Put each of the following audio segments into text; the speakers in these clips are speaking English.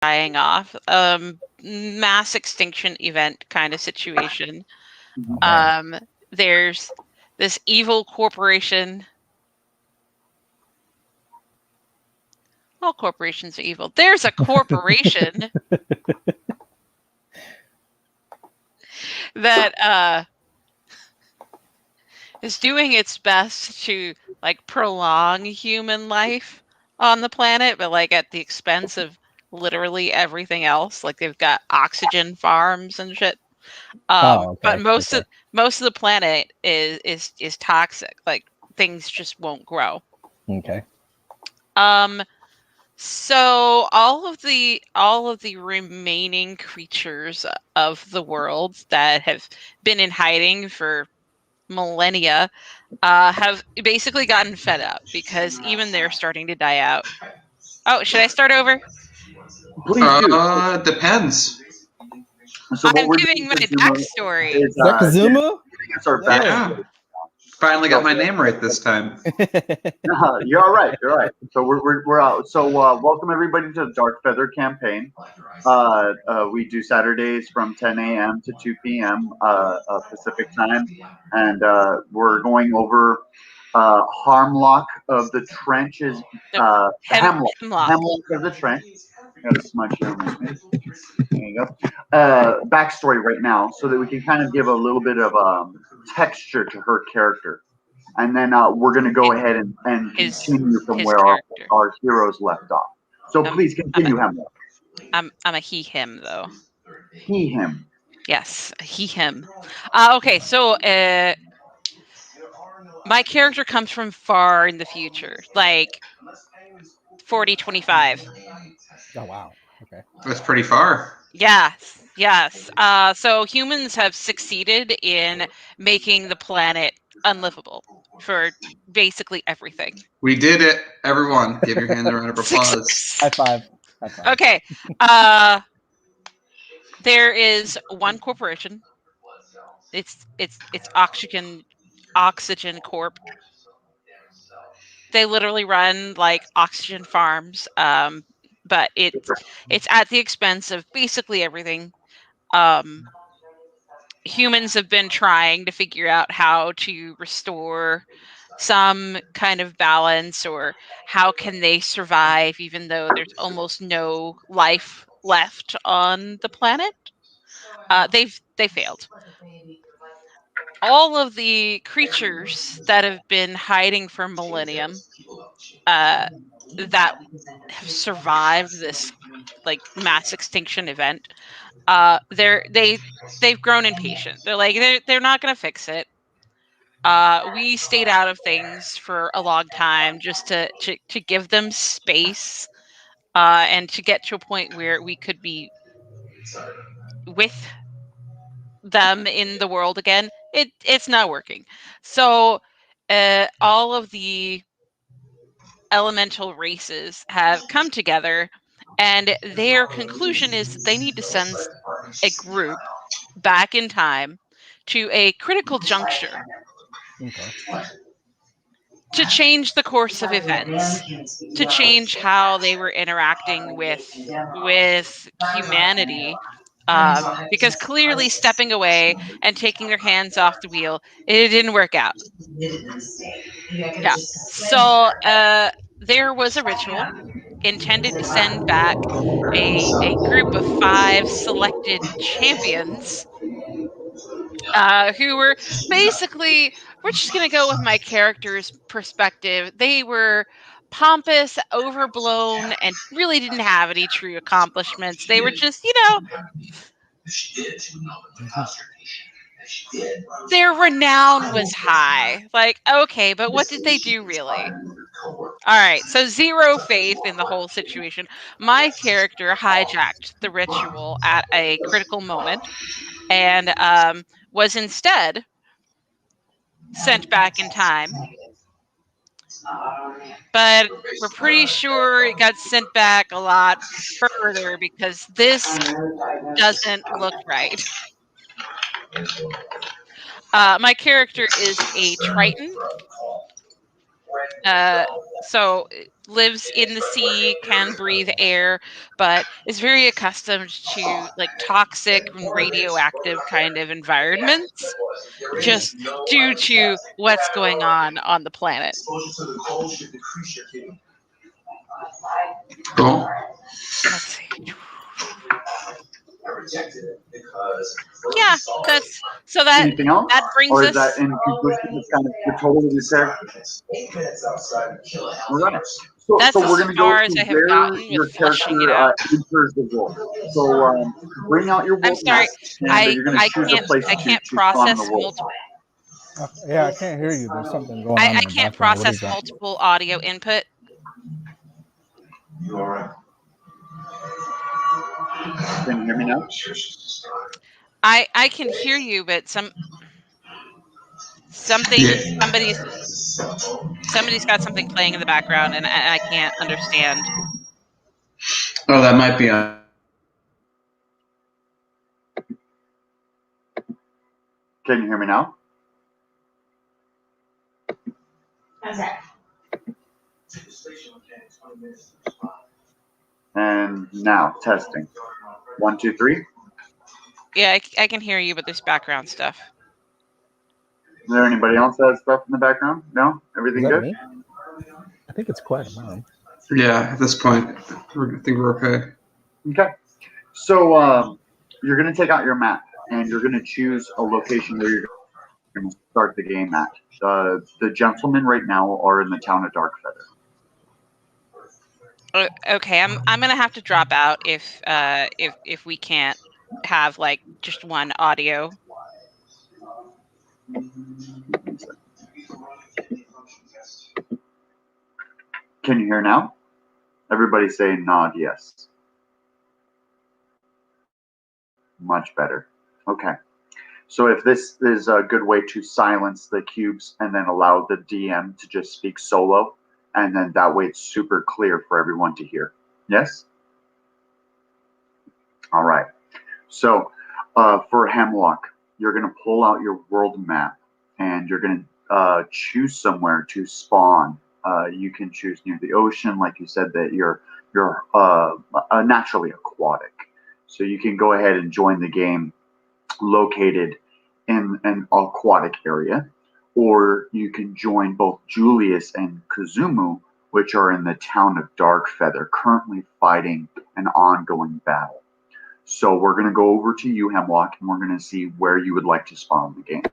dying off. Mass extinction event kind of situation. There's this evil corporation. All corporations are evil. There's a corporation that is doing its best to like prolong human life on the planet, but like at the expense of literally everything else. Like they've got oxygen farms and shit. But most of the planet is toxic. Like things just won't grow. Okay. So all of the remaining creatures of the world that have been in hiding for millennia have basically gotten fed up because even they're starting to die out. Oh, should I start over? Please do. Depends. So I'm giving my backstory. Zakazuma? It's our backstory. Yeah. Finally got my name right this time. You're all right. You're right. So we're out. So welcome everybody to the Darkfeather campaign. We do Saturdays from 10 a.m. to 2 p.m. Pacific time, and we're going over Harmlock of the Trenches. Hemlock of the Trench. Got a smudge here on my face. There you go. Backstory right now, so that we can kind of give a little bit of texture to her character, and then we're going to go ahead and continue from where our heroes left off. So please continue, Hemlock. I'm a he/him though. He/him. Yes, he/him. Okay, so my character comes from far in the future, like 4025. Oh wow. Okay. That's pretty far. Yes. So humans have succeeded in making the planet unlivable for basically everything. We did it, everyone. Give your hand a round of applause. High five. Okay. There is one corporation. It's Oxygen Corp. They literally run like oxygen farms, but it's at the expense of basically everything. Humans have been trying to figure out how to restore some kind of balance, or how can they survive even though there's almost no life left on the planet. They failed. All of the creatures that have been hiding for millennium, that have survived this like mass extinction event, they've grown impatient. They're like they're not going to fix it. We stayed out of things for a long time just to give them space, and to get to a point where we could be with them in the world again. It's not working. So all of the elemental races have come together, and their conclusion is that they need to send a group back in time to a critical juncture to change the course of events, to change how they were interacting with humanity. Because clearly stepping away and taking their hands off the wheel, it didn't work out. Yeah. So there was a ritual intended to send back a group of 5 selected champions, who were basically, we're just going to go with my character's perspective. They were pompous, overblown, and really didn't have any true accomplishments. They were just, their renown was high. Like, okay, but what did they do really? All right, so zero faith in the whole situation. My character hijacked the ritual at a critical moment, and was instead sent back in time. But we're pretty sure it got sent back a lot further, because this doesn't look right. My character is a Triton. so lives in the sea, can breathe air, but is very accustomed to like toxic and radioactive kind of environments, just due to what's going on the planet. Cool. Let's see. Yeah, that's so that Anything else? that brings Or is us. that in conclusion, it's kind of the total of your character? All right. So That's we're as going to go far as to I have where gotten with your fleshing it character out. enters the world. So bring out your I'm world sorry, map, and you're going to choose a place I to can't spawn in the process world. multiple. Yeah, I can't hear you. There's something going on in I the can't background. What is process that? multiple audio input. Can you hear me now? I can hear you, but somebody's got something playing in the background, and I can't understand. Oh, that might be on. Can you hear me now? Okay. And now, testing. 1, 2, 3. Yeah, I can hear you, but there's background stuff. Is there anybody else that has stuff in the background? No? Is Everything that good? me? I think it's quiet on mine. Yeah, at this point, I think we're okay. Okay. So you're going to take out your map, and you're going to choose a location where you're going to start the game at. The gentlemen right now are in the town of Darkfeather. Okay, I'm gonna have to drop out if we can't have like just one audio. Can you hear now? Everybody say nod yes. Much better. Okay. So if this is a good way to silence the cubes and then allow the DM to just speak solo, and then that way it's super clear for everyone to hear. Yes? All right. So for Hemlock, you're going to pull out your world map and you're going to choose somewhere to spawn. You can choose near the ocean, like you said that you're naturally aquatic. So you can go ahead and join the game located in an aquatic area, or you can join both Julius and Kazumu, which are in the town of Darkfeather, currently fighting an ongoing battle. So we're going to go over to you, Hemlock, and we're going to see where you would like to spawn the game.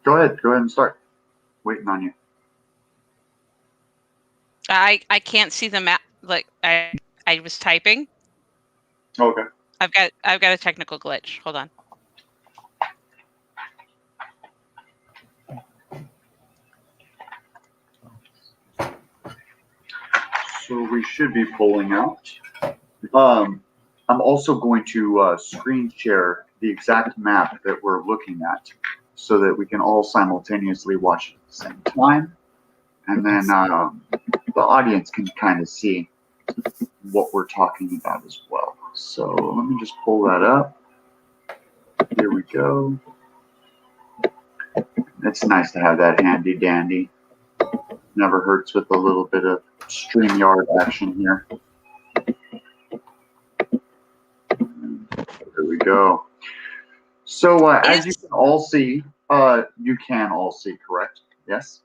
Go ahead and start. Waiting on you. I can't see the map. Like I was typing. Okay. I've got a technical glitch. Hold on. So we should be pulling out. I'm also going to screen share the exact map that we're looking at so that we can all simultaneously watch it at the same time. And then the audience can kind of see what we're talking about as well. So let me just pull that up. Here we go. It's nice to have that handy dandy. Never hurts with a little bit of StreamYard action here. There we go. So as you can all see, correct? Yes.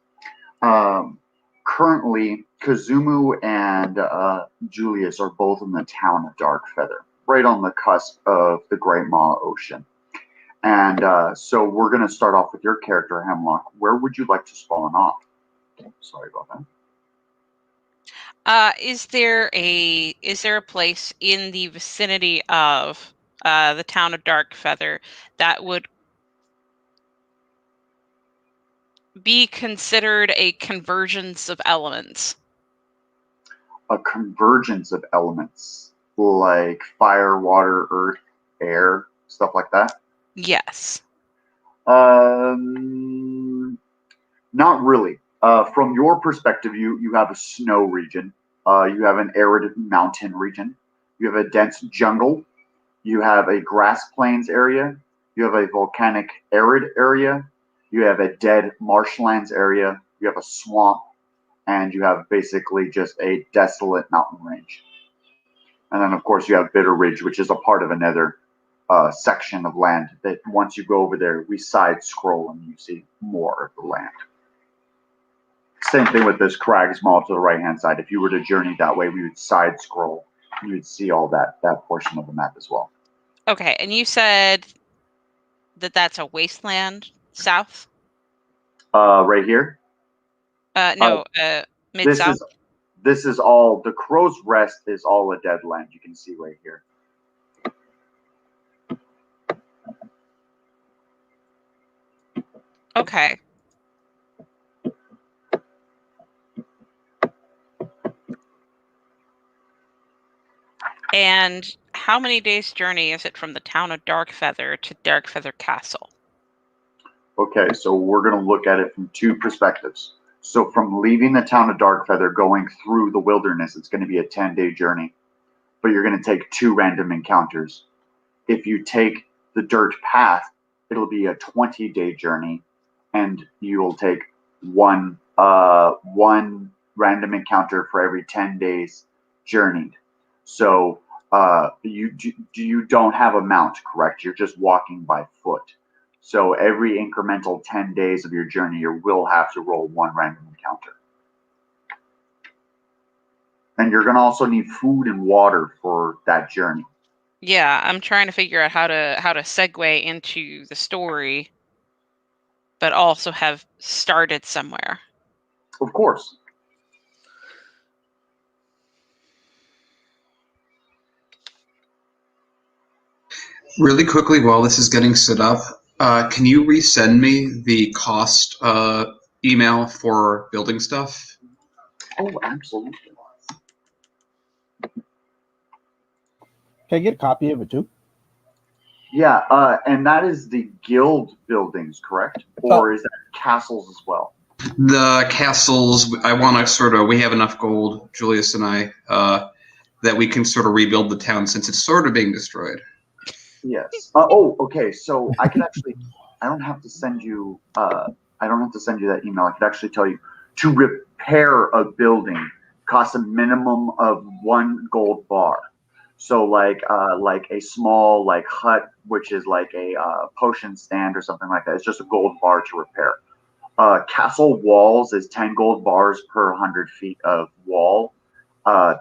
Currently, Kazumu and Julius are both in the town of Darkfeather, right on the cusp of the Great Maw Ocean. And so we're going to start off with your character, Hemlock. Where would you like to spawn off? Sorry about that. Is there a place in the vicinity of the town of Darkfeather that would be considered a convergence of elements? A convergence of elements like fire, water, earth, air, stuff like that? Yes. Not really. From your perspective, you have a snow region. You have an arid mountain region. You have a dense jungle. You have a grass plains area. You have a volcanic arid area. You have a dead marshlands area. You have a swamp. And you have basically just a desolate mountain range. And then, of course, you have Bitter Ridge, which is a part of another section of land that once you go over there, we side scroll and you see more of the land. Same thing with this Crags Mall to the right-hand side. If you were to journey that way, we would side scroll. You would see all that portion of the map as well. Okay, and you said that that's a wasteland south? Right here? No, mid-south? This is all, the Crow's Rest is all a dead land. You can see right here. Okay. And how many days' journey is it from the town of Darkfeather to Darkfeather Castle? Okay, so we're going to look at it from two perspectives. So from leaving the town of Darkfeather, going through the wilderness, it's going to be a 10-day journey. But you're going to take 2 random encounters. If you take the dirt path, it'll be a 20-day journey, and you'll take one random encounter for every 10 days journeyed. So you don't have a mount, correct? You're just walking by foot. So every incremental 10 days of your journey, you will have to roll 1 random encounter. And you're going to also need food and water for that journey. Yeah, I'm trying to figure out how to segue into the story, but also have started somewhere. Of course. Really quickly, while this is getting set up, can you resend me the cost email for building stuff? Oh, absolutely. Can I get a copy of it too? Yeah, and that is the guild buildings, correct? Or is that castles as well? The castles, I want to sort of, we have enough gold, Julius and I, that we can sort of rebuild the town since it's sort of being destroyed. Yes. Okay. So I can actually, I don't have to send you that email. I could actually tell you to repair a building costs a minimum of 1 gold bar. So like a small hut, which is like a potion stand or something like that. It's just a gold bar to repair. Castle walls is 10 gold bars per 100 feet of wall.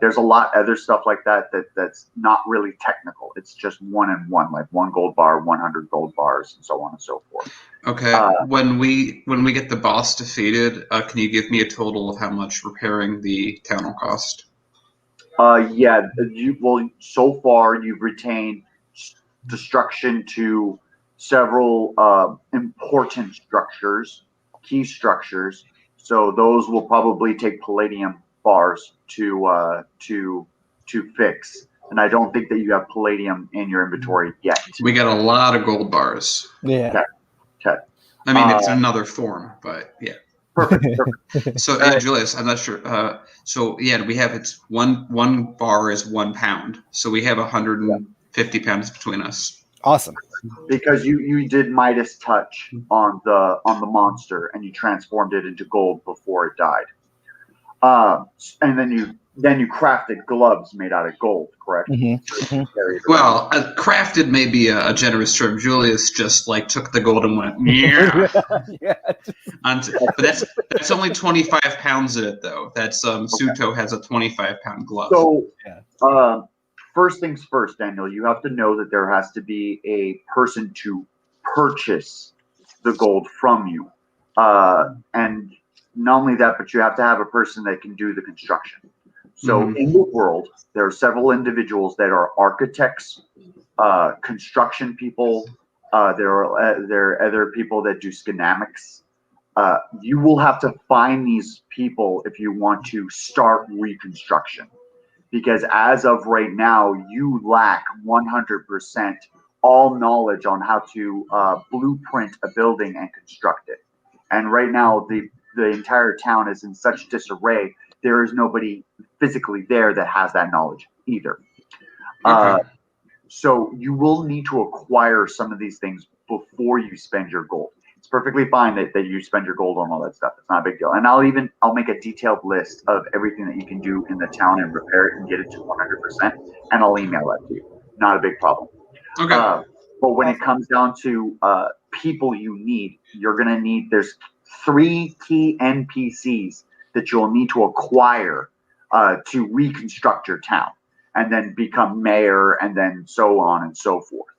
There's a lot other stuff like that's not really technical. It's just 1 and 1, like 1 gold bar, 100 gold bars, and so on and so forth. Okay. When we get the boss defeated, can you give me a total of how much repairing the town will cost? Yeah. So far you've retained destruction to several important structures, key structures. So those will probably take palladium bars to fix. And I don't think that you have palladium in your inventory yet. We got a lot of gold bars. Yeah. Okay. I mean, it's another form, but yeah. Perfect. So, Julius, I'm not sure. So, yeah, we have it's one bar is 1 pound. So we have 150 pounds between us. Awesome. Because you did Midas touch on the monster and you transformed it into gold before it died. And then you crafted gloves made out of gold, correct? Mm-hmm. Well, crafted may be a generous term. Julius just took the gold and went, yeah. Yeah. But that's only 25 pounds in it, though. That's Suto has a 25-pound glove. So, first things first, Daniel. You have to know that there has to be a person to purchase the gold from you, and not only that, but you have to have a person that can do the construction. So in the world, there are several individuals that are architects, construction people. There are other people that do schematics. you will have to find these people if you want to start reconstruction. Because as of right now, you lack 100% all knowledge on how to blueprint a building and construct it. And right now, the entire town is in such disarray. There is nobody physically there that has that knowledge either. Okay. So you will need to acquire some of these things before you spend your gold. It's perfectly fine that you spend your gold on all that stuff. It's not a big deal. And I'll make a detailed list of everything that you can do in the town and repair it and get it to 100%, and I'll email that to you. Not a big problem. Okay. But when it comes down to people you need, you're gonna need. There's 3 key NPCs that you'll need to acquire to reconstruct your town, and then become mayor, and then so on and so forth.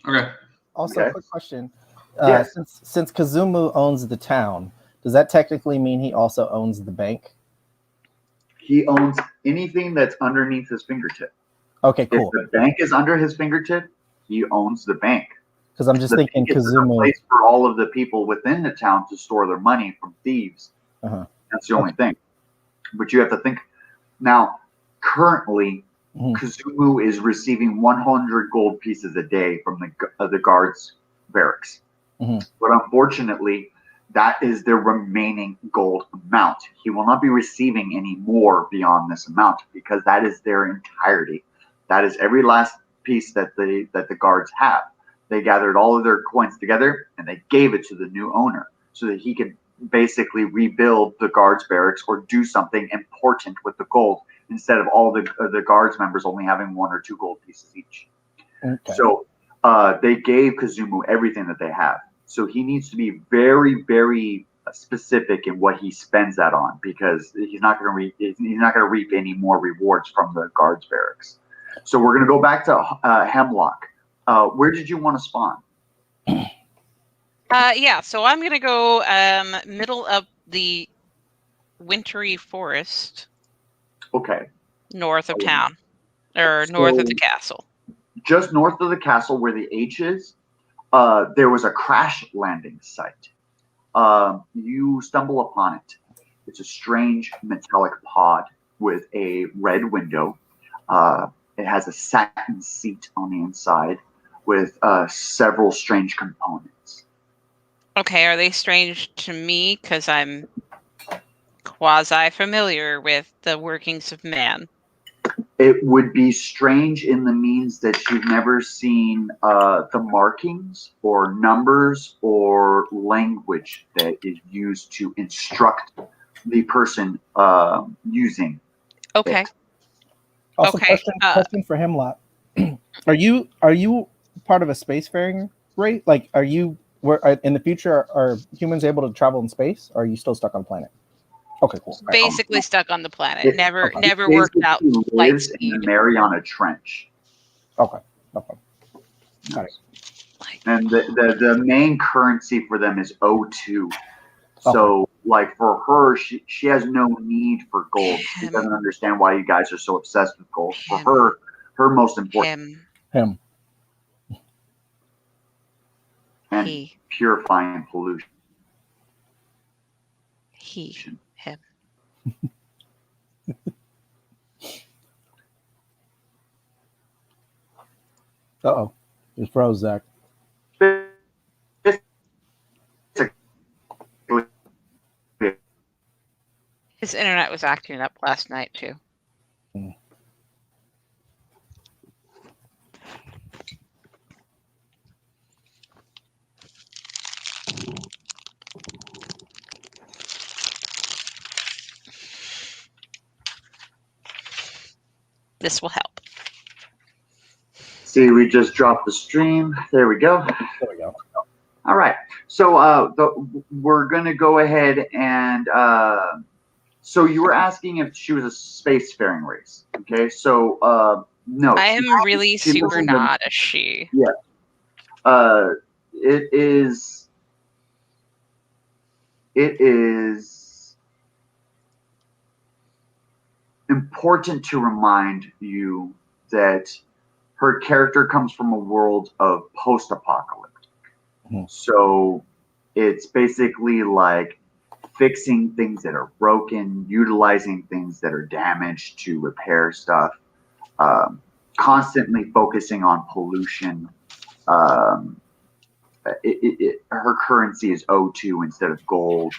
Okay. Also, Okay. quick question. Yes. Since Kazumu owns the town, does that technically mean he also owns the bank? He owns anything that's underneath his fingertip. Okay, cool. If the bank is under his fingertip, he owns the bank. Because I'm just The thinking bank is a Kazumu. place for all of the people within the town to store their money from thieves. Uh-huh. That's the only thing. But you have to think now. Currently, Mhm. Kazumu is receiving 100 gold pieces a day from the guards' barracks. Mhm. But unfortunately, that is their remaining gold amount. He will not be receiving any more beyond this amount because that is their entirety. That is every last piece that the guards have. They gathered all of their coins together and they gave it to the new owner so that he could basically rebuild the guards' barracks or do something important with the gold instead of all the guards members only having 1 or 2 gold pieces each. Okay. So they gave Kazumu everything that they have. So he needs to be very, very specific in what he spends that on because he's not going to reap any more rewards from the guards' barracks. So we're going to go back to Hemlock. Where did you want to spawn? Yeah, so I'm gonna go middle of the wintry forest, Okay, north of town, or north of the castle. just north of the castle where the H is, there was a crash landing site. You stumble upon it. It's a strange metallic pod with a red window. It has a satin seat on the inside with several strange components. Okay, are they strange to me because I'm quasi-familiar with the workings of man? It would be strange in the means that you've never seen the markings or numbers or language that is used to instruct the person using Okay. it. Also, Okay, question for Hemlock. Are you part of a spacefaring rate? Like, in the future are humans able to travel in space? Or are you still stuck on planet? Okay, cool. Right. Basically stuck on the planet. It- Never It worked basically out light lives in speed. the Mariana Trench. Okay. No problem. Got it. And the main currency for them is O2. So, like for her, she has no need for gold. She doesn't understand why you guys are so obsessed with gold. For her, her most important Him. and He. purifying pollution. Him. Uh-oh. You froze, Zach. His internet was acting up last night too. This will help. See, we just dropped the stream. There we go. There we go. All right. So we're going to go ahead and so you were asking if she was a spacefaring race. Okay. So no. I am really she super wasn't not a she. Yeah. It is important to remind you that her character comes from a world of post-apocalyptic. Mhm. So It's basically like fixing things that are broken, utilizing things that are damaged to repair stuff, constantly focusing on pollution. Her currency is O2 instead of gold.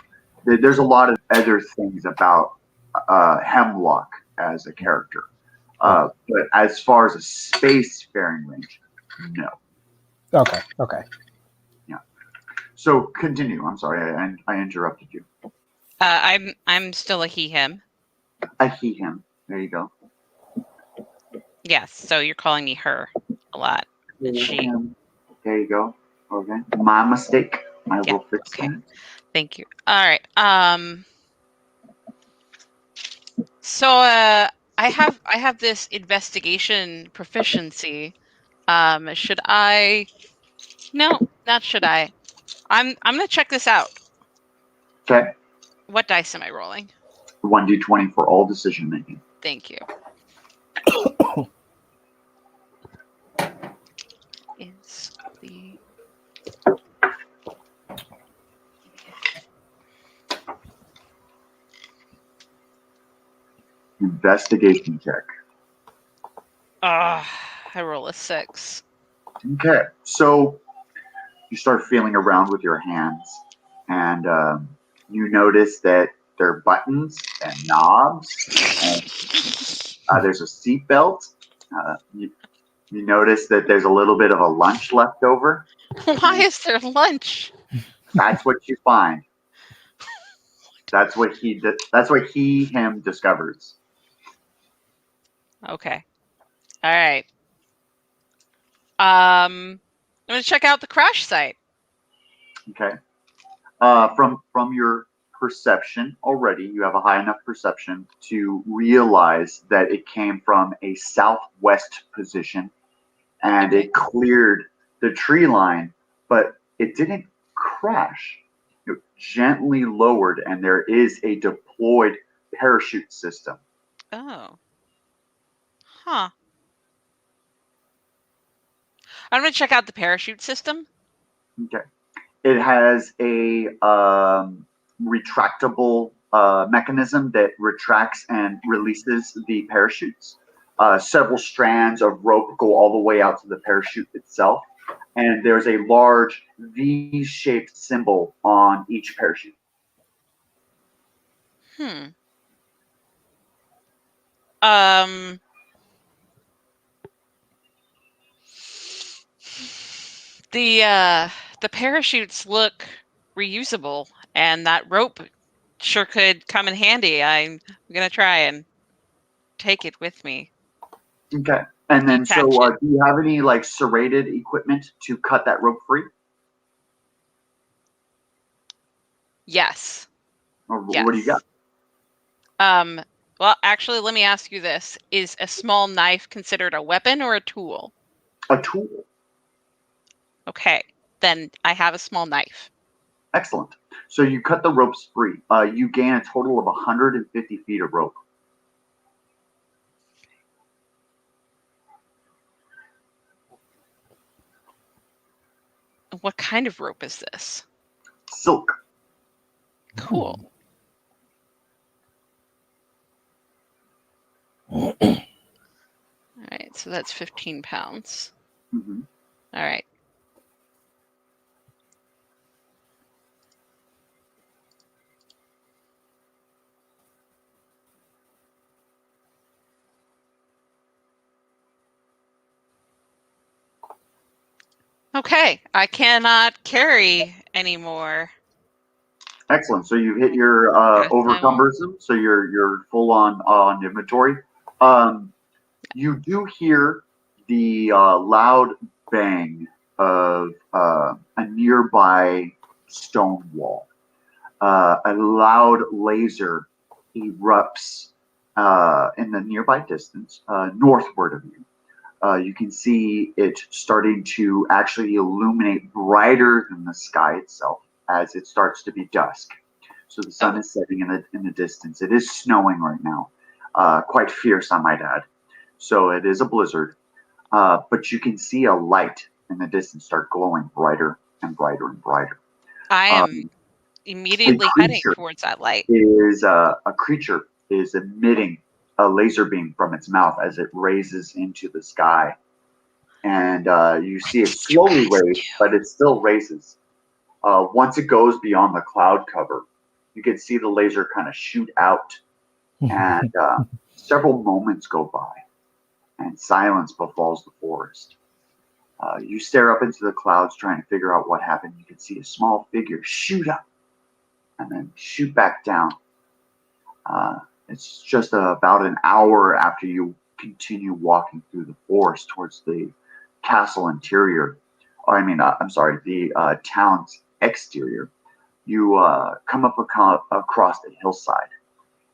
There's a lot of other things about Hemlock as a character. But as far as a spacefaring range, no. Okay. Okay. So continue. I'm sorry, I interrupted you. I'm still a he/him. A he him. There you go. Yes. So you're calling me her a lot. It's she. Him. There you go. Okay. My mistake. I will fix okay. that. Thank you. All right. So I have this investigation proficiency. Should I? No, not should I. I'm gonna check this out. Okay. What dice am I rolling? 1d20 for all decision making. Thank you. Is the Investigation check. I roll a 6. Okay. So you start feeling around with your hands, and you notice that there are buttons and knobs, and there's a seat belt. You notice that there's a little bit of a lunch left over. Why is there lunch? That's what you find. That's what him discovers. Okay. All right. I'm gonna check out the crash site. Okay. From your perception already, you have a high enough perception to realize that it came from a southwest position, and it cleared the tree line, but it didn't crash. It gently lowered, and there is a deployed parachute system. Oh. Huh. I'm gonna check out the parachute system. Okay. It has a retractable mechanism that retracts and releases the parachutes. Several strands of rope go all the way out to the parachute itself, and there's a large V-shaped symbol on each parachute. The parachutes look reusable, and that rope sure could come in handy. I'm gonna try and take it with me. Okay. And then, Detach so it. do you have any like serrated equipment to cut that rope free? Yes. Or Yes. what do you got? Well, actually, let me ask you this. Is a small knife considered a weapon or a tool? A tool. Okay, then I have a small knife. Excellent. So you cut the ropes free. You gain a total of 150 feet of rope. What kind of rope is this? Silk. Cool. All right, so that's 15 pounds. Mm-hmm. All right. Okay, I cannot carry anymore. Excellent. So you hit your overcumbersome. So you're full on inventory. You do hear the loud bang of a nearby stone wall. A loud laser erupts in the nearby distance, northward of you. You can see it starting to actually illuminate brighter than the sky itself as it starts to be dusk. So the sun is setting in the distance. It is snowing right now, quite fierce, I might add. So it is a blizzard, but you can see a light in the distance start glowing brighter and brighter and brighter. I am immediately heading creature towards that light. Is a creature is emitting a laser beam from its mouth as it raises into the sky, and you see it slowly raise, but it still raises. Once it goes beyond the cloud cover, you can see the laser kind of shoot out, and several moments go by, and silence befalls the forest. You stare up into the clouds trying to figure out what happened. You can see a small figure shoot up and then shoot back down. It's just about an hour after you continue walking through the forest towards the castle interior. The town's exterior. You come up across the hillside,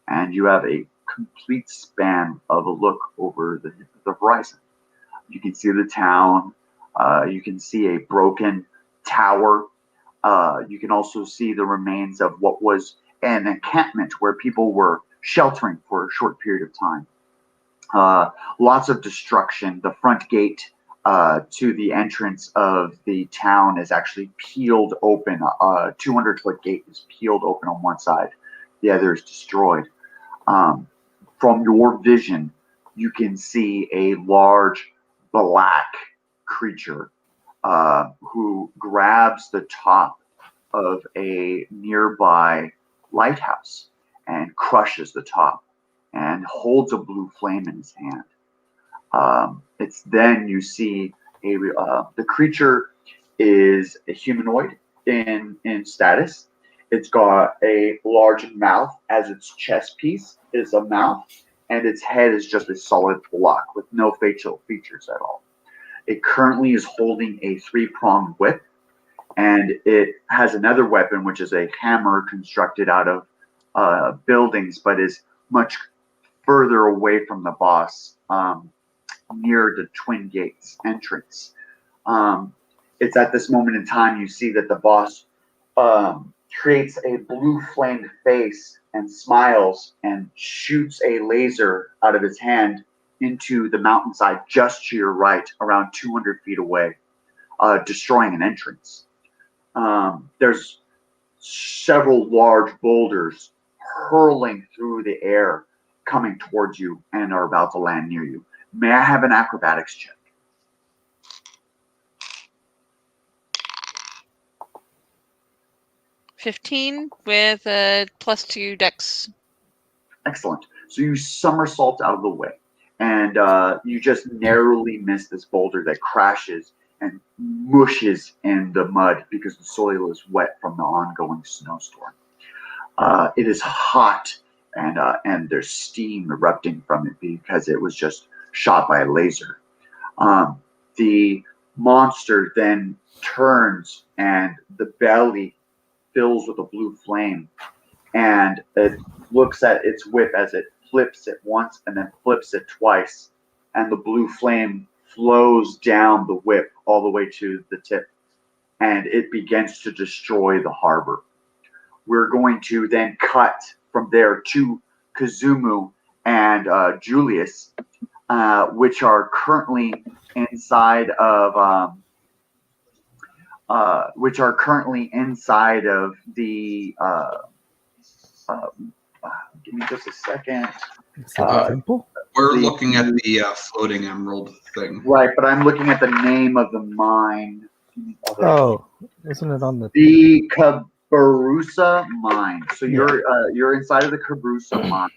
and you have a complete span of a look over the horizon. You can see the town. You can see a broken tower. You can also see the remains of what was an encampment where people were sheltering for a short period of time. Lots of destruction. The front gate to the entrance of the town is actually peeled open. A 200-foot gate is peeled open on one side. The other is destroyed. From your vision, you can see a large black creature who grabs the top of a nearby lighthouse and crushes the top and holds a blue flame in his hand. It's then you see the creature is a humanoid in status. It's got a large mouth as its chest piece is a mouth, and its head is just a solid block with no facial features at all. It currently is holding a 3-pronged whip, and it has another weapon, which is a hammer constructed out of buildings, but is much further away from the boss, near the Twin Gates entrance. It's at this moment in time you see that the boss creates a blue flamed face and smiles and shoots a laser out of his hand into the mountainside just to your right, around 200 feet away, destroying an entrance. There's several large boulders hurling through the air, coming towards you and are about to land near you. May I have an acrobatics check? $15 with a +2 dex. Excellent. So you somersault out of the way, and you just narrowly miss this boulder that crashes and mushes in the mud because the soil is wet from the ongoing snowstorm. It is hot, and there's steam erupting from it because it was just shot by a laser. The monster then turns, and the belly fills with a blue flame, and it looks at its whip as it flips it once and then flips it twice, and the blue flame flows down the whip all the way to the tip, and it begins to destroy the harbor. We're going to then cut from there to Kazumu and Julius, which are currently inside of the give me just a second. Temple? We're looking at the floating emerald thing. Right, but I'm looking at the name of the mine. Oh, isn't it on the Cabrusa mine? So you're inside of the Cabrusa mine,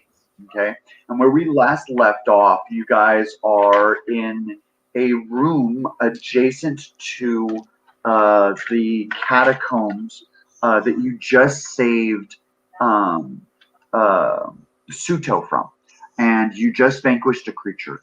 okay? And where we last left off, you guys are in a room adjacent to the catacombs that you just saved Suto from, and you just vanquished a creature.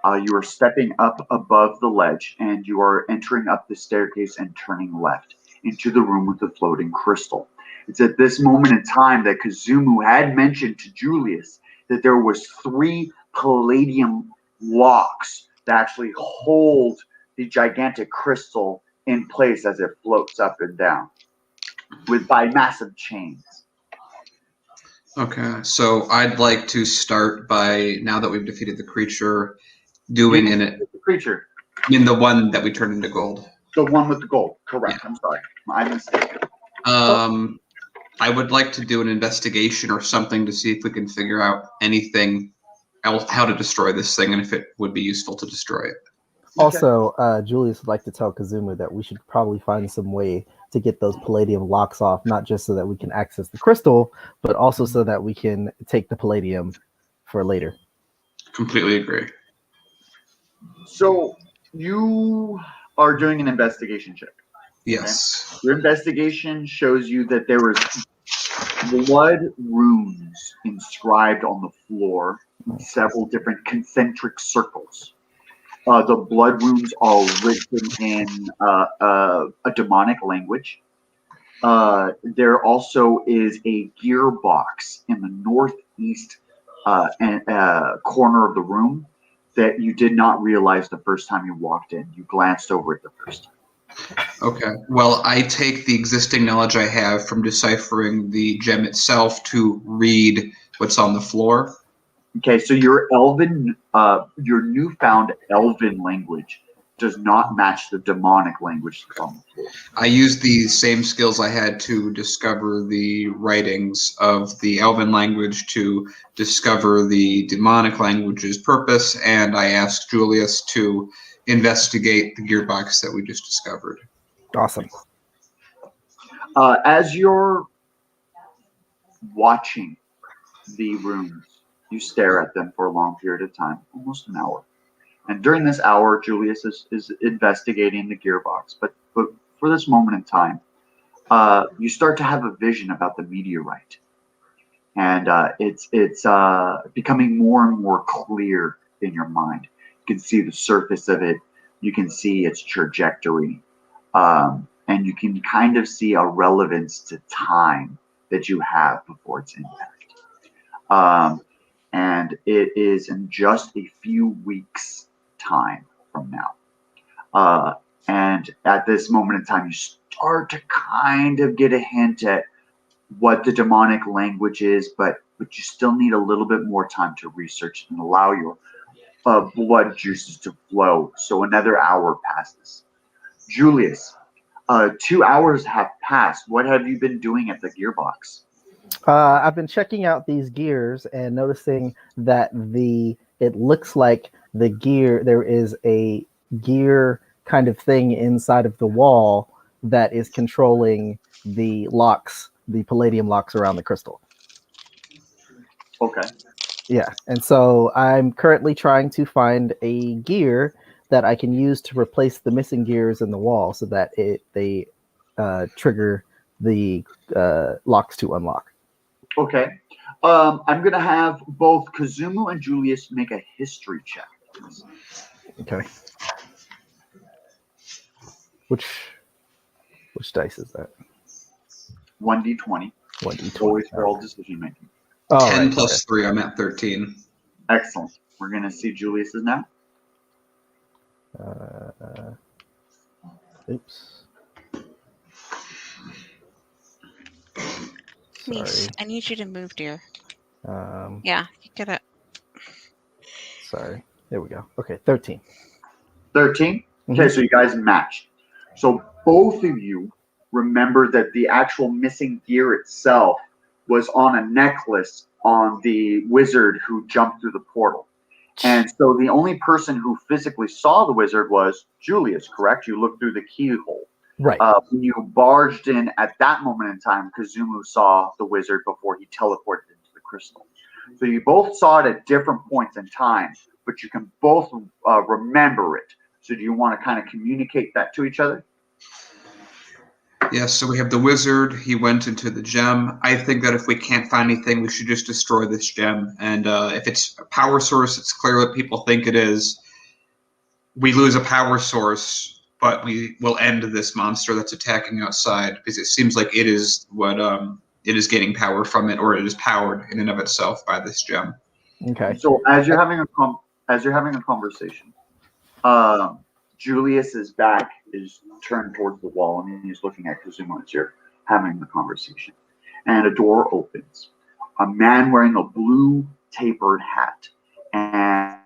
You are stepping up above the ledge, and you are entering up the staircase and turning left into the room with the floating crystal. It's at this moment in time that Kazumu had mentioned to Julius that there was 3 palladium locks that actually hold the gigantic crystal in place as it floats up and down by massive chains. Okay, so I'd like to start by, now that we've defeated the creature, doing in it The creature. in the one that we turned into gold. The one with the gold. Correct. Yeah. I'm sorry. My mistake. I would like to do an investigation or something to see if we can figure out anything else, how to destroy this thing, and if it would be useful to destroy it. Also, Julius would like to tell Kazumu that we should probably find some way to get those palladium locks off, not just so that we can access the crystal, but also so that we can take the palladium for later. Completely agree. So you are doing an investigation check. Yes. Okay? Your investigation shows you that there was blood runes inscribed on the floor in several different concentric circles. The blood runes are written in a demonic language. There also is a gearbox in the northeast corner of the room that you did not realize the first time you walked in. You glanced over it the first time. Okay. Well, I take the existing knowledge I have from deciphering the gem itself to read what's on the floor. Okay, so your newfound Elven language does not match the demonic language that's on the floor. I used the same skills I had to discover the writings of the Elven language to discover the demonic language's purpose, and I asked Julius to investigate the gearbox that we just discovered. Awesome. As you're watching the runes, you stare at them for a long period of time, almost an hour. And during this hour, Julius is investigating the gearbox. But for this moment in time, you start to have a vision about the meteorite. And it's becoming more and more clear in your mind. You can see the surface of it. You can see its trajectory. And you can kind of see a relevance to time that you have before its impact. And it is in just a few weeks' time from now. And at this moment in time, you start to kind of get a hint at what the demonic language is, but you still need a little bit more time to research and allow your blood juices to flow. So another hour passes. Julius, 2 hours have passed. What have you been doing at the gearbox? I've been checking out these gears and noticing that it looks like the gear, there is a gear kind of thing inside of the wall that is controlling the locks, the palladium locks around the crystal. Okay. Yeah, and so I'm currently trying to find a gear that I can use to replace the missing gears in the wall so that they trigger the locks to unlock. Okay. I'm going to have both Kazumu and Julius make a history check. Okay. Which dice is that? 1d20. 1d20. Always for all decision making. Oh, 10 right, plus 3, I'm at 13. Excellent. We're going to see Julius's now. Oops. Niece, Sorry. I need you to move, dear. Um, Yeah, you gotta. Sorry. There we go. Okay, 13. 13? Okay, so you guys matched. So both of you remember that the actual missing gear itself was on a necklace on the wizard who jumped through the portal. And so the only person who physically saw the wizard was Julius, correct? You looked through the keyhole. Right. When you barged in at that moment in time, Kazumu saw the wizard before he teleported into the crystal. So you both saw it at different points in time, but you can both remember it. So do you want to kind of communicate that to each other? Yes, so we have the wizard. He went into the gem. I think that if we can't find anything, we should just destroy this gem. And if it's a power source, it's clear what people think it is. We lose a power source, but we will end this monster that's attacking outside because it seems like it is what it is getting power from it, or it is powered in and of itself by this gem. Okay. So as you're having a conversation, Julius's back is turned towards the wall, and he's looking at Kazumu as you're having the conversation. And a door opens. A man wearing a blue tapered hat and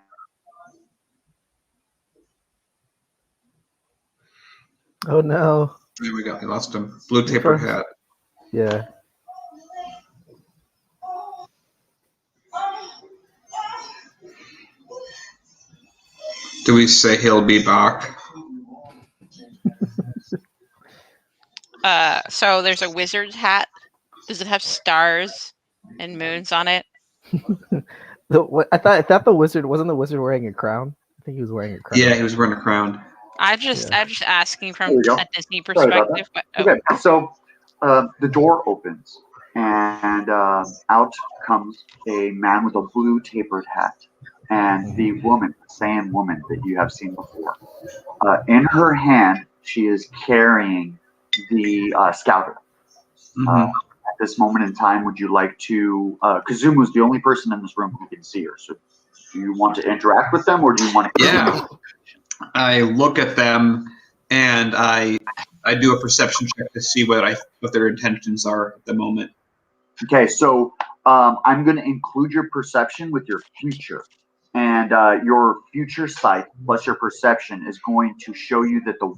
Oh no. There we go. We lost him. Blue tapered hat. Yeah. Do we say he'll be back? So there's a wizard's hat. Does it have stars and moons on it? I thought the wizard wasn't the wizard wearing a crown. I think he was wearing a crown. Yeah, he was wearing a crown. I'm just asking from There we go. a Disney Sorry about perspective. But, Okay, so the door opens, and out comes a man with a blue tapered hat, and the woman, the same woman that you have seen before. In her hand, she is carrying the scouter. Mhm. At this moment in time, would you like to? Kazumu is the only person in this room who can see her. So, do you want to interact with them, or do you want to? Yeah. I look at them and I do a perception check to see what their intentions are at the moment. Okay, so I'm going to include your perception with your future, and your future sight plus your perception is going to show you that the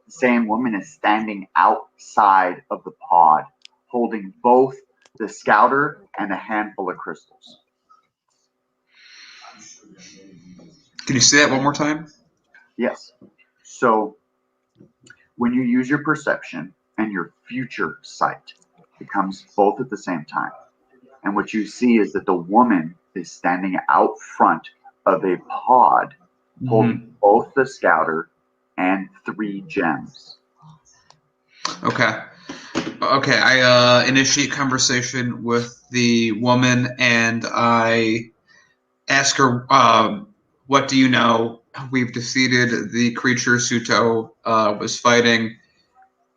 same woman, is standing outside of the pod, holding both the scouter and a handful of crystals. Can you say that one more time? Yes. So when you use your perception and your future sight, it comes both at the same time. And what you see is that the woman is standing out front of a pod holding both the scouter and 3 gems. Okay. Okay, I initiate conversation with the woman and I ask her, what do you know? We've defeated the creature Suto was fighting.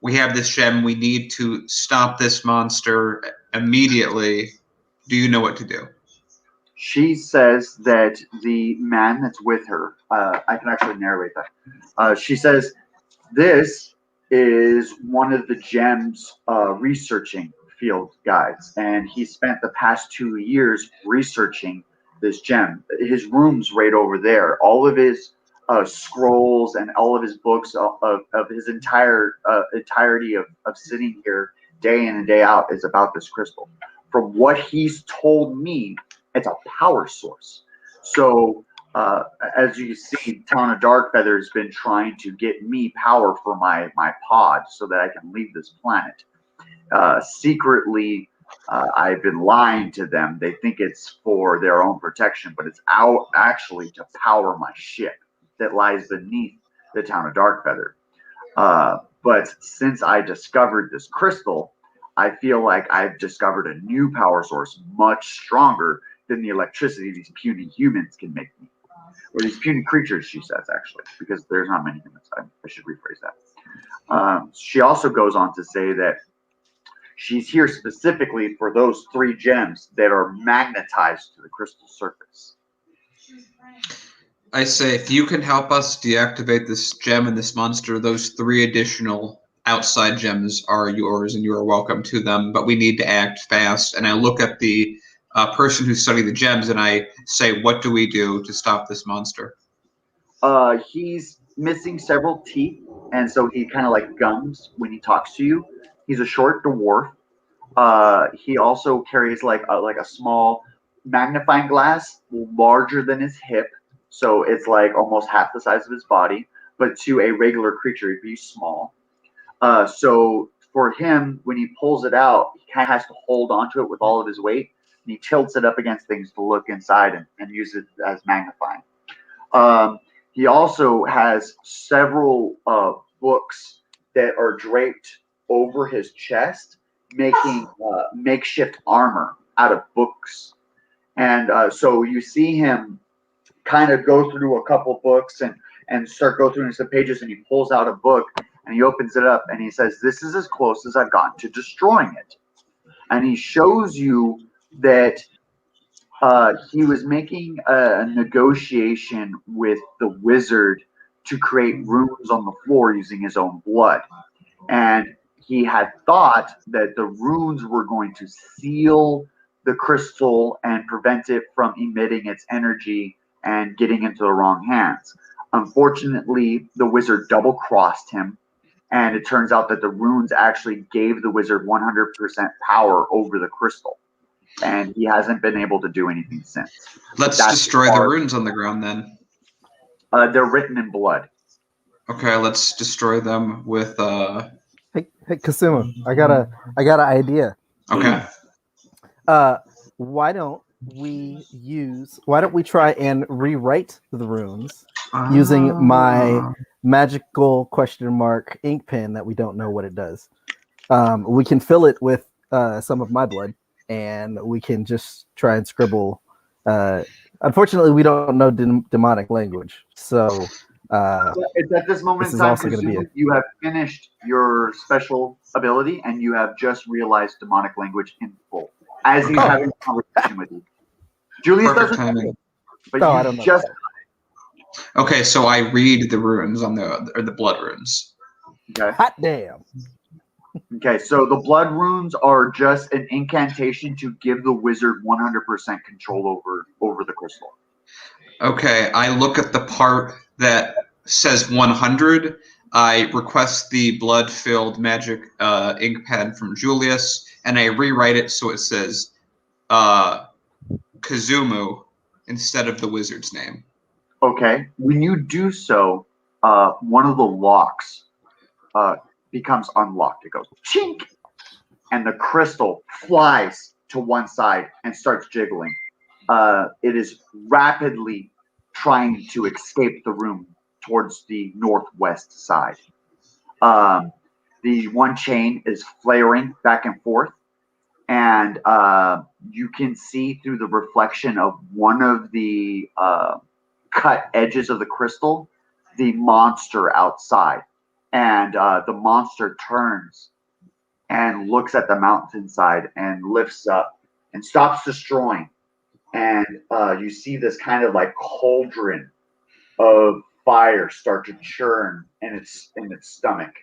We have this gem. We need to stop this monster immediately. Do you know what to do? She says that the man that's with her, I can actually narrate that. She says, this is one of the gem's researching field guides, and he spent the past 2 years researching this gem. His room's right over there. All of his scrolls and all of his books of his entirety of sitting here day in and day out is about this crystal. From what he's told me, it's a power source. So as you see, Town of Darkfeather has been trying to get me power for my pod so that I can leave this planet. Secretly, I've been lying to them. They think it's for their own protection, but it's out actually to power my ship that lies beneath the Town of Darkfeather. But since I discovered this crystal, I feel like I've discovered a new power source much stronger than the electricity these puny humans can make me. Or these puny creatures, she says, actually, because there's not many humans. I should rephrase that. She also goes on to say that she's here specifically for those 3 gems that are magnetized to the crystal surface. I say, if you can help us deactivate this gem and this monster, those 3 additional outside gems are yours and you are welcome to them, but we need to act fast. And I look at the person who's studying the gems and I say, what do we do to stop this monster? He's missing several teeth, and so he kind of like gums when he talks to you. He's a short dwarf. He also carries like a small magnifying glass, larger than his hip, so it's like almost half the size of his body. But to a regular creature, it'd be small. So for him, when he pulls it out, he kind of has to hold onto it with all of his weight, and he tilts it up against things to look inside and use it as magnifying. He also has several books that are draped over his chest, making makeshift armor out of books. And so you see him kind of go through a couple books and start go through some pages, and he pulls out a book and he opens it up and he says, this is as close as I've gotten to destroying it. And he shows you that he was making a negotiation with the wizard to create runes on the floor using his own blood. And he had thought that the runes were going to seal the crystal and prevent it from emitting its energy and getting into the wrong hands. Unfortunately, the wizard double-crossed him, And it turns out that the runes actually gave the wizard 100% power over the crystal. And he hasn't been able to do anything since. Let's That's destroy the our- runes on the ground then. They're written in blood. Okay, let's destroy them with Hey, Kasuma, I got an idea. okay. Why don't we try and rewrite the runes using my magical question mark ink pen that we don't know what it does? We can fill it with some of my blood, and we can just try and scribble. Unfortunately, we don't know demonic language, so It's at this moment this in is time, also gonna be Kazuma, you have finished your special ability, and you have just realized demonic language in full as he's having a conversation with you. Julius Perfect doesn't, timing. but I you don't know. just Okay, so I read the runes on the blood runes. okay. hot damn. Okay, so the blood runes are just an incantation to give the wizard 100% control over the crystal. Okay, I look at the part that says 100. I request the blood-filled magic ink pen from Julius, and I rewrite it so it says Kazumu instead of the wizard's name. Okay, when you do so, one of the locks becomes unlocked. It goes chink, and the crystal flies to one side and starts jiggling. It is rapidly trying to escape the room towards the northwest side. The one chain is flaring back and forth, and you can see through the reflection of one of the cut edges of the crystal the monster outside. And the monster turns and looks at the mountainside and lifts up and stops destroying. And you see this kind of like cauldron of fire start to churn in its stomach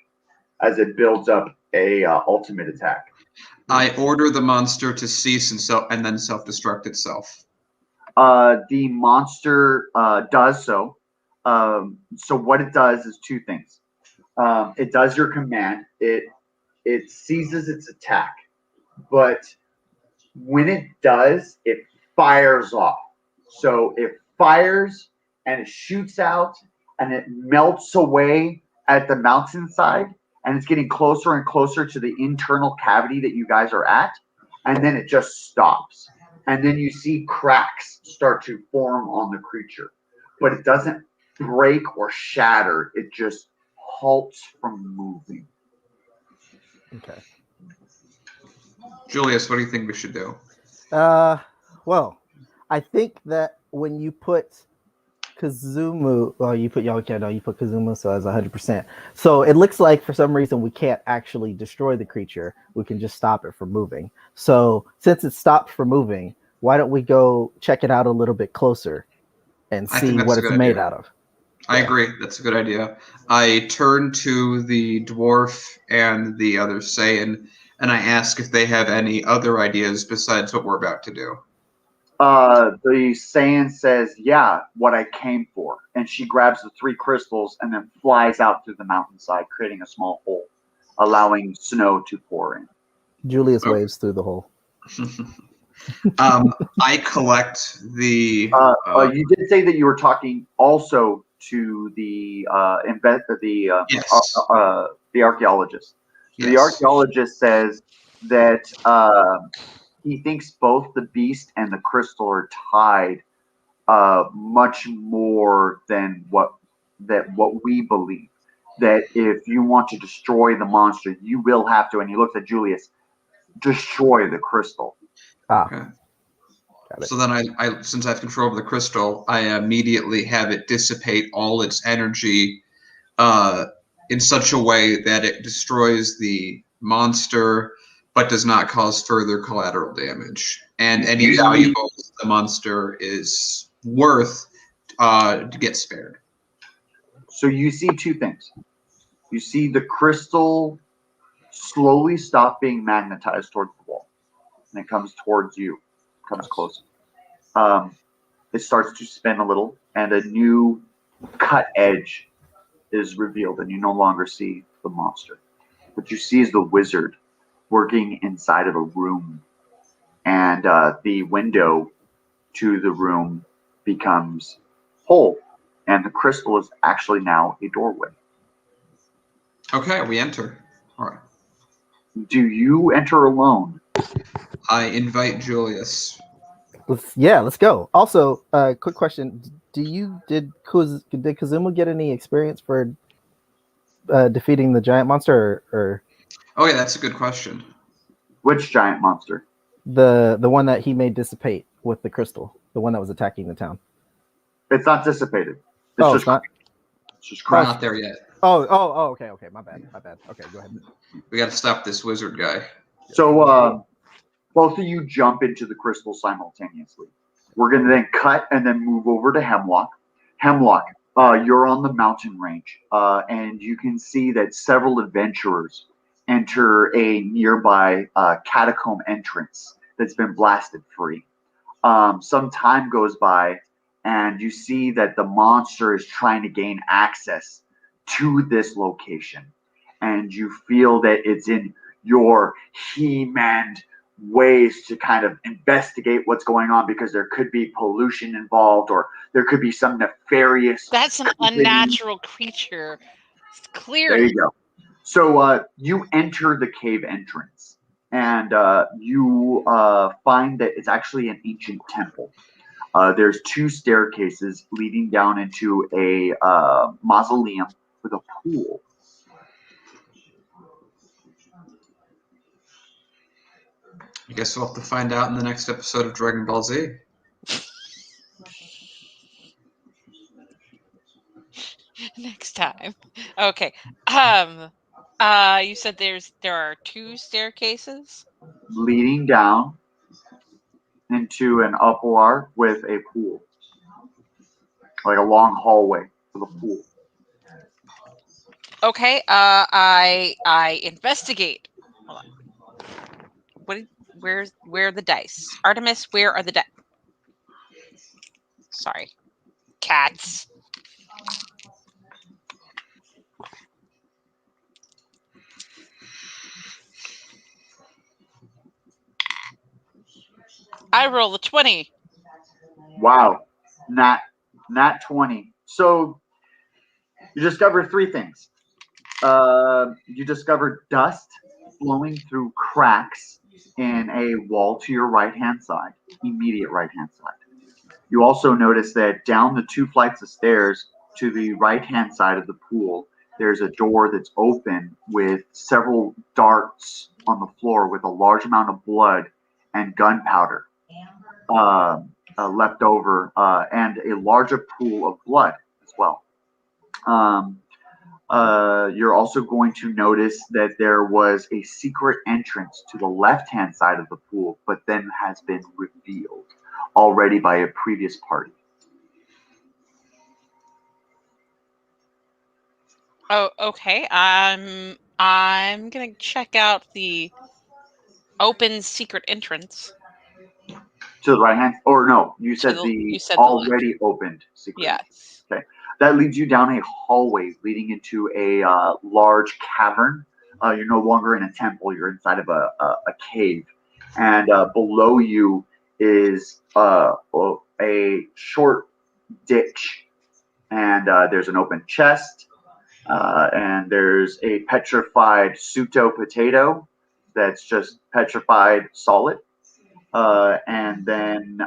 as it builds up a ultimate attack. I order the monster to cease and then self-destruct itself. The monster does so. So what it does is two things. It does your command. It ceases its attack, but when it does, it fires off. So it fires and it shoots out and it melts away at the mountainside, and it's getting closer and closer to the internal cavity that you guys are at, and then it just stops. And then you see cracks start to form on the creature, but it doesn't break or shatter. It just halts from moving. Okay. Julius, what do you think we should do? Well, I think that when you put Kazumu, you put Kazumu, so as 100%. So it looks like for some reason we can't actually destroy the creature. We can just stop it from moving. So since it stopped from moving, why don't we go check it out a little bit closer and see what it's made out of? I agree. That's a good idea. I turn to the dwarf and the other Saiyan, and I ask if they have any other ideas besides what we're about to do. The Saiyan says, yeah, what I came for. And she grabs the 3 crystals and then flies out through the mountainside, creating a small hole, allowing snow to pour in. Julius waves through the hole. I collect the... you did say that you were talking also to the yes. The archaeologist. Yes. The archaeologist says that he thinks both the beast and the crystal are tied much more than what we believe. That if you want to destroy the monster, you will have to, and he looks at Julius, destroy the crystal. Okay. So then I since I have control over the crystal, I immediately have it dissipate all its energy in such a way that it destroys the monster but does not cause further collateral damage. And any valuables the monster is worth to get spared. So you see 2 things. You see the crystal slowly stop being magnetized towards the wall. And it comes towards you. Comes closer. It starts to spin a little, and a new cut edge is revealed, and you no longer see the monster. What you see is the wizard working inside of a room, and the window to the room becomes whole, and the crystal is actually now a doorway. Okay, we enter. All right. Do you enter alone? I invite Julius. Let's go. Also, quick question: did Kazuma get any experience for defeating the giant monster, or Oh yeah, that's a good question. Which giant monster? the one that he made dissipate with the crystal, the one that was attacking the town? It's not dissipated. It's not. It's just We're crashed. not there yet. Okay. My bad. Okay, go ahead. We got to stop this wizard guy. So both of you jump into the crystal simultaneously. We're going to then cut and then move over to Hemlock. Hemlock, you're on the mountain range, and you can see that several adventurers enter a nearby catacomb entrance that's been blasted free. Some time goes by, and you see that the monster is trying to gain access to this location, and you feel that it's in your He-Man ways to kind of investigate what's going on, because there could be pollution involved, or there could be some nefarious. That's an unnatural creature. There Clearly. you go. So you enter the cave entrance, and you find that it's actually an ancient temple. There's two staircases leading down into a mausoleum with a pool. I guess we'll have to find out in the next episode of Dragon Ball Z. Next time. Okay. You said there are two staircases? Leading down into an upper with a pool, like a long hallway with a pool. Okay. I investigate. Hold on. Where are the dice? Artemis, where are the dice? Sorry. Cats. I roll a 20. Wow, nat 20. So you discover three things. You discover dust flowing through cracks in a wall to your right-hand side, immediate right-hand side. You also notice that down the 2 flights of stairs to the right-hand side of the pool, there's a door that's open with several darts on the floor with a large amount of blood and gunpowder left over, and a larger pool of blood as well. You're also going to notice that there was a secret entrance to the left-hand side of the pool, but then has been revealed already by a previous party. Oh, okay. I'm gonna check out the open secret entrance. To the right hand, or no, you said You said the already opened secret. Yes. Okay. That leads you down a hallway leading into a large cavern. You're no longer in a temple, you're inside of a cave. And below you is a short ditch. And there's an open chest. And there's a petrified Suto potato that's just petrified solid. And then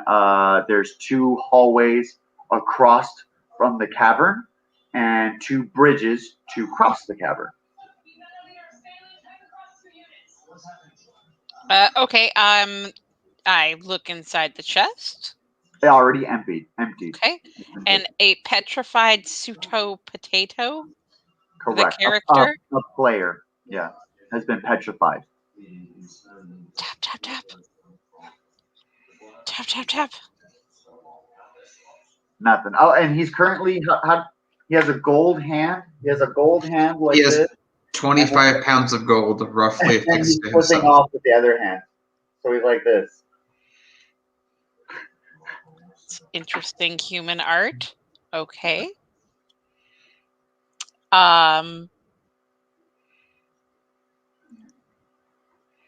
there's 2 hallways across from the cavern and 2 bridges to cross the cavern. Okay. I look inside the chest. They already emptied. Okay. And a petrified Suto potato. Correct. The character. A player, yeah, has been petrified. Tap tap tap. Tap tap tap. Nothing. Oh, and he's currently he has a gold hand. He has a gold hand like He has this. 25 pounds of gold roughly And affixed he's to flipping himself. off with the other hand. So he's like this. It's interesting human art. Okay.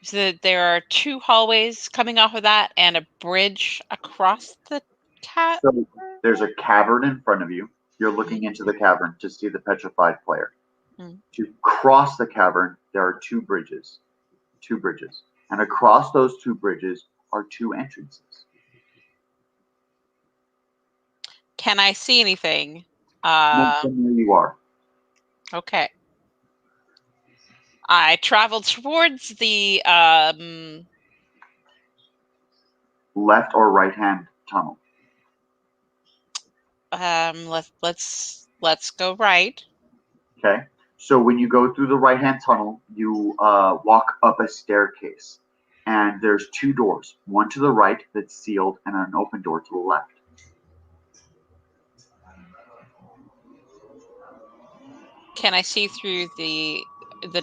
So there are 2 hallways coming off of that and a bridge across the cat. So there's a cavern in front of you. You're looking into the cavern to see the petrified player. Mm. To cross the cavern, there are 2 bridges. 2 bridges. And across those 2 bridges are 2 entrances. Can I see anything? Not from where you are. Okay. I traveled towards the Left or right hand tunnel. let's go right. Okay. So when you go through the right hand tunnel, you walk up a staircase. And there's 2 doors. One to the right that's sealed and an open door to the left. Can I see through the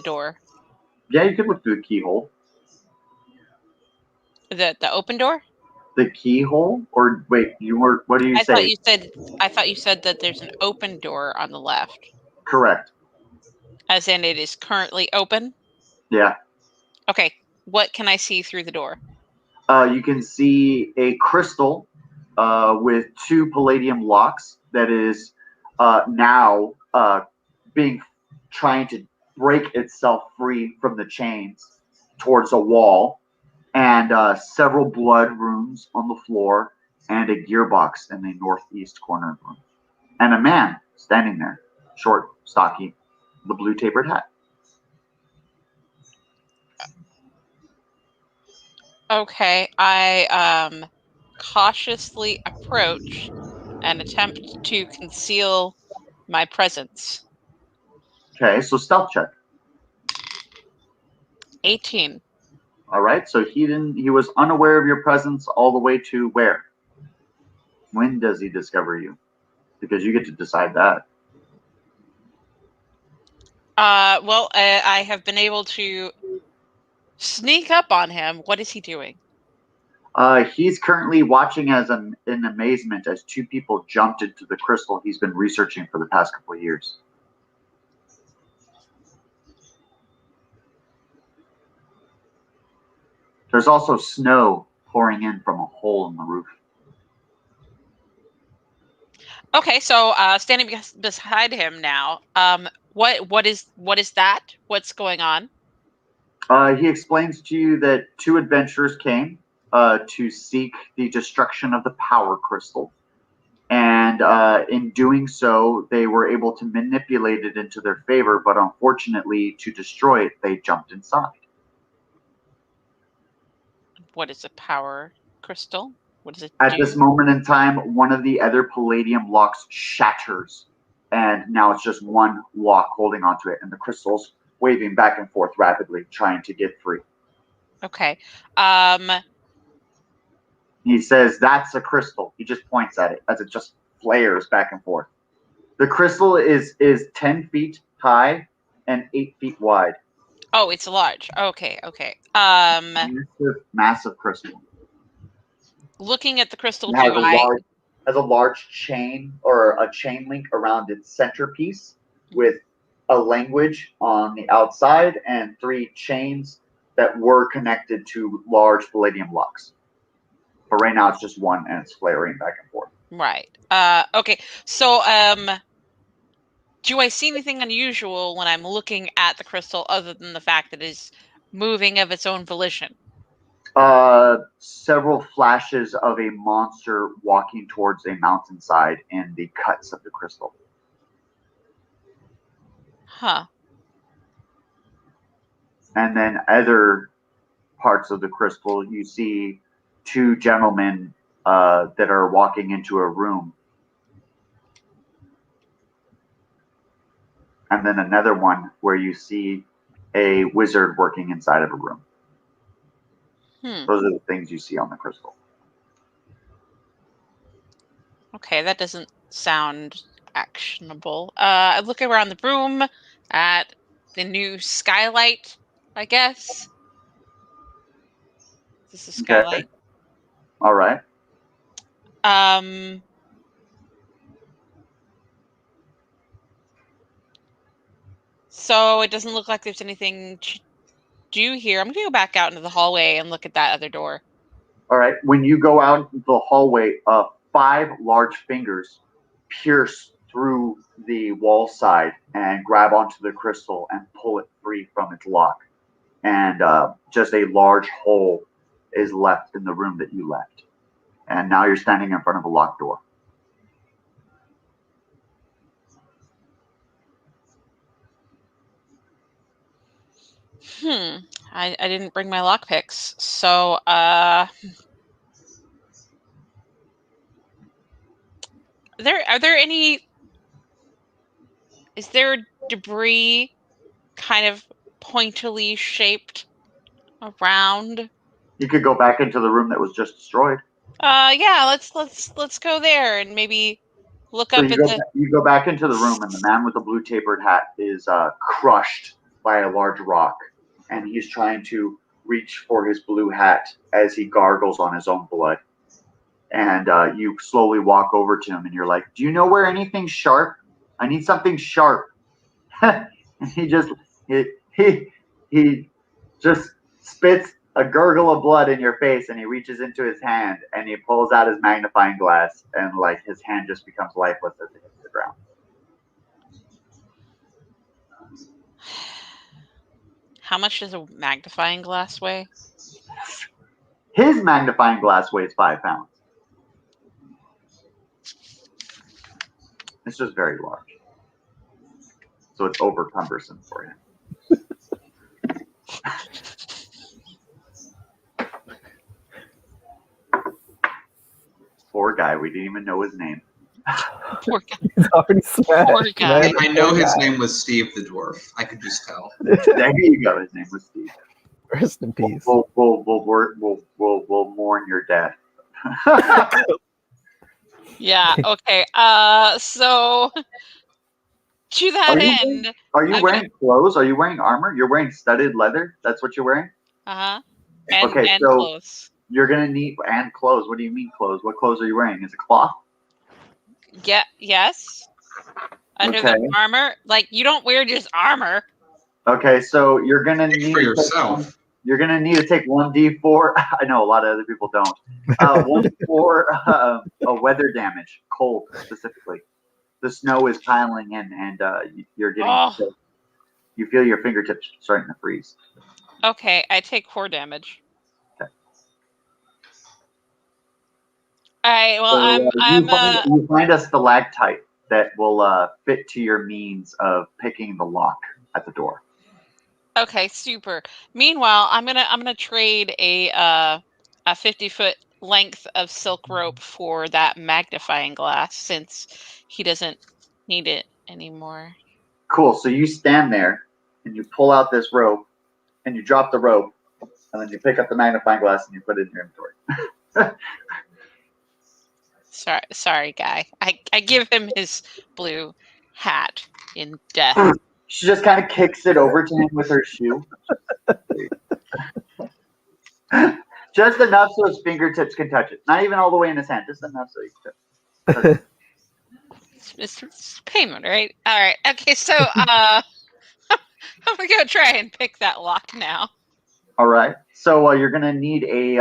door? Yeah, you could look through the keyhole. The open door? The keyhole? Or wait, what do you I say? thought you said that there's an open door on the left. Correct. As in it is currently open? Yeah. Okay. What can I see through the door? You can see a crystal with 2 palladium locks that is now trying to break itself free from the chains towards a wall, and several blood runes on the floor, and a gearbox in the northeast corner of the room, and a man standing there, short, stocky, the blue tapered hat. Okay, I cautiously approach and attempt to conceal my presence. Okay, so stealth check. 18. All right, so he was unaware of your presence all the way to where? When does he discover you? Because you get to decide that. Well, I have been able to sneak up on him. What is he doing? He's currently watching in amazement as 2 people jumped into the crystal he's been researching for the past couple of years. There's also snow pouring in from a hole in the roof. Okay, so standing beside him now. What is that? What's going on? He explains to you that 2 adventurers came to seek the destruction of the power crystal. And in doing so, they were able to manipulate it into their favor, but unfortunately, to destroy it, they jumped inside. What is a power crystal? What does it At do? this moment in time, one of the other palladium locks shatters, and now it's just one lock holding onto it, and the crystal's waving back and forth rapidly, trying to get free. Okay. He says, "That's a crystal." He just points at it as it just flares back and forth. The crystal is 10 feet high and 8 feet wide. Oh, it's large. Okay. Massive crystal. Looking at the crystal, It has a large chain or a chain link around its centerpiece with a language on the outside and 3 chains that were connected to large palladium locks. But right now it's just one and it's flaring back and forth. Right. Okay. So, do I see anything unusual when I'm looking at the crystal other than the fact that it's moving of its own volition? Several flashes of a monster walking towards a mountainside in the cuts of the crystal. Huh. And then other parts of the crystal, you see 2 gentlemen that are walking into a room. And then another one where you see a wizard working inside of a room. Those are the things you see on the crystal. Okay, that doesn't sound actionable. I look around the room at the new skylight, I guess. This is skylight. Okay. All right. So it doesn't look like there's anything do here, I'm going to go back out into the hallway and look at that other door. All right. When you go out into the hallway, 5 large fingers pierce through the wall side and grab onto the crystal and pull it free from its lock. And just a large hole is left in the room that you left. And now you're standing in front of a locked door. I didn't bring my lockpicks, so is there debris kind of pointily shaped around? You could go back into the room that was just destroyed. Yeah, let's go there and maybe look up at the. You go back into the room, and the man with the blue tapered hat is crushed by a large rock, and he's trying to reach for his blue hat as he gargles on his own blood. And you slowly walk over to him, and you're like, "Do you know where anything's sharp? I need something sharp." And he just spits a gurgle of blood in your face, and he reaches into his hand and he pulls out his magnifying glass, and like his hand just becomes lifeless as it hits the ground. How much does a magnifying glass weigh? His magnifying glass weighs 5 pounds. It's just very large. So it's over cumbersome for him. Poor guy, we didn't even know his name. Poor guy. He's already smashed. Poor guy. I know his name was Steve the Dwarf. I could just tell. There you go. His name was Steve. Rest in peace. We'll mourn your death. Yeah. Okay. So to that end, Are you wearing clothes? Are you wearing armor? You're wearing studded leather. That's what you're wearing. and Okay, so clothes. you're gonna need clothes. What do you mean clothes? What clothes are you wearing? Is it cloth? Yeah. Yes. Under the armor, like you don't wear just armor. Okay, so you're gonna need For yourself. You're gonna need to take 1d4. I know a lot of other people don't. 1d4 weather damage, cold specifically. The snow is piling in, and you're getting. You feel your fingertips starting to freeze. Okay, I take 4 damage. Okay. All right. Well, So, you find a stalactite that will fit to your means of picking the lock at the door. Okay, super. Meanwhile, I'm gonna trade a 50-foot length of silk rope for that magnifying glass since he doesn't need it anymore. Cool. So you stand there and you pull out this rope and you drop the rope and then you pick up the magnifying glass and you put it in your inventory. Sorry, guy. I give him his blue hat in death. She just kind of kicks it over to him with her shoe. Just enough so his fingertips can touch it. Not even all the way in his hand. Just enough so he can touch it. It's payment, right? All right. Okay, so I'm going to go try and pick that lock now. All right. So you're going to need a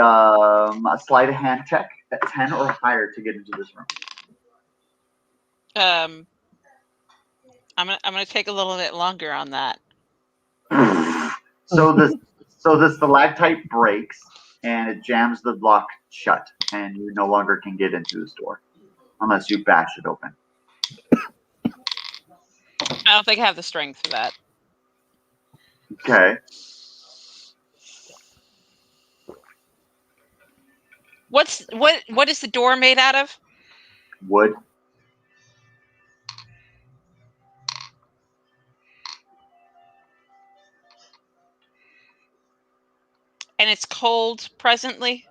sleight of hand check at 10 or higher to get into this room. I'm gonna take a little bit longer on that. So the stalactite breaks and it jams the lock shut, and you no longer can get into this door unless you bash it open. I don't think I have the strength for that. Okay. What is the door made out of? Wood. And it's cold presently?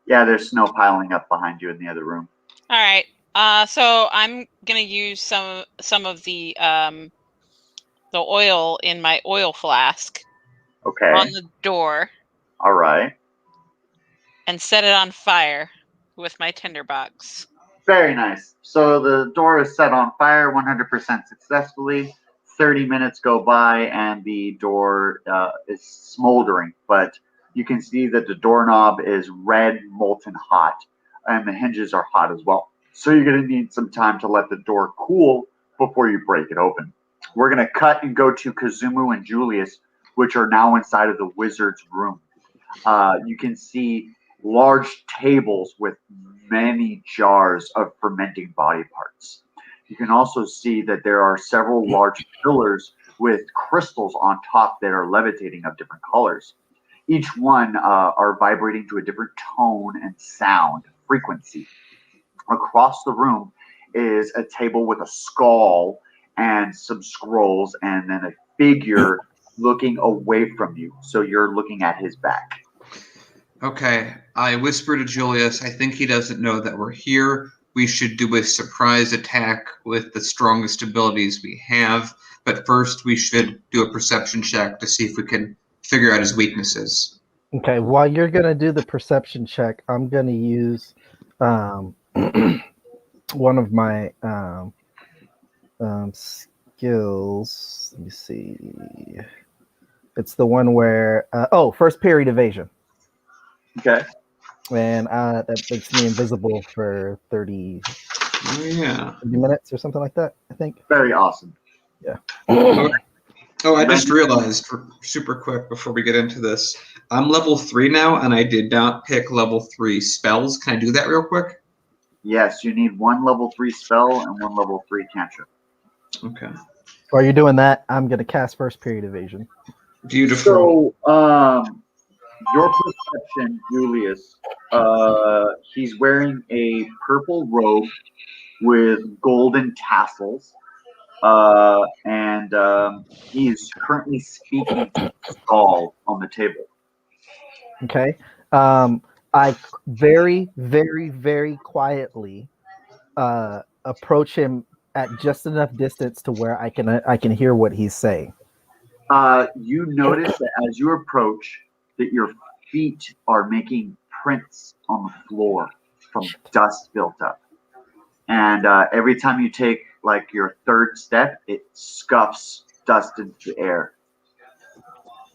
Yeah, there's snow piling up behind you in the other room. All right. So I'm gonna use some of the oil in my oil flask. Okay. On the door. All right. And set it on fire with my tinderbox. Very nice. So the door is set on fire 100% successfully. 30 minutes go by and the door is smoldering, but you can see that the doorknob is red, molten hot, and the hinges are hot as well. So you're going to need some time to let the door cool before you break it open. We're going to cut and go to Kazumu and Julius, which are now inside of the wizard's room. You can see large tables with many jars of fermenting body parts. You can also see that there are several large pillars with crystals on top that are levitating of different colors. Each one are vibrating to a different tone and sound frequency. Across the room is a table with a skull and some scrolls, and then a figure looking away from you. So you're looking at his back. Okay, I whisper to Julius, I think he doesn't know that we're here. We should do a surprise attack with the strongest abilities we have. But first, we should do a perception check to see if we can figure out his weaknesses. Okay, while you're going to do the perception check, I'm going to use one of my skills. Let me see. It's the one where, first period evasion. Okay. And that makes me invisible for 30 minutes or something like that, I think. Very awesome. Yeah. Oh, I just realized, super quick before we get into this, I'm level 3 now, and I did not pick level 3 spells. Can I do that real quick? Yes, you need one level 3 spell and one level 3 cantrip. Okay. While you're doing that, I'm going to cast first period evasion. Beautiful. So, your perception, Julius, he's wearing a purple robe with golden tassels, and he's currently speaking to the skull on the table. Okay. I very, very, very quietly approach him at just enough distance to where I can hear what he's saying. You notice that as you approach, that your feet are making prints on the floor from dust built up. And every time you take like your third step, it scuffs dust into the air.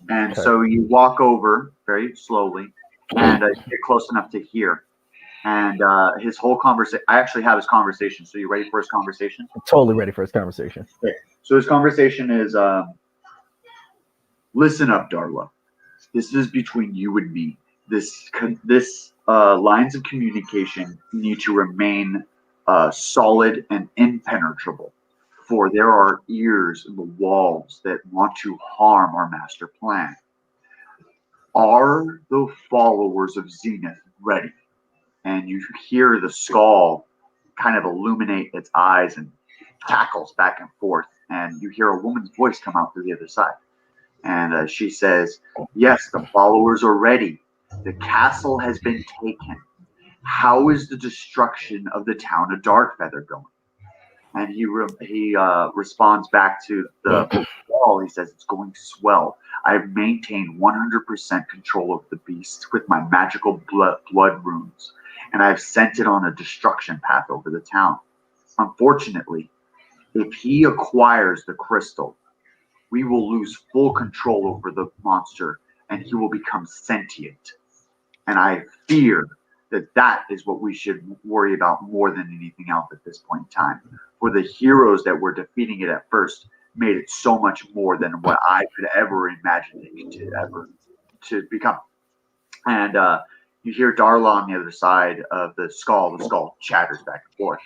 And so you walk over very slowly and get close enough to hear. And his whole conversation, I actually have his conversation. So you ready for his conversation? I'm totally ready for his conversation. Okay. So his conversation is, listen up, Darla. This is between you and me. This lines of communication need to remain solid and impenetrable, for there are ears in the walls that want to harm our master plan. Are the followers of Zenith ready? And you hear the skull kind of illuminate its eyes and cackles back and forth, and you hear a woman's voice come out through the other side. And she says, yes, the followers are ready. The castle has been taken. How is the destruction of the town of Darkfeather going? And he responds back to the wall. He says, it's going swell. I've maintained 100% control of the beast with my magical blood runes, and I've sent it on a destruction path over the town. Unfortunately, if he acquires the crystal, we will lose full control over the monster, and he will become sentient. And I fear that is what we should worry about more than anything else at this point in time. For the heroes that were defeating it at first made it so much more than what I could ever imagine it to become. And you hear Darla on the other side of the skull. The skull chatters back and forth.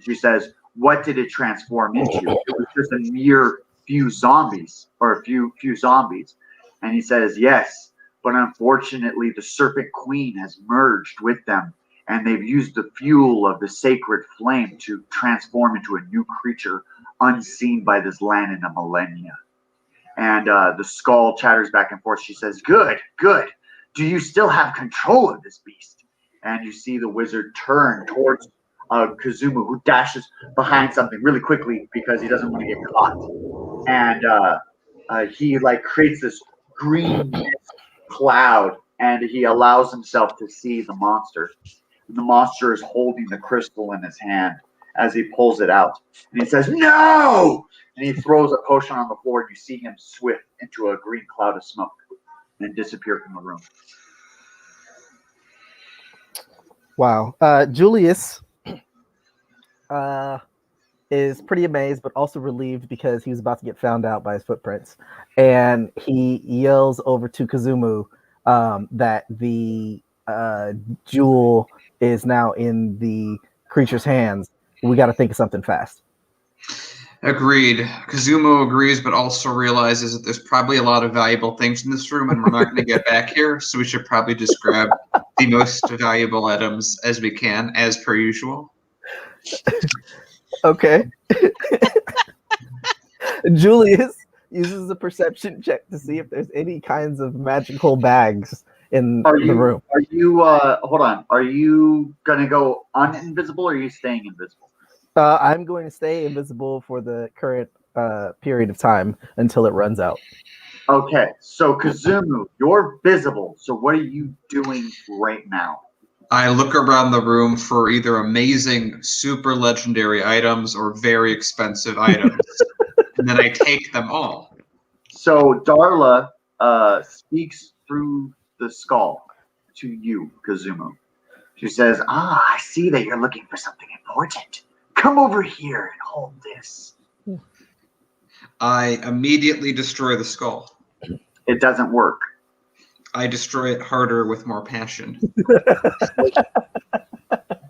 She says, what did it transform into? It was just a mere few zombies, or a few zombies. And he says, yes, but unfortunately the Serpent Queen has merged with them, and they've used the fuel of the sacred flame to transform into a new creature unseen by this land in a millennia. And the skull chatters back and forth. She says, good. Do you still have control of this beast? And you see the wizard turn towards Kazumu, who dashes behind something really quickly because he doesn't want to get caught. And he like creates this green mist cloud, and he allows himself to see the monster. And the monster is holding the crystal in his hand, as he pulls it out. And he says, "No!" And he throws a potion on the floor, and you see him swift into a green cloud of smoke and disappear from the room. Wow. Julius is pretty amazed, but also relieved because he was about to get found out by his footprints. And he yells over to Kazumu that the jewel is now in the creature's hands. We got to think of something fast. Agreed. Kazumo agrees, but also realizes that there's probably a lot of valuable things in this room, and we're not going to get back here, so we should probably just grab the most valuable items as we can, as per usual. Okay. Julius uses a perception check to see if there's any kinds of magical bags in the room. Are you, hold on, are you going to go uninvisible or are you staying invisible? I'm going to stay invisible for the current period of time until it runs out. Okay, so Kazumu, you're visible. So what are you doing right now? I look around the room for either amazing, super legendary items or very expensive items, and then I take them all. So Darla speaks through the skull to you, Kazumu. She says, I see that you're looking for something important. Come over here and hold this. I immediately destroy the skull. It doesn't work. I destroy it harder with more passion.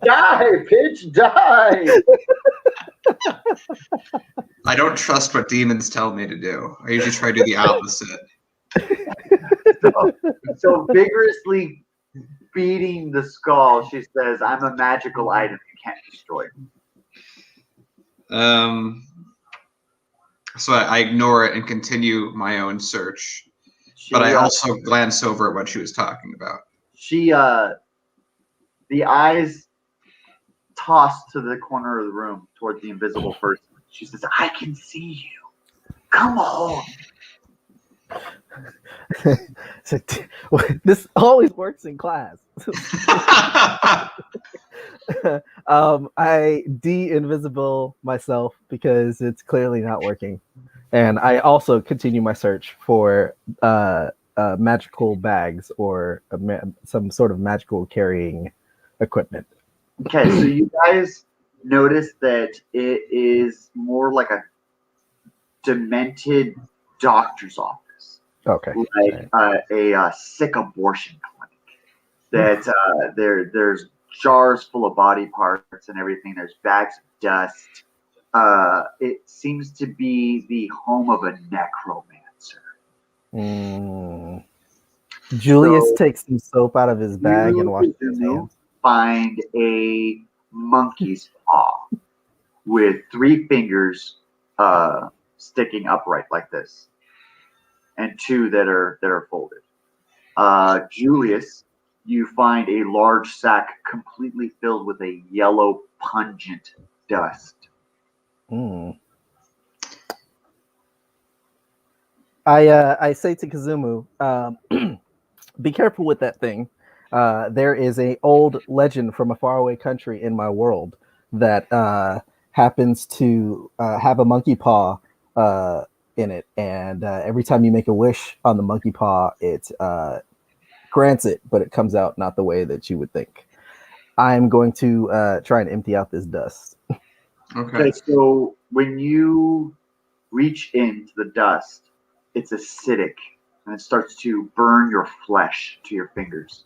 Die, pitch, die! I don't trust what demons tell me to do. I usually try to do the opposite. So vigorously beating the skull, she says, I'm a magical item. You can't destroy it. So I ignore it and continue my own search. But I also glance over at what she was talking about. She, the eyes tossed to the corner of the room toward the invisible person. She says, I can see you. Come on. This always works in class. I de-invisible myself because it's clearly not working. And I also continue my search for magical bags or some sort of magical carrying equipment. Okay, so you guys notice that it is more like a demented doctor's office. Okay. Like a sick abortion clinic. That there's jars full of body parts and everything. There's bags of dust. It seems to be the home of a necromancer. Julius takes some soap out of his bag and washes his hands. Find a monkey's paw with 3 fingers sticking upright like this, and 2 that are folded. Julius, you find a large sack completely filled with a yellow pungent dust. I say to Kazumu, be careful with that thing. There is an old legend from a faraway country in my world that happens to have a monkey paw in it, and every time you make a wish on the monkey paw, it grants it, but it comes out not the way that you would think. I'm going to try and empty out this dust. Okay, so when you reach into the dust, it's acidic, and it starts to burn your flesh to your fingers.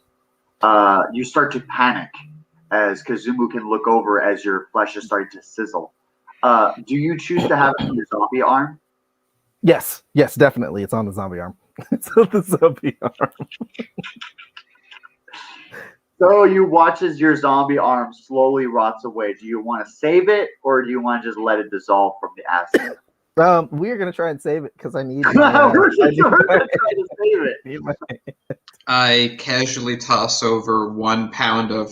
You start to panic as Kazumu can look over as your flesh is starting to sizzle. Do you choose to have it on your zombie arm? Yes, definitely. It's on the zombie arm. It's on the zombie arm. So you watch as your zombie arm slowly rots away. Do you want to save it, or do you want to just let it dissolve from the acid? We're gonna try and save it because I need. We're trying to save it. I casually toss over 1 pound of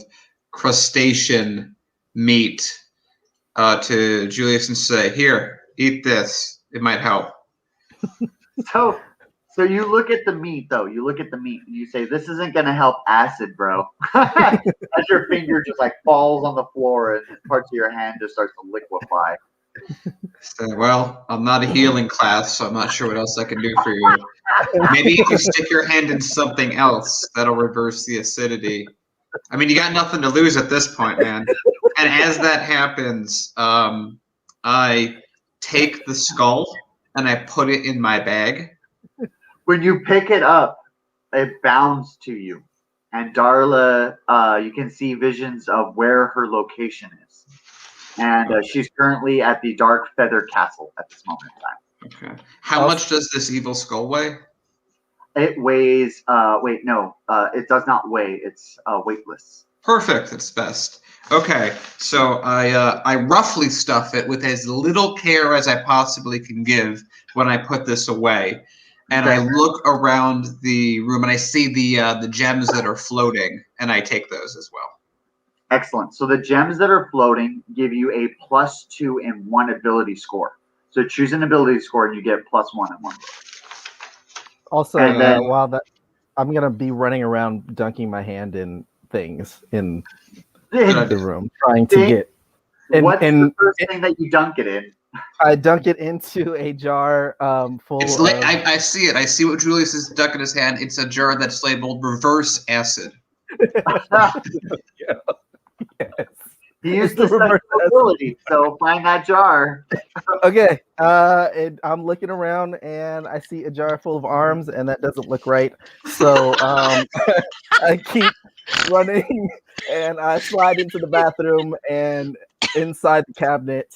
crustacean meat to Julius and say, "Here, eat this. It might help." So So you look at the meat, though. You look at the meat, and you say, "This isn't going to help acid, bro." As your finger just like falls on the floor, and parts of your hand just starts to liquefy. So, well, I'm not a healing class, so I'm not sure what else I can do for you. Maybe if you stick your hand in something else, that'll reverse the acidity. I mean, you got nothing to lose at this point, man. And as that happens, I take the skull and I put it in my bag. When you pick it up, it bounds to you, and Darla, you can see visions of where her location is, and she's currently at the Darkfeather Castle at this moment in time. Okay. How much does this evil skull weigh? It weighs. Wait, no, it does not weigh. It's weightless. Perfect. That's best. Okay, so I roughly stuff it with as little care as I possibly can give when I put this away, and I look around the room and I see the gems that are floating, and I take those as well. Excellent. So the gems that are floating give you a +2 in one ability score. So choose an ability score, and you get +1 in one. Also, And then- while that, I'm gonna be running around dunking my hand in things in the room, trying to get. What's the first thing that you dunk it in? I dunk it into a jar full. It's I see it. I see what Julius is ducking in his hand. It's a jar that's labeled reverse acid. Yes. He used the special ability, so find that jar. Okay, and I'm looking around and I see a jar full of arms, and that doesn't look right. So I keep running, and I slide into the bathroom, and inside the cabinet,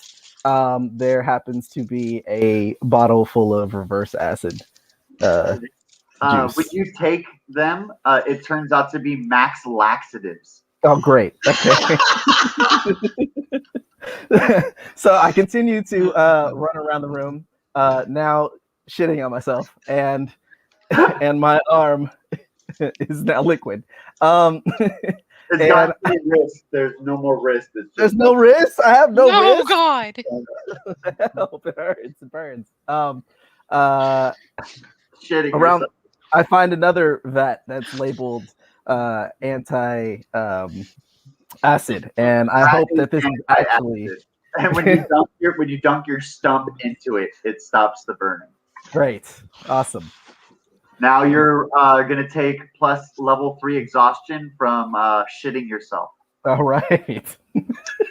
there happens to be a bottle full of reverse acid. Juice. When you take them, it turns out to be max laxatives. Oh, great. Okay. So I continue to run around the room, now shitting on myself, and my arm is now liquid. It's got wrist. There's no more wrist. There's no wrist? I have no wrist? Oh, God. Help, it hurts. It burns. Shitting Around, yourself. I find another vat that's labeled anti acid, and I hope that this is actually. And when you dunk your stump into it, it stops the burning. Great, awesome. Now you're gonna take plus level 3 exhaustion from shitting yourself. All right.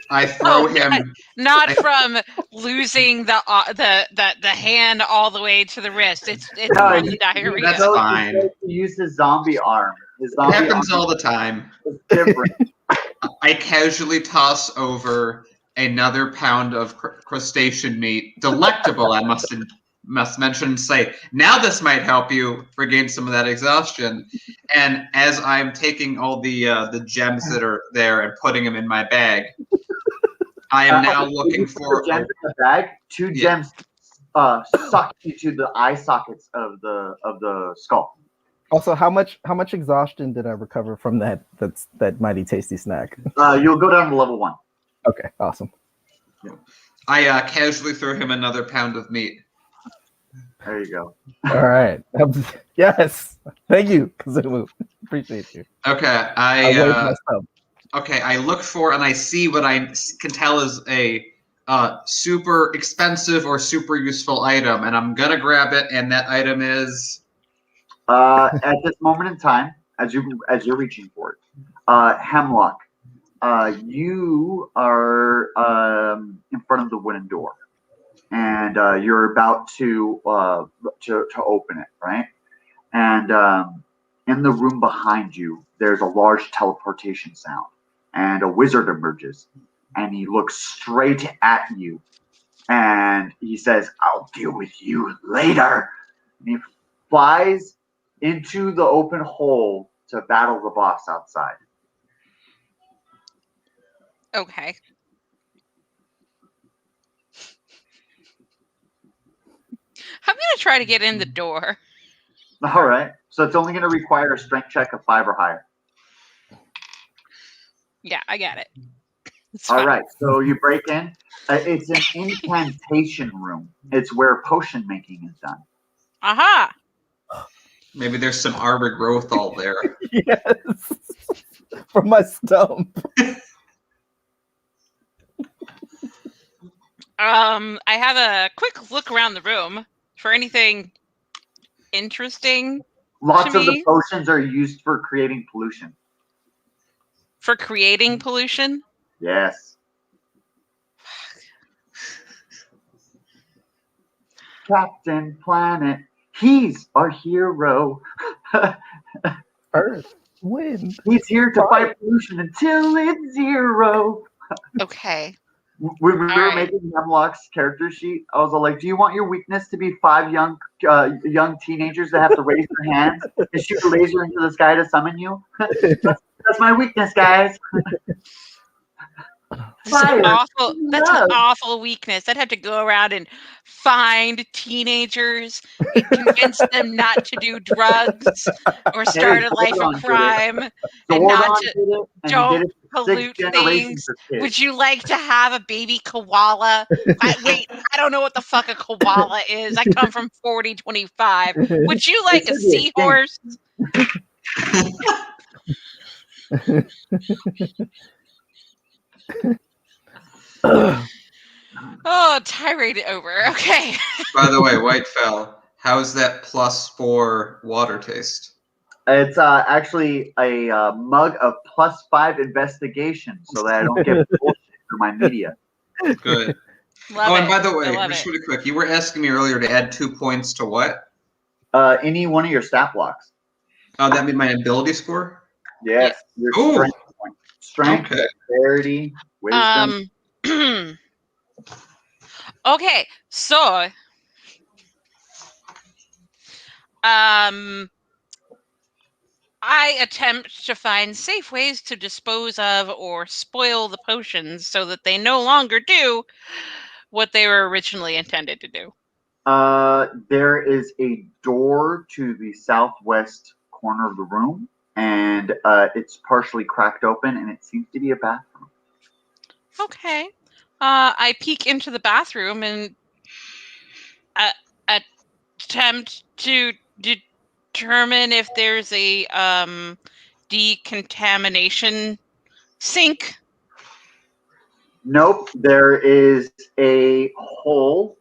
I throw him. Not from losing the hand all the way to the wrist. It's from diarrhea. That's fine. He used his zombie arm. His It zombie happens arm all the time. is different. I casually toss over another pound of crustacean meat, delectable. I must mention and say, now this might help you regain some of that exhaustion. And as I'm taking all the gems that are there and putting them in my bag, I am now looking for gems in the bag. Two gems suck you to the eye sockets of the skull. Also, how much exhaustion did I recover from that mighty tasty snack? You'll go down to level 1. Okay, awesome. I casually throw him another pound of meat. There you go. All right. Yes. Thank you, Kazumu. Appreciate you. Okay, I look for and I see what I can tell is a super expensive or super useful item, and I'm gonna grab it. And that item is at this moment in time, as you're reaching for it, Hemlock. You are in front of the wooden door, and you're about to open it, right? And in the room behind you, there's a large teleportation sound, and a wizard emerges, and he looks straight at you, and he says, "I'll deal with you later." And he flies into the open hole to battle the boss outside. Okay. I'm gonna try to get in the door. All right. So it's only going to require a strength check of 5 or higher. Yeah, I got it. All right. So you break in. It's an incantation room. It's where potion making is done. Aha! Maybe there's some arbor growth all there. Yes. From my stump. I have a quick look around the room for anything interesting. Lots To of the me? potions are used for creating pollution. For creating pollution? Yes. Captain Planet, he's our hero. Earth. Wind. He's here to fight pollution until it's zero. Okay. When we were right. making Hemlock's character sheet, I was all like, "Do you want your weakness to be 5 young teenagers that have to raise their hands and shoot a laser into the sky to summon you?" That's my weakness, guys. Fire. That's an awful weakness. I'd have to go around and find teenagers and convince them not to do drugs or start a life of crime and not to don't pollute things. Would you like to have a baby koala? Wait, I don't know what the fuck a koala is. I come from 4025. Would you like a seahorse? Oh, tirade over. Okay. By the way, Whitefell, how's that +4 water taste? It's actually a mug of +5 investigation so that I don't get bullshit for my media. Good. And by the way, just really quick, you were asking me earlier to add 2 points to what? Any one of your stat blocks. Oh, that'd be my ability score? Yes. Your strength point. Strength, dexterity, wisdom. Okay, so I attempt to find safe ways to dispose of or spoil the potions so that they no longer do what they were originally intended to do. There is a door to the southwest corner of the room, and it's partially cracked open, and it seems to be a bathroom. Okay. I peek into the bathroom and attempt to determine if there's a decontamination sink. Nope. There is a hole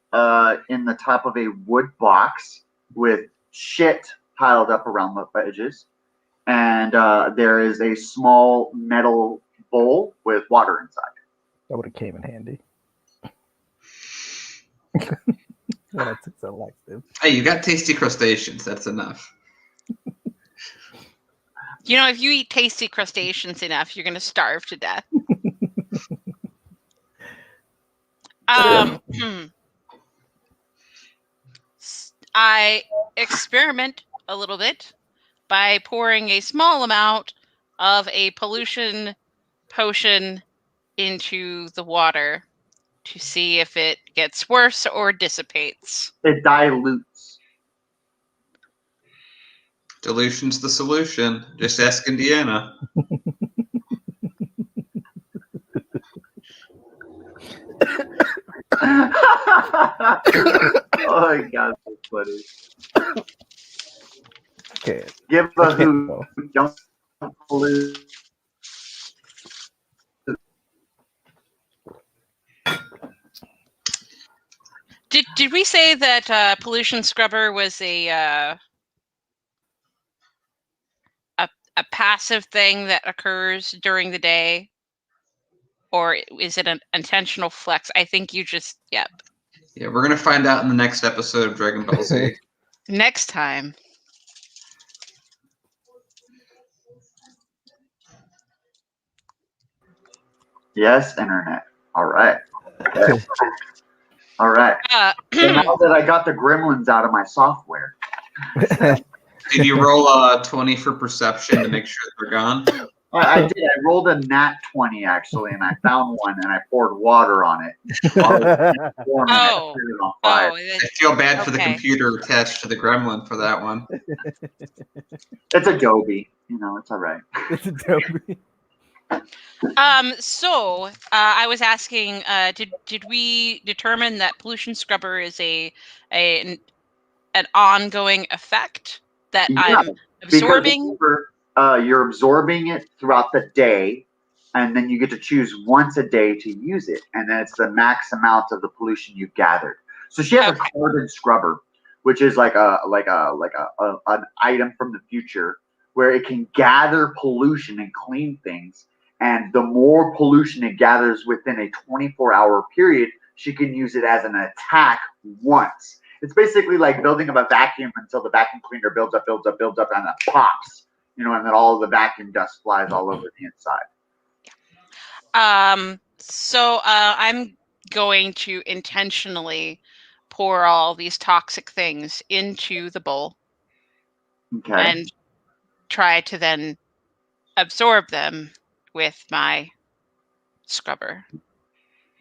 in the top of a wood box with shit piled up around the edges, and there is a small metal bowl with water inside. That would have came in handy. When I took selective. Hey, you got tasty crustaceans. That's enough. You know, if you eat tasty crustaceans enough, you're going to starve to death. I experiment a little bit by pouring a small amount of a pollution potion into the water to see if it gets worse or dissipates. It dilutes. Dilution's the solution. Just ask Indiana. Oh my god, that's funny. Okay. Give a who don't pollute. Did we say that pollution scrubber was a passive thing that occurs during the day? Or is it an intentional flex? I think you just, yep. Yeah, we're going to find out in the next episode of Dragon Ball Z. Next time. Yes, internet. All right. Okay. All right. So now that I got the gremlins out of my software. Did you roll a 20 for perception to make sure they're gone? I did. I rolled a nat 20 actually, and I found one, and I poured water on it. I feel bad for the computer attached to the gremlin for that one. It's Adobe. You know, it's all right. It's Adobe. So I was asking, did we determine that pollution scrubber is an ongoing effect, that Yeah, I'm absorbing? Because you're absorbing it throughout the day, and then you get to choose once a day to use it, and then it's the max amount of the pollution you've gathered. So she has a carbon scrubber, which is like an item from the future where it can gather pollution and clean things. And the more pollution it gathers within a 24-hour period, she can use it as an attack once. It's basically like building up a vacuum until the vacuum cleaner builds up, and then pops. And then all of the vacuum dust flies all over the inside. So I'm going to intentionally pour all these toxic things into the bowl. Okay. And try to then absorb them with my scrubber.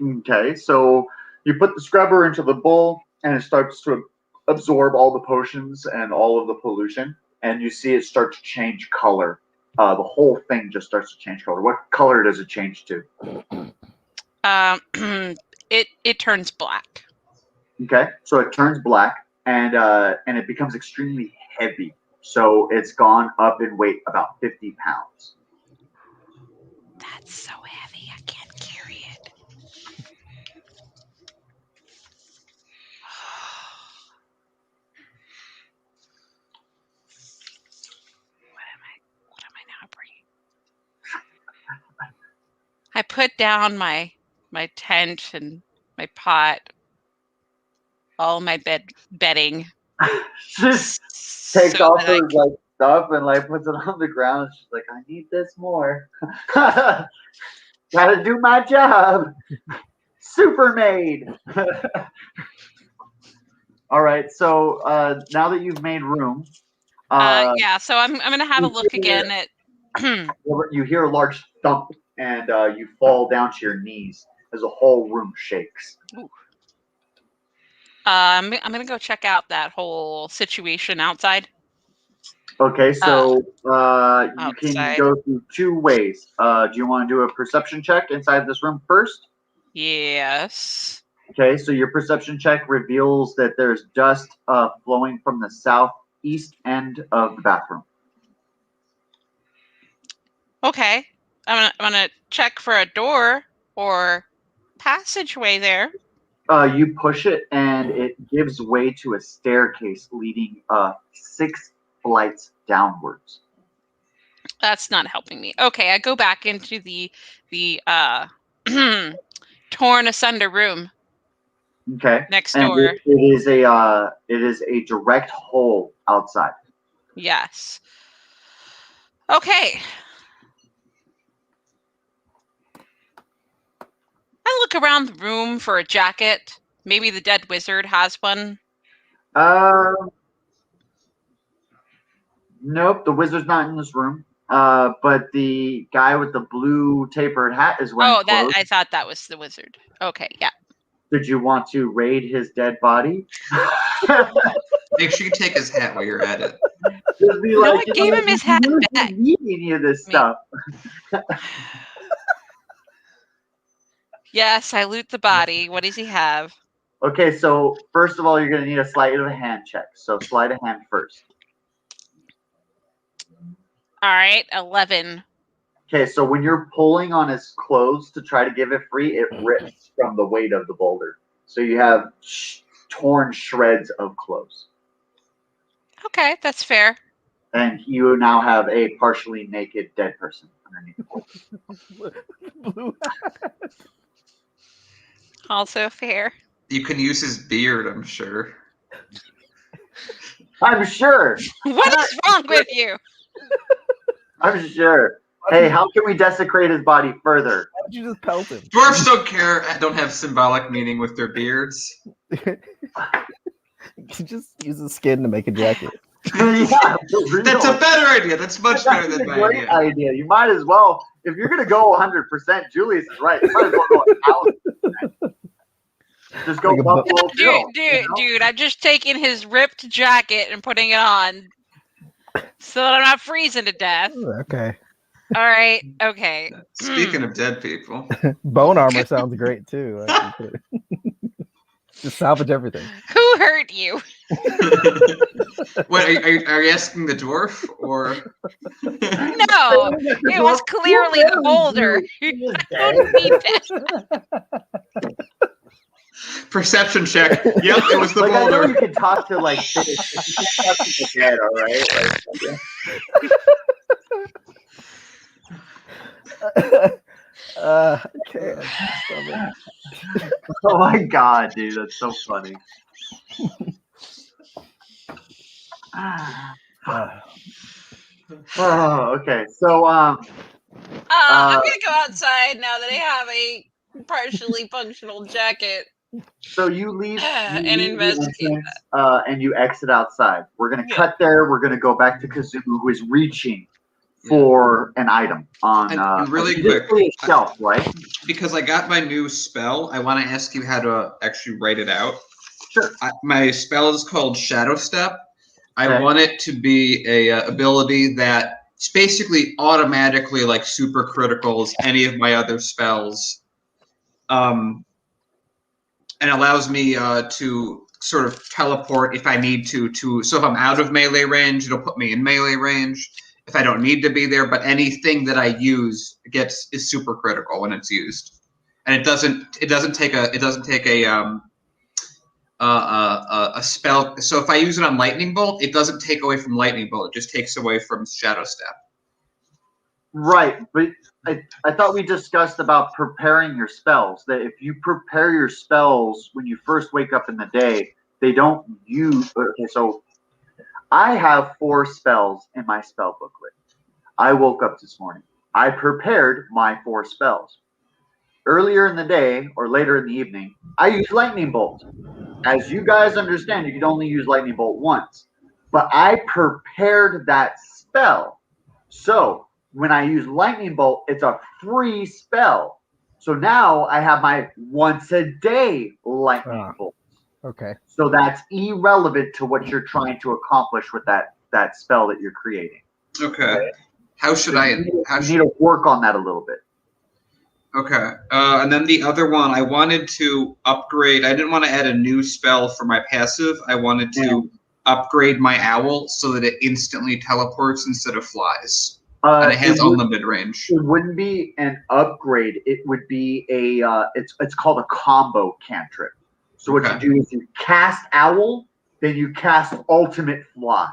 Okay, so you put the scrubber into the bowl, and it starts to absorb all the potions and all of the pollution, and you see it start to change color. The whole thing just starts to change color. What color does it change to? It turns black. Okay, so it turns black, and it becomes extremely heavy. So it's gone up in weight about 50 pounds. That's so heavy, I can't carry it. What am I now bringing? I put down my tent and my pot, all my bedding. Just takes off her stuff and puts it on the ground. She's like, I need this more. Gotta do my job. Super maid. All right, so now that you've made room, yeah. So I'm gonna have a look again at. You hear a large thump, and you fall down to your knees as the whole room shakes. Ooh. I'm gonna go check out that whole situation outside. Okay, so you can go through two ways. Do you want to do a perception check inside this room first? Yes. Okay, so your perception check reveals that there's dust flowing from the southeast end of the bathroom. Okay, I'm gonna check for a door or passageway there. You push it, and it gives way to a staircase leading 6 flights downwards. That's not helping me. Okay, I go back into the torn asunder room. Okay. Next and door. It is a direct hole outside. Yes. Okay. I look around the room for a jacket. Maybe the dead wizard has one. Nope, the wizard's not in this room. But the guy with the blue tapered hat is wearing clothes. I thought that was the wizard. Okay, yeah. Did you want to raid his dead body? Make sure you take his hat while you're at it. Just be I gave him his hat back. Need any of this stuff? Yes, I loot the body. What does he have? Okay, so first of all, you're going to need a sleight of hand check. So sleight of hand first. All right, 11. Okay, so when you're pulling on his clothes to try to give it free, it rips from the weight of the boulder. So you have torn shreds of clothes. Okay, that's fair. And you now have a partially naked dead person underneath the boulder. Also fair. You can use his beard, I'm sure. I'm sure. What is wrong with you? I'm sure. Hey, how can we desecrate his body further? Why don't you just pelt him? Dwarves don't care, don't have symbolic meaning with their beards. You just use the skin to make a jacket. Yeah, that's a better idea. That's much better than my great idea. You might as well, if you're going to go 100%, Julius is right. You might as well go 1,000%. Just go Like Buffalo Bill. Dude, I'm just taking his ripped jacket and putting it on so that I'm not freezing to death. Okay. All right. Okay. Speaking of dead people. Bone armor sounds great too. Just salvage everything. Who hurt you. What are you asking the dwarf or? No, it was clearly the boulder. I don't need that. Perception check. Yep, it was the Like I know boulder. you can talk to like fish. You can talk to the dead, all right? I can't stop it. Oh my god, dude, that's so funny. Oh, okay. So I'm gonna go outside now that I have a partially functional jacket. so you leave, And the investigate entrance, and you exit outside. We're gonna cut there. We're gonna go back to Kazumu, who is reaching for an item on And really this quick, shelf, right? because I got my new spell, I want to ask you how to actually write it out. Sure. My spell is called Shadow Step. I Okay. want it to be a ability that it's basically automatically like super critical as any of my other spells, and allows me to sort of teleport if I need to. So if I'm out of melee range, it'll put me in melee range. If I don't need to be there, but anything that I use is super critical when it's used, and it doesn't take a spell. So if I use it on Lightning Bolt, it doesn't take away from Lightning Bolt. It just takes away from Shadow Step. Right, but I thought we discussed about preparing your spells. That if you prepare your spells when you first wake up in the day, they don't use. Okay, so I have 4 spells in my spell booklet. I woke up this morning. I prepared my 4 spells. Earlier in the day or later in the evening, I used Lightning Bolt. As you guys understand, you can only use Lightning Bolt once. But I prepared that spell. So when I use Lightning Bolt, it's a free spell. So now I have my once a day Lightning Bolt. Okay. So that's irrelevant to what you're trying to accomplish with that spell that you're creating. Okay. How should So I? you need to work on that a little bit. Okay. And then the other one, I wanted to upgrade. I didn't want to add a new spell for my passive. I wanted to upgrade my owl so that it instantly teleports instead of flies. And it has unlimited range. It wouldn't be an upgrade. It would be it's called a combo cantrip. So what you do is you cast owl, then you cast ultimate fly.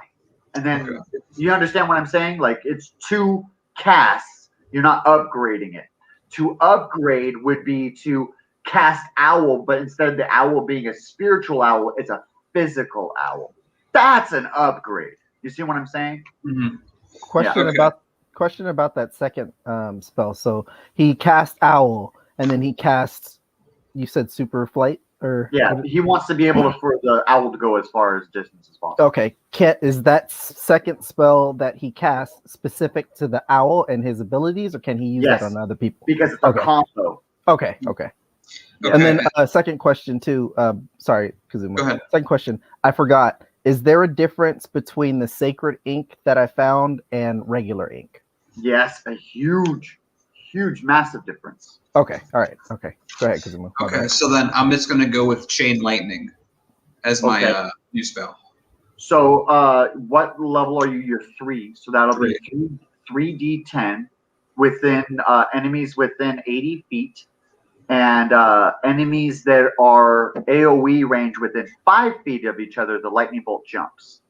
And then you understand what I'm saying? Like it's 2 casts. You're not upgrading it. To upgrade would be to cast owl, but instead of the owl being a spiritual owl, it's a physical owl. That's an upgrade. You see what I'm saying? Mm-hmm. Question about that second spell. So he cast owl, and then he casts. You said super flight, or he wants to be able to for the owl to go as far as distance as possible. Okay, is that second spell that he casts specific to the owl and his abilities, or can he use that on other people? Because it's a combo. Okay. And then second question too. Sorry, Kazuma. Go ahead. Second question. I forgot. Is there a difference between the sacred ink that I found and regular ink? Yes, a huge, massive difference. Okay. All right. Okay. Go ahead, Kazuma. Okay. So then I'm just going to go with Chain Lightning as my new spell. So what level are you? You're 3. So that'll be 3d10 within enemies within 80 feet. And enemies that are AoE range within 5 feet of each other, the lightning bolt jumps.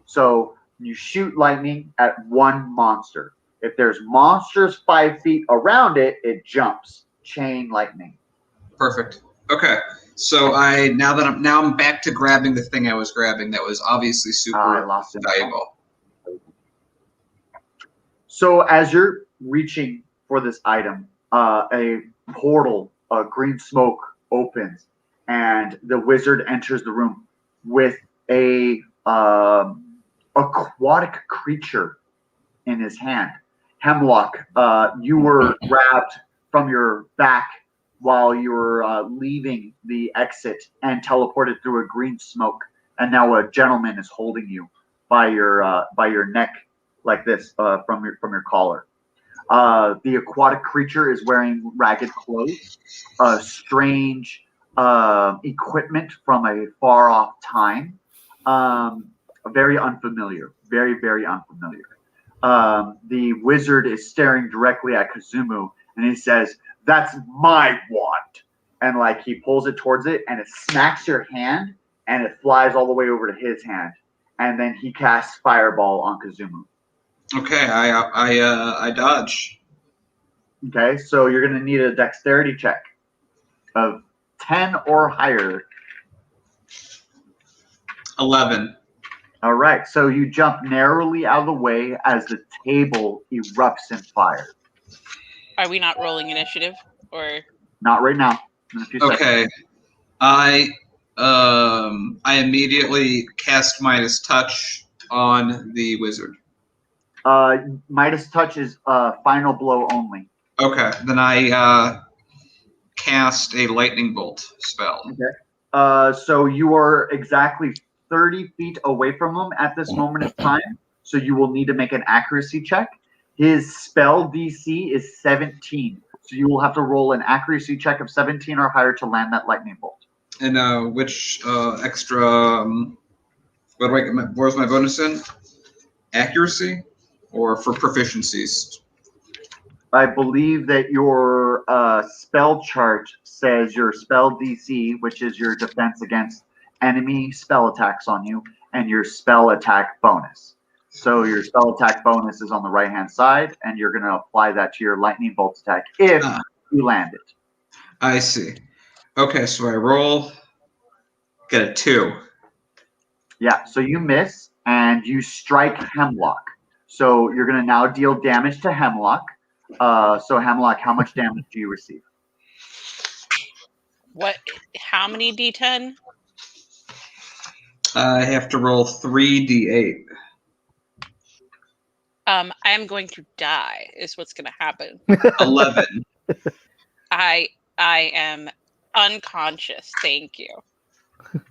So you shoot lightning at one monster. If there's monsters 5 feet around it, it jumps. Chain lightning. Perfect. Okay. So I'm back to grabbing the thing I was grabbing that was obviously super valuable. So as you're reaching for this item, a portal, green smoke opens, and the wizard enters the room with a aquatic creature in his hand. Hemlock, you were grabbed from your back while you were leaving the exit and teleported through a green smoke, and now a gentleman is holding you by your neck like this from your collar. The aquatic creature is wearing ragged clothes, strange equipment from a far off time. Very unfamiliar. Very, very unfamiliar. The wizard is staring directly at Kazumu, and he says, "That's my wand." And like he pulls it towards it, and it smacks your hand, and it flies all the way over to his hand. And then he casts Fireball on Kazumu. Okay, I dodge. Okay, so you're going to need a dexterity check of 10 or higher. 11. All right, so you jump narrowly out of the way as the table erupts in fire. Are we not rolling initiative? Or Not right now. In a few seconds. Okay, I immediately cast Midas Touch on the wizard. Midas Touch is final blow only. Okay, then I cast a lightning bolt spell. Okay. So you are exactly 30 feet away from him at this moment in time. So you will need to make an accuracy check. His spell DC is 17. So you will have to roll an accuracy check of 17 or higher to land that lightning bolt. And which extra? What do I get? Where's my bonus in? Accuracy, or for proficiencies? I believe that your spell chart says your spell DC, which is your defense against enemy spell attacks on you, and your spell attack bonus. So your spell attack bonus is on the right-hand side, and you're going to apply that to your lightning bolt attack if you land it. I see. Okay, so I roll, get a 2. Yeah, so you miss, and you strike Hemlock. So you're going to now deal damage to Hemlock. So Hemlock, how much damage do you receive? what? How many D10? I have to roll 3d8. I am going to die. Is what's going to happen. 11. I am unconscious. Thank you.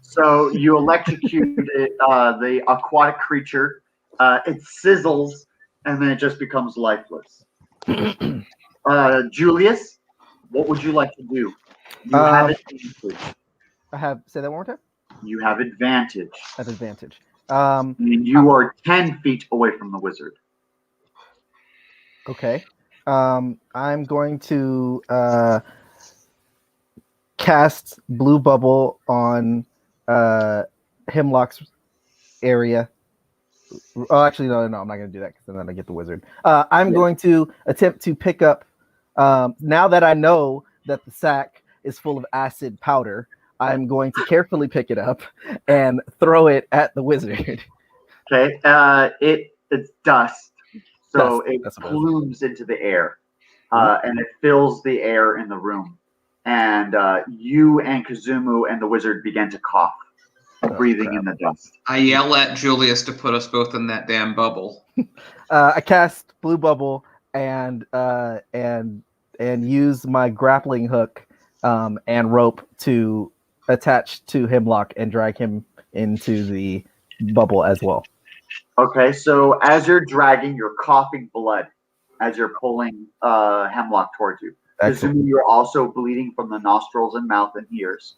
So you electrocute the aquatic creature. It sizzles, and then it just becomes lifeless. Julius, what would you like to do? You have advantage. Say that one more time. You have advantage. I have advantage. And you are 10 feet away from the wizard. Okay. I'm going to cast Blue Bubble on Hemlock's area. Oh, actually, no, I'm not going to do that because then I get the wizard. I'm going to attempt to pick up. Now that I know that the sack is full of acid powder, I'm going to carefully pick it up and throw it at the wizard. Okay. It's dust. So it That's plumes into the air, and it fills the air in the room. And you and Kazumu and the wizard begin to cough, breathing in the dust. I yell at Julius to put us both in that damn bubble. I cast Blue Bubble and use my grappling hook and rope to attach to Hemlock and drag him into the bubble as well. Okay, so as you're dragging, you're coughing blood as you're pulling Hemlock towards you. Presumably you're also bleeding from the nostrils and mouth and ears.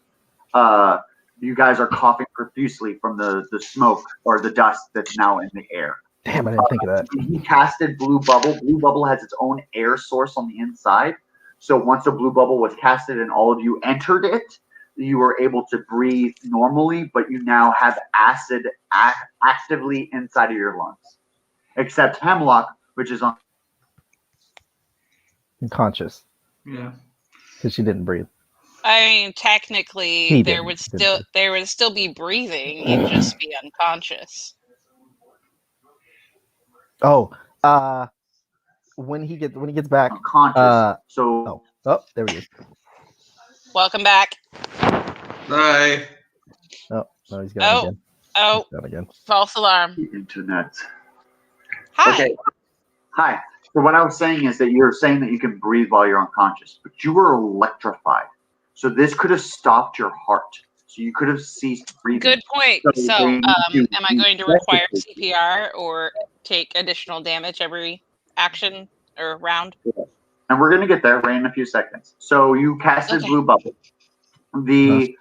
You guys are coughing profusely from the smoke or the dust that's now in the air. Damn, I didn't think of that. He casted Blue Bubble. Blue Bubble has its own air source on the inside. So once the Blue Bubble was casted and all of you entered it, you were able to breathe normally, but you now have acid actively inside of your lungs. Except Hemlock, which is unconscious. Yeah. Because she didn't breathe. I mean, technically, there would still be breathing. He'd just be unconscious. Oh, when he gets back, unconscious. There he is. Welcome back. Bye. Oh, no, he's gone again. Oh, he's gone again. False alarm. The internet. Hi. Okay. Hi. So what I was saying is that you're saying that you can breathe while you're unconscious, but you were electrified. So this could have stopped your heart. So you could have ceased breathing. Good point. So am I going to require CPR or take additional damage every action or round? And we're going to get there right in a few seconds. So you casted Blue Bubble. The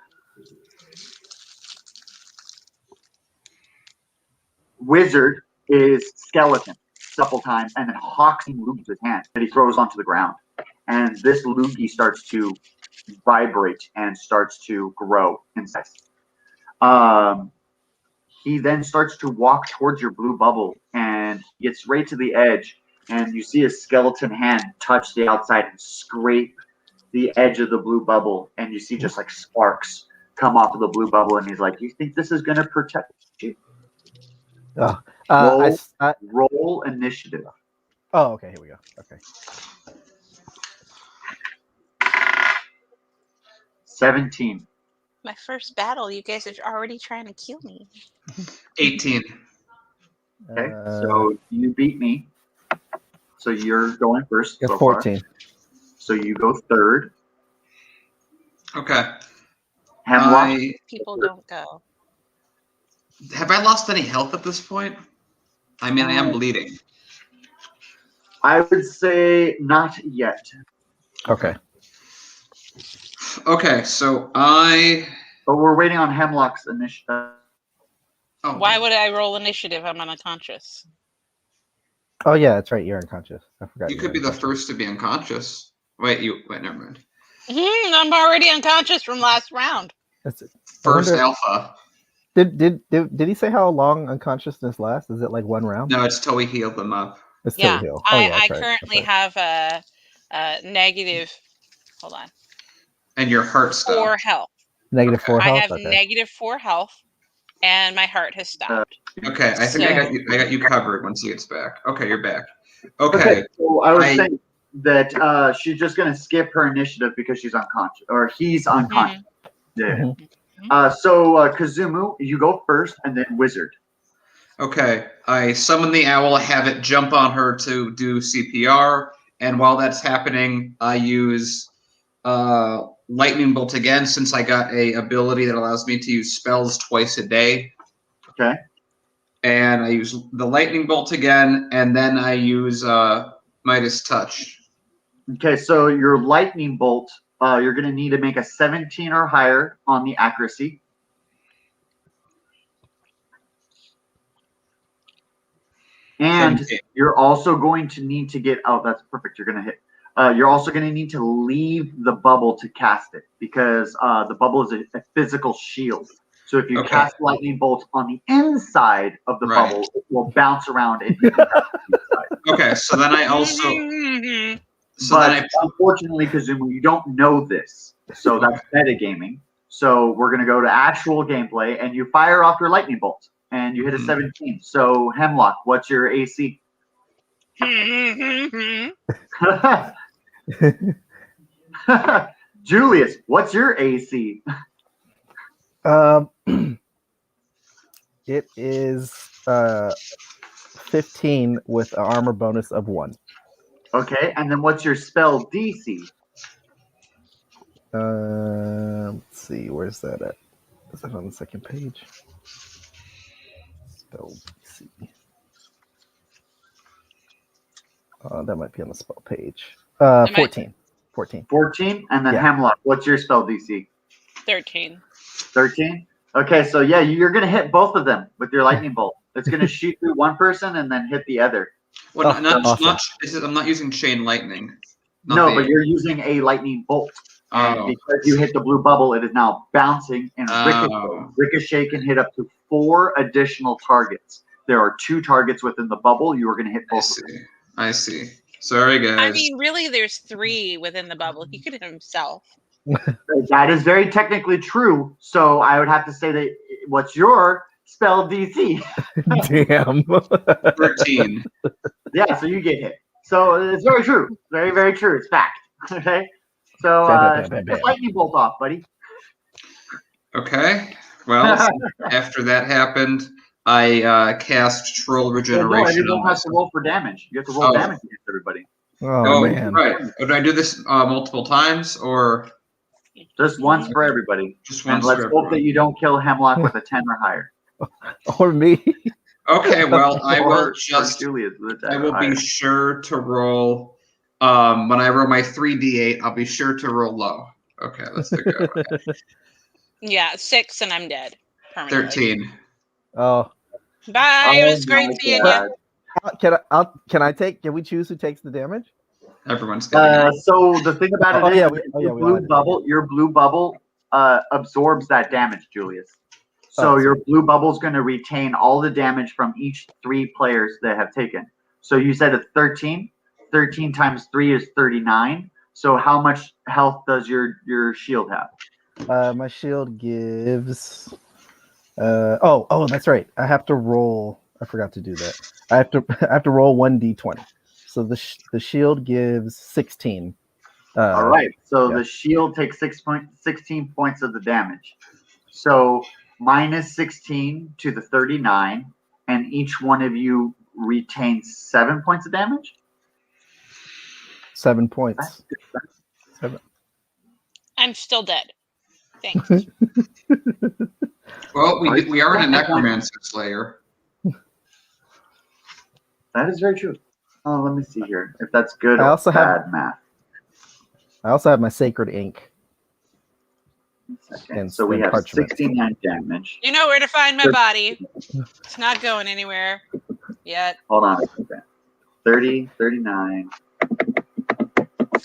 wizard is skeleton several times, and then hawks and loogies his hand that he throws onto the ground. And this loogie starts to vibrate and starts to grow in size. He then starts to walk towards your blue bubble and gets right to the edge, and you see a skeleton hand touch the outside and scrape the edge of the blue bubble, and you see just like sparks come off of the blue bubble, and he's like, "You think this is going to protect you?" Roll initiative. Oh, okay, here we go. Okay. 17. My first battle, you guys are already trying to kill me. 18. Okay, so you beat me. So you're going first. It's so 14. Far. So you go third. Okay. Hemlock. People don't go. Have I lost any health at this point? I mean, I am bleeding. I would say not yet. Okay. Okay, so I... But we're waiting on Hemlock's initiative. Oh, Why would I roll initiative? I'm unconscious. Oh yeah, that's right. You're unconscious. I forgot. You could be the first to be unconscious. Wait, never mind. I'm already unconscious from last round. That's it. First alpha. Did he say how long unconsciousness lasts? Is it like 1 round? No, it's till we heal them up. It's till Yeah, we heal. I currently have a negative. Hold on. And your heart stuff. 4 health. Negative 4 health. I have negative 4 health, and my heart has stopped. Okay, I think I got you covered once he gets back. Okay, you're back. Okay. So I was saying that she's just going to skip her initiative because she's unconscious, or he's unconscious. Mm-hmm. Yeah. So Kazumu, you go first, and then Wizard. Okay, I summon the owl, have it jump on her to do CPR, and while that's happening, I use lightning bolt again, since I got a ability that allows me to use spells twice a day. Okay. And I use the lightning bolt again, and then I use Midas Touch. Okay, so your lightning bolt, you're going to need to make a 17 or higher on the accuracy. And 17. you're also going to need to get, oh, that's perfect. You're going to hit. You're also going to need to leave the bubble to cast it, because the bubble is a physical shield. So if you cast lightning bolts on the inside of the bubble, it will bounce around and hit the inside. Okay, so then I also... unfortunately, Kazumu, you don't know this. So that's metagaming. So we're going to go to actual gameplay, and you fire off your lightning bolt, and you hit a 17. So Hemlock, what's your AC? Julius, what's your AC? It is 15 with an armor bonus of 1. Okay, and then what's your spell DC? Let's see, where's that at? Is that on the second page? Spell DC. That might be on the spell page. 14. 14, and then Hemlock, what's your spell DC? 13. 13? Okay, so yeah, you're going to hit both of them with your lightning bolt. It's going to shoot through one person and then hit the other. Well, awesome. I'm not using chain lightning. But you're using a lightning bolt. And because you hit the blue bubble, it is now bouncing and ricochet. Ricochet can hit up to 4 additional targets. There are 2 targets within the bubble. You are going to hit both of them. I see. Sorry, guys. I mean, really, there's 3 within the bubble. He could hit himself. That is very technically true. So I would have to say that what's your spell DC? Damn. 13. Yeah, so you get hit. So it's very true. Very, very true. It's fact. Okay. So just lightning bolt off, buddy. Okay. Well, after that happened, I cast Troll Regeneration. You don't have to roll for damage. You have to roll damage against everybody. Oh man. Right. Do I do this multiple times, or just once for everybody? Just once. And let's hope that you don't kill Hemlock with a 10 or higher. Or me. Okay, well, I will be sure to roll. When I roll my 3d8, I'll be sure to roll low. Okay, let's take it. Yeah, 6 and I'm dead. Permanently. 13. Oh, Bye. It was great my seeing God. you. can we choose who takes the damage? Everyone's getting it. So the thing about it Oh, is, yeah, your blue bubble absorbs that damage, Julius. So Oh, your sweet. blue bubble is going to retain all the damage from each 3 players that have taken. So you said it's 13. 13 times 3 is 39. So how much health does your shield have? My shield gives. Oh, that's right. I have to roll. I forgot to do that. I have to roll 1d20. So the shield gives 16. All right. So yeah. the shield takes 16 points of the damage. So minus 16 to the 39, and each one of you retains 7 points of damage. 7 points. 7. I'm still dead. Thanks. Well, we are in a necromancer slayer. That is very true. Oh, let me see here if that's good I or also bad math. I also have my sacred ink. Okay, so we have parchment. 69 damage. You know where to find my body. It's not going anywhere yet. Hold on a second. 30, 39.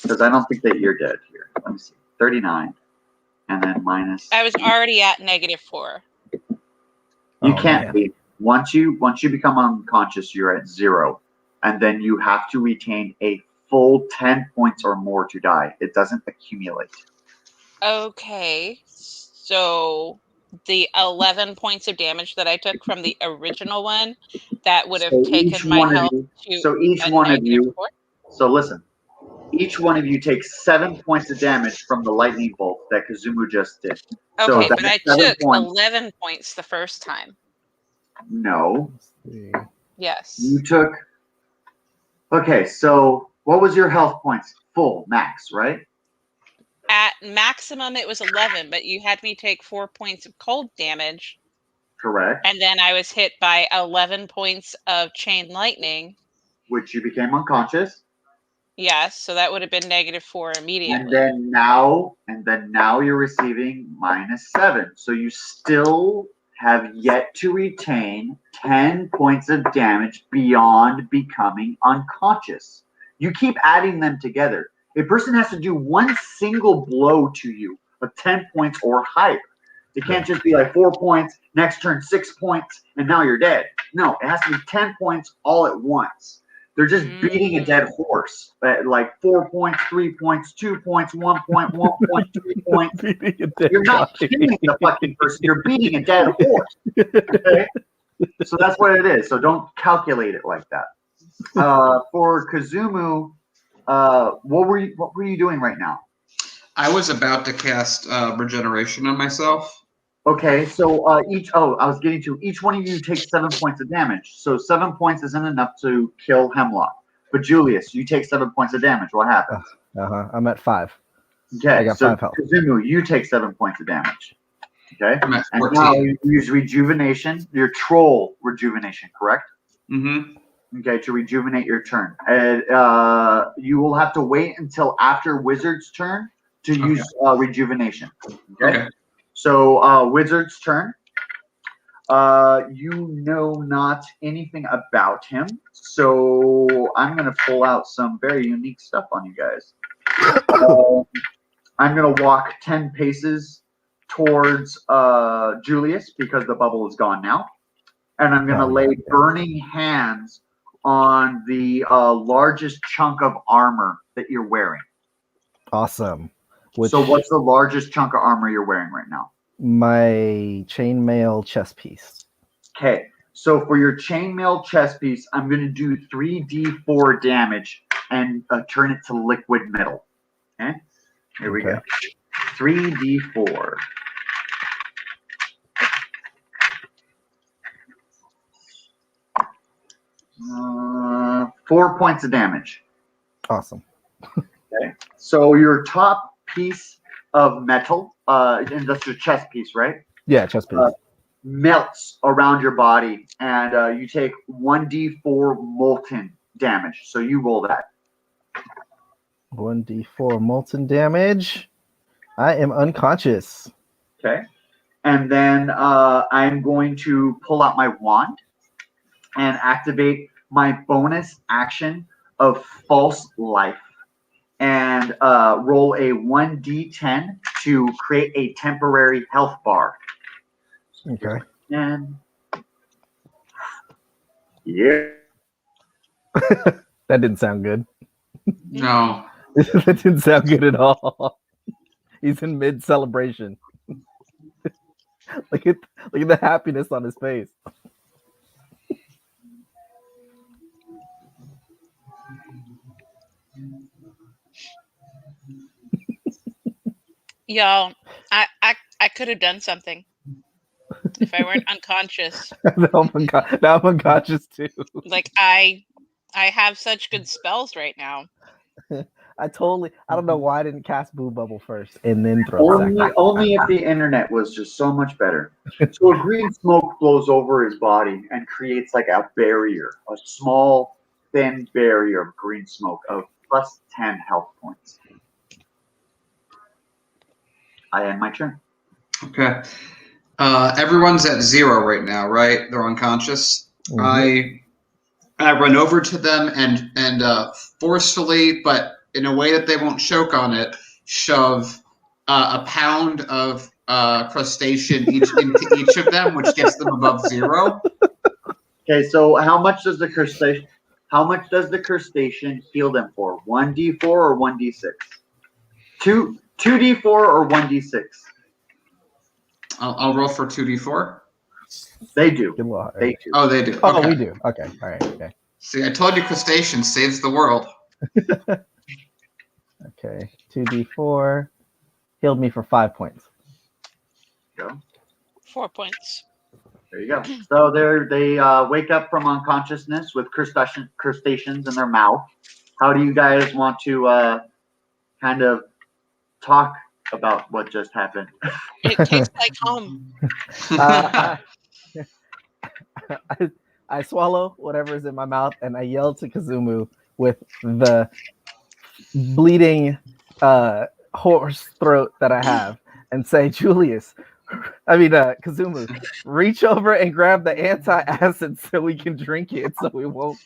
Because I don't think that you're dead here. Let me see. 39. And then minus. I was already at -4. You Oh, can't man. be. Once you become unconscious, you're at 0. And then you have to retain a full 10 points or more to die. It doesn't accumulate. Okay. So the 11 points of damage that I took from the original one, that would have taken my health to So each a one of you. -4? So listen. Each one of you takes 7 points of damage from the lightning bolt that Kazumu just did. So Okay, that's but I 7 took points. 11 points the first time. No. Yes. You took. Okay, so what was your health points? Full, max, right? At maximum, it was 11, but you had me take 4 points of cold damage. Correct. And then I was hit by 11 points of chain lightning. Which you became unconscious. Yes, so that would have been -4 immediately. And then now you're receiving -7. So you still have yet to retain 10 points of damage beyond becoming unconscious. You keep adding them together. A person has to do one single blow to you of 10 points or higher. It can't just be like 4 points, next turn 6 points, and now you're dead. No, it has to be 10 points all at once. They're just beating a dead horse. Like 4 points, 3 points, 2 points, 1 point, 1 point, 3 points. You're not killing the fucking person. You're beating a dead horse. Okay? So that's what it is. So don't calculate it like that. For Kazumu, what were you doing right now? I was about to cast regeneration on myself. Okay, so each one of you takes 7 points of damage. So 7 points isn't enough to kill Hemlock. But Julius, you take 7 points of damage. What happens? I'm at 5. Okay, I got so 5 health. Kazumu, you take 7 points of damage. Okay, I'm at and 14. now you use rejuvenation, your troll rejuvenation, correct? Mm-hmm. Okay, to rejuvenate your turn. And you will have to wait until after Wizard's turn to use rejuvenation. Okay. So Wizard's turn. You know not anything about him, so I'm gonna pull out some very unique stuff on you guys. I'm gonna walk 10 paces towards Julius because the bubble is gone now, and I'm gonna lay burning hands on the largest chunk of armor that you're wearing. Awesome. So what's the largest chunk of armor you're wearing right now? My chainmail chest piece. Okay, so for your chainmail chest piece, I'm going to do 3d4 damage and turn it to liquid metal. Okay, here we go. 3d4. Uh, 4 points of damage. Awesome. Okay, so your top piece of metal, and that's your chest piece, right? Yeah, chest piece. Melts around your body, and you take 1d4 molten damage. So you roll that. 1d4 molten damage. I am unconscious. Okay. And then I'm going to pull out my wand and activate my bonus action of false life and roll a 1d10 to create a temporary health bar. Okay. And yeah. That didn't sound good. No. That didn't sound good at all. He's in mid celebration. Look at the happiness on his face. Y'all, I could have done something if I weren't unconscious. Now I'm unconscious too. Like I have such good spells right now. I don't know why I didn't cast Boo Bubble first and then throw Only if the internet was just so much better. So a green smoke blows over his body and creates like a barrier, a small, thin barrier of green smoke of plus 10 health points. I end my turn. Okay. Everyone's at 0 right now, right? They're unconscious. Mhm. I run over to them and forcefully, but in a way that they won't choke on it, shove a pound of crustacean into each of them, which gets them above 0. Okay, so how much does the crustacean heal them for? 1d4 or 1d6? 2d4 or 1d6? I'll roll for 2d4. They do. Good luck. They do. Oh, they do. Oh, Okay. we do. Okay. All right. Okay. See, I told you crustacean saves the world. Okay. 2d4 healed me for 5 points. Go. 4 points. There you go. So they wake up from unconsciousness with crustaceans in their mouth. How do you guys want to kind of talk about what just happened? It tastes like home. I swallow whatever is in my mouth and I yell to Kazumu with the bleeding horse throat that I have and say, Kazumu, reach over and grab the anti-acid so we can drink it so we won't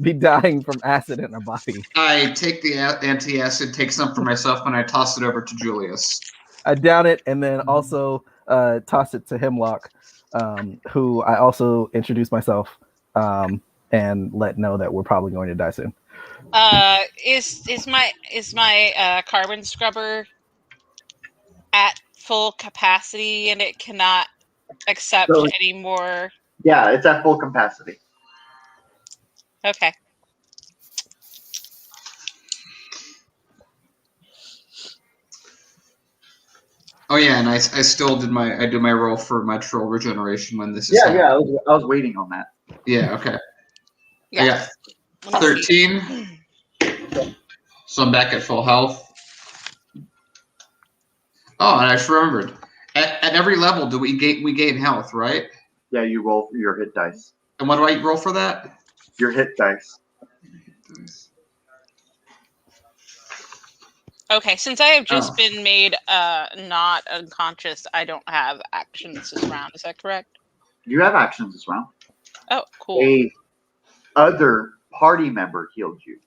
be dying from acid in our body. I take the anti-acid, take some for myself, and I toss it over to Julius. I down it and then also toss it to Hemlock, who I also introduce myself and let know that we're probably going to die soon. Is my carbon scrubber at full capacity and it cannot accept any more? Yeah, it's at full capacity. Okay. Oh yeah, and I still did my roll for my troll regeneration when this is Yeah, I was waiting on that. Yeah, okay. Yeah. I got 13. So I'm back at full health. Oh, and I just remembered. At every level, we gain health, right? Yeah, you roll for your hit dice. And what do I roll for that? Your hit dice. Okay, since I have just been made not unconscious, I don't have actions this round. Is that correct? You have actions this round. Oh, cool. A other party member healed you.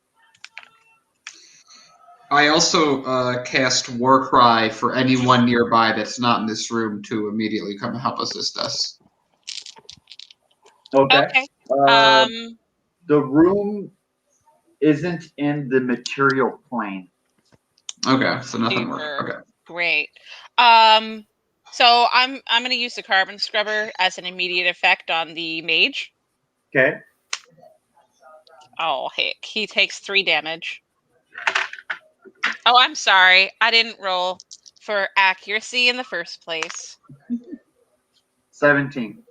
I also cast Warcry for anyone nearby that's not in this room to immediately come and help assist us. Okay. Okay. The room isn't in the material plane. Okay, so nothing worked. Okay. Great. So I'm going to use the carbon scrubber as an immediate effect on the mage. Okay. Oh heck, he takes 3 damage. Oh, I'm sorry. I didn't roll for accuracy in the first place. 17.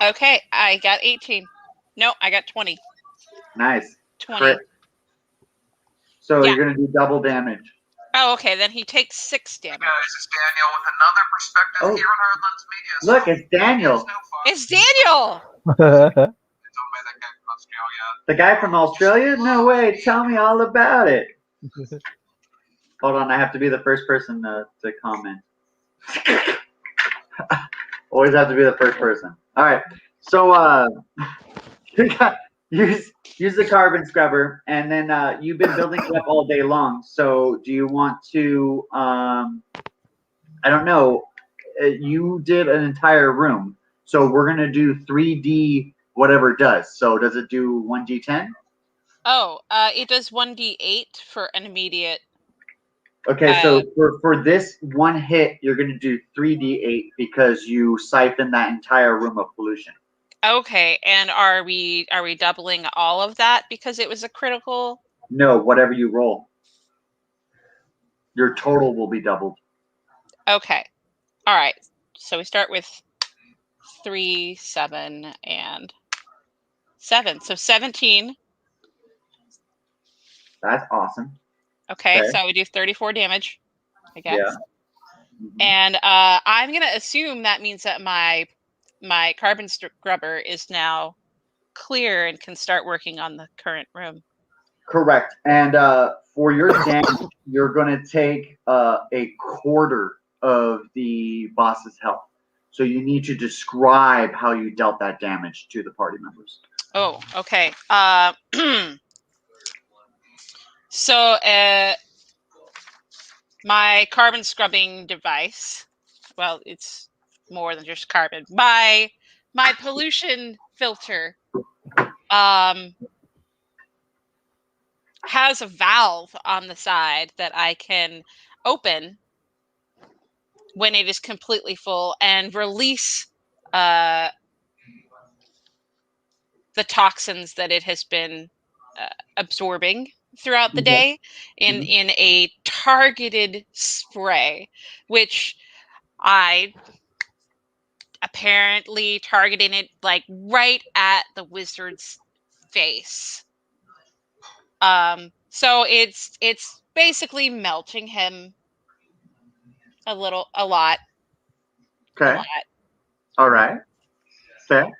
Okay, I got 18. No, I got 20. Nice. 20. Crit. So Yeah. you're going to do double damage. Oh, okay. Then he takes 6 damage. Guys, it's Daniel with another perspective here on Earthlands Media. Look, it's Daniel. It's Daniel! It's owned by that guy from Australia. The guy from Australia? No way. Tell me all about it. Hold on. I have to be the first person to comment. Always have to be the first person. All right. So use the carbon scrubber, and then you've been building it up all day long. So do you want to? I don't know. You did an entire room, so we're gonna do 3D whatever it does. So does it do 1d10? Oh, it does 1d8 for an immediate. Okay, so for this one hit, you're gonna do 3d8 because you siphoned that entire room of pollution. Okay, and are we doubling all of that because it was a critical? No, whatever you roll, your total will be doubled. Okay, all right. So we start with 3, 7, and 7. So 17. That's awesome. Okay, Okay. so we do 34 damage, I guess. Yeah. Mhm. And I'm gonna assume that means that my carbon scrubber is now clear and can start working on the current room. Correct. And for your damage, you're going to take a quarter of the boss's health. So you need to describe how you dealt that damage to the party members. Oh, okay. So my carbon scrubbing device, well, it's more than just carbon. My pollution filter has a valve on the side that I can open when it is completely full and release the toxins that it has been absorbing throughout the day in a targeted spray, which I apparently targeting it like right at the wizard's face. So it's basically melting him a lot. Okay. A lot. All right. Okay.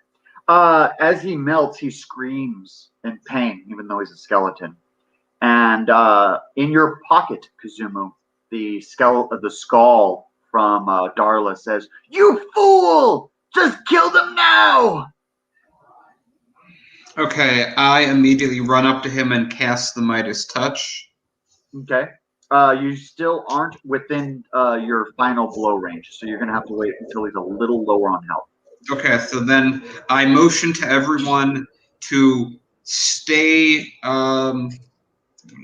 As he melts, he screams in pain, even though he's a skeleton. And in your pocket, Kazumu, the skull from Darla says, "You fool! Just kill them now!" Okay, I immediately run up to him and cast the Midas Touch. Okay. You still aren't within your final blow range, so you're going to have to wait until he's a little lower on health. Okay, so then I motion to everyone to stay. What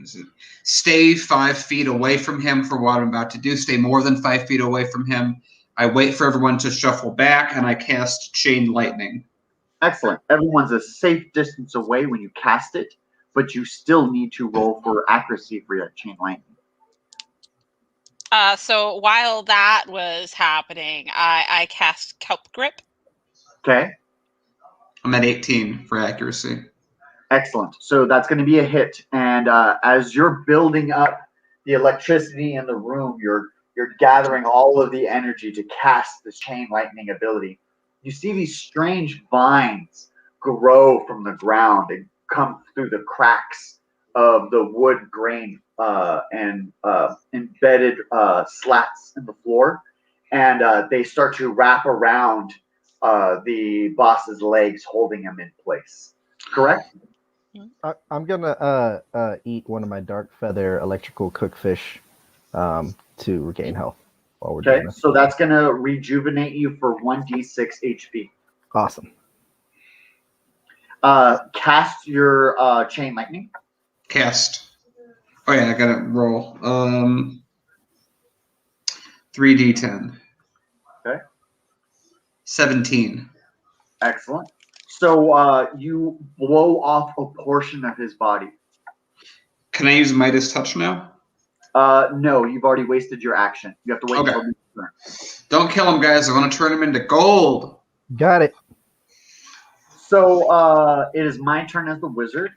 is it? Stay 5 feet away from him for what I'm about to do. Stay more than 5 feet away from him. I wait for everyone to shuffle back, and I cast Chain Lightning. Excellent. Everyone's a safe distance away when you cast it, but you still need to roll for accuracy for your chain lightning. So while that was happening, I cast Kelp Grip. Okay. I'm at 18 for accuracy. Excellent. So that's going to be a hit. And as you're building up the electricity in the room, you're gathering all of the energy to cast this chain lightning ability. You see these strange vines grow from the ground and come through the cracks of the wood grain and embedded slats in the floor. And they start to wrap around the boss's legs, holding him in place. Correct? I'm gonna eat one of my Darkfeather electrical cookfish to regain health while we're doing Okay, this. so that's gonna rejuvenate you for 1d6 HP. Awesome. Cast your chain lightning. Cast. Oh yeah, I gotta roll. 3d10. Okay. 17. Excellent. So you blow off a portion of his body. Can I use Midas Touch now? No, you've already wasted your action. You have to wait Okay. until your turn. Don't kill him, guys. I want to turn him into gold. Got it. So it is my turn as the wizard.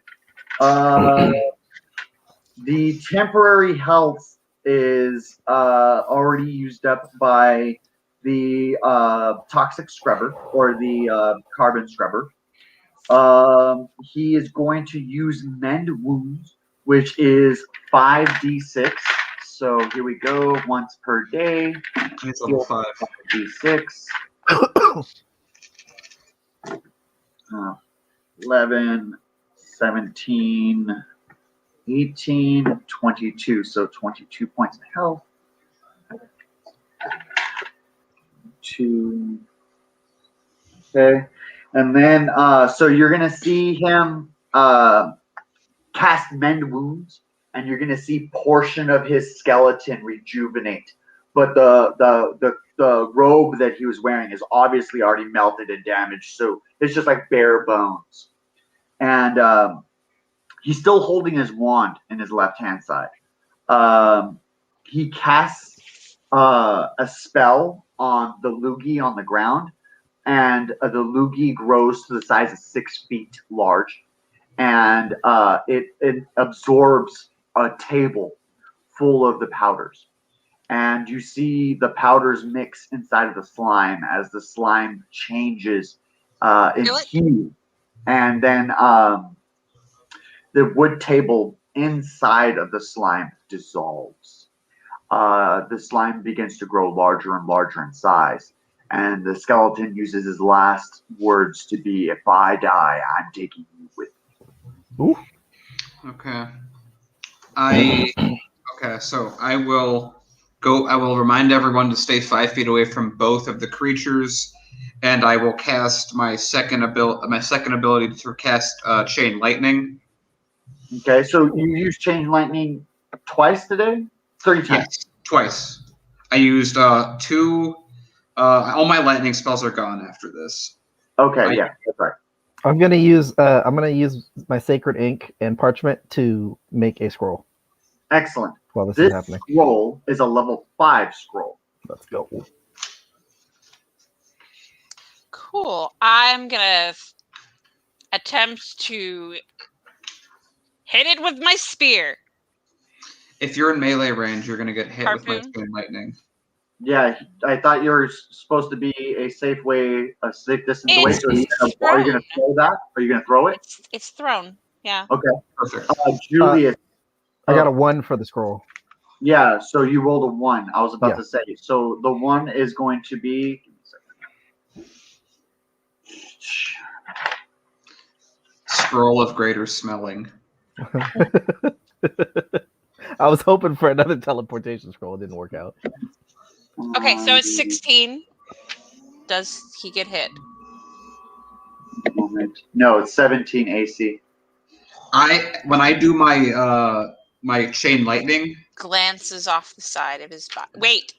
The temporary health is already used up by the toxic scrubber or the carbon scrubber. He is going to use Mend Wounds, which is 5d6. So here we go, once per day. It's level 5. 5d6. 11, 17, 18, 22. So 22 points of health. 2. Okay. And then, so you're going to see him cast Mend Wounds, and you're going to see portion of his skeleton rejuvenate. But the robe that he was wearing is obviously already melted and damaged, so it's just like bare bones. And he's still holding his wand in his left-hand side. He casts a spell on the loogie on the ground, and the loogie grows to the size of 6 feet large, and it absorbs a table full of the powders. And you see the powders mix inside of the slime as the slime changes in hue. And then the wood table inside of the slime dissolves. The slime begins to grow larger and larger in size. And the skeleton uses his last words to be, "If I die, I'm taking you with me." Ooh. Okay. Okay, so I will remind everyone to stay 5 feet away from both of the creatures, and I will cast my second ability to cast Chain Lightning. Okay, so you used Chain Lightning twice today? 3 times? Yes, twice. I used 2. All my lightning spells are gone after this. Okay, yeah, that's right. I'm gonna use my sacred ink and parchment to make a scroll Excellent. while this This is happening. scroll is a level 5 scroll. Let's go. Cool. I'm gonna attempt to hit it with my spear. If you're in melee range, you're going to get hit with Harpoon? my Chain Lightning. Yeah, I thought you were supposed to be a safe distance away. So It's are you going to throw that? Are you going to throw it? It's thrown. Yeah. Okay. Perfect. Julius. I got a 1 for the scroll. Yeah, so you rolled a 1. I was about Yeah. to say. So the 1 is going to be. Scroll of Greater Smelling. I was hoping for another teleportation scroll. It didn't work out. Okay, so it's 16. Does he get hit? No, it's 17 AC. When I do my my Chain Lightning, Glances off the side of his body. Wait.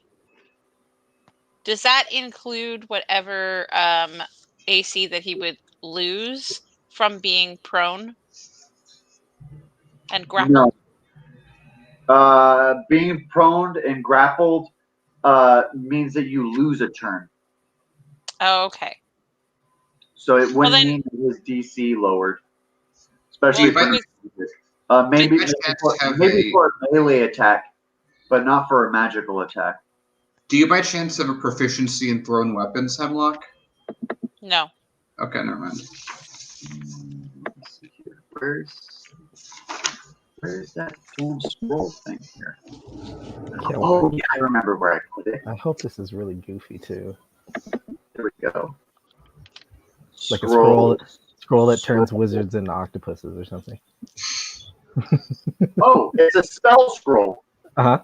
Does that include whatever AC that he would lose from being prone and grappled? No. Being prone and grappled means that you lose a turn. Oh, okay. So it wouldn't then- mean that his DC lowered. Especially Well, maybe Did I have maybe a- for a melee attack, but not for a magical attack. do you by chance have a proficiency in thrown weapons, Hemlock? No. Okay, never mind. Let's see here. Where's that damn scroll thing here? Oh yeah, I remember where I put it. I hope this is really goofy too. There we go. Like a scroll that turns wizards into octopuses or something. Oh, it's a spell scroll. Uh-huh.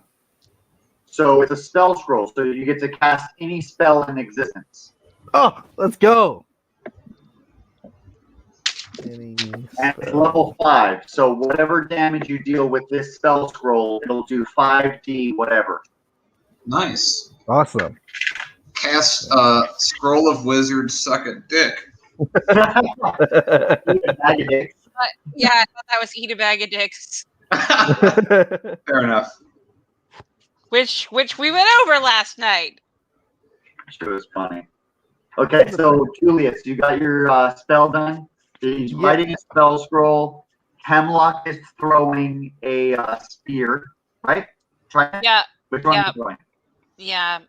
So it's a spell scroll, so you get to cast any spell in existence. Oh, let's go. And it's level 5, so whatever damage you deal with this spell scroll, it'll do 5d whatever. Nice. Awesome. Cast Scroll of Wizards Suck a Dick. Yeah, I thought that was eat a bag of dicks, Fair enough. which we went over last night. It was funny. Okay, so Julius, you got your spell done? He's writing a spell scroll. Hemlock is throwing a spear, right? Try it. Yeah, Which one yeah. are you throwing? yeah.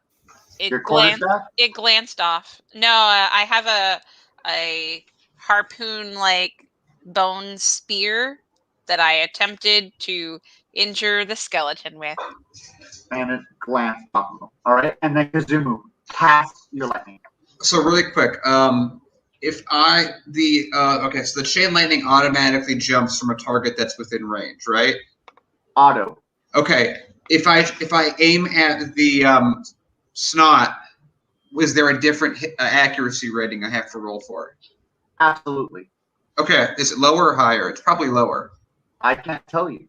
Your quarterstaff? It glanced off. No, I have a harpoon-like bone spear that I attempted to injure the skeleton with. And it glanced off of him. All right, and then Kazumu, cast your lightning. So really quick, if I so the chain lightning automatically jumps from a target that's within range, right? Auto. Okay. If I aim at the snot, is there a different accuracy rating I have to roll for? Absolutely. Okay. Is it lower or higher? It's probably lower. I can't tell you.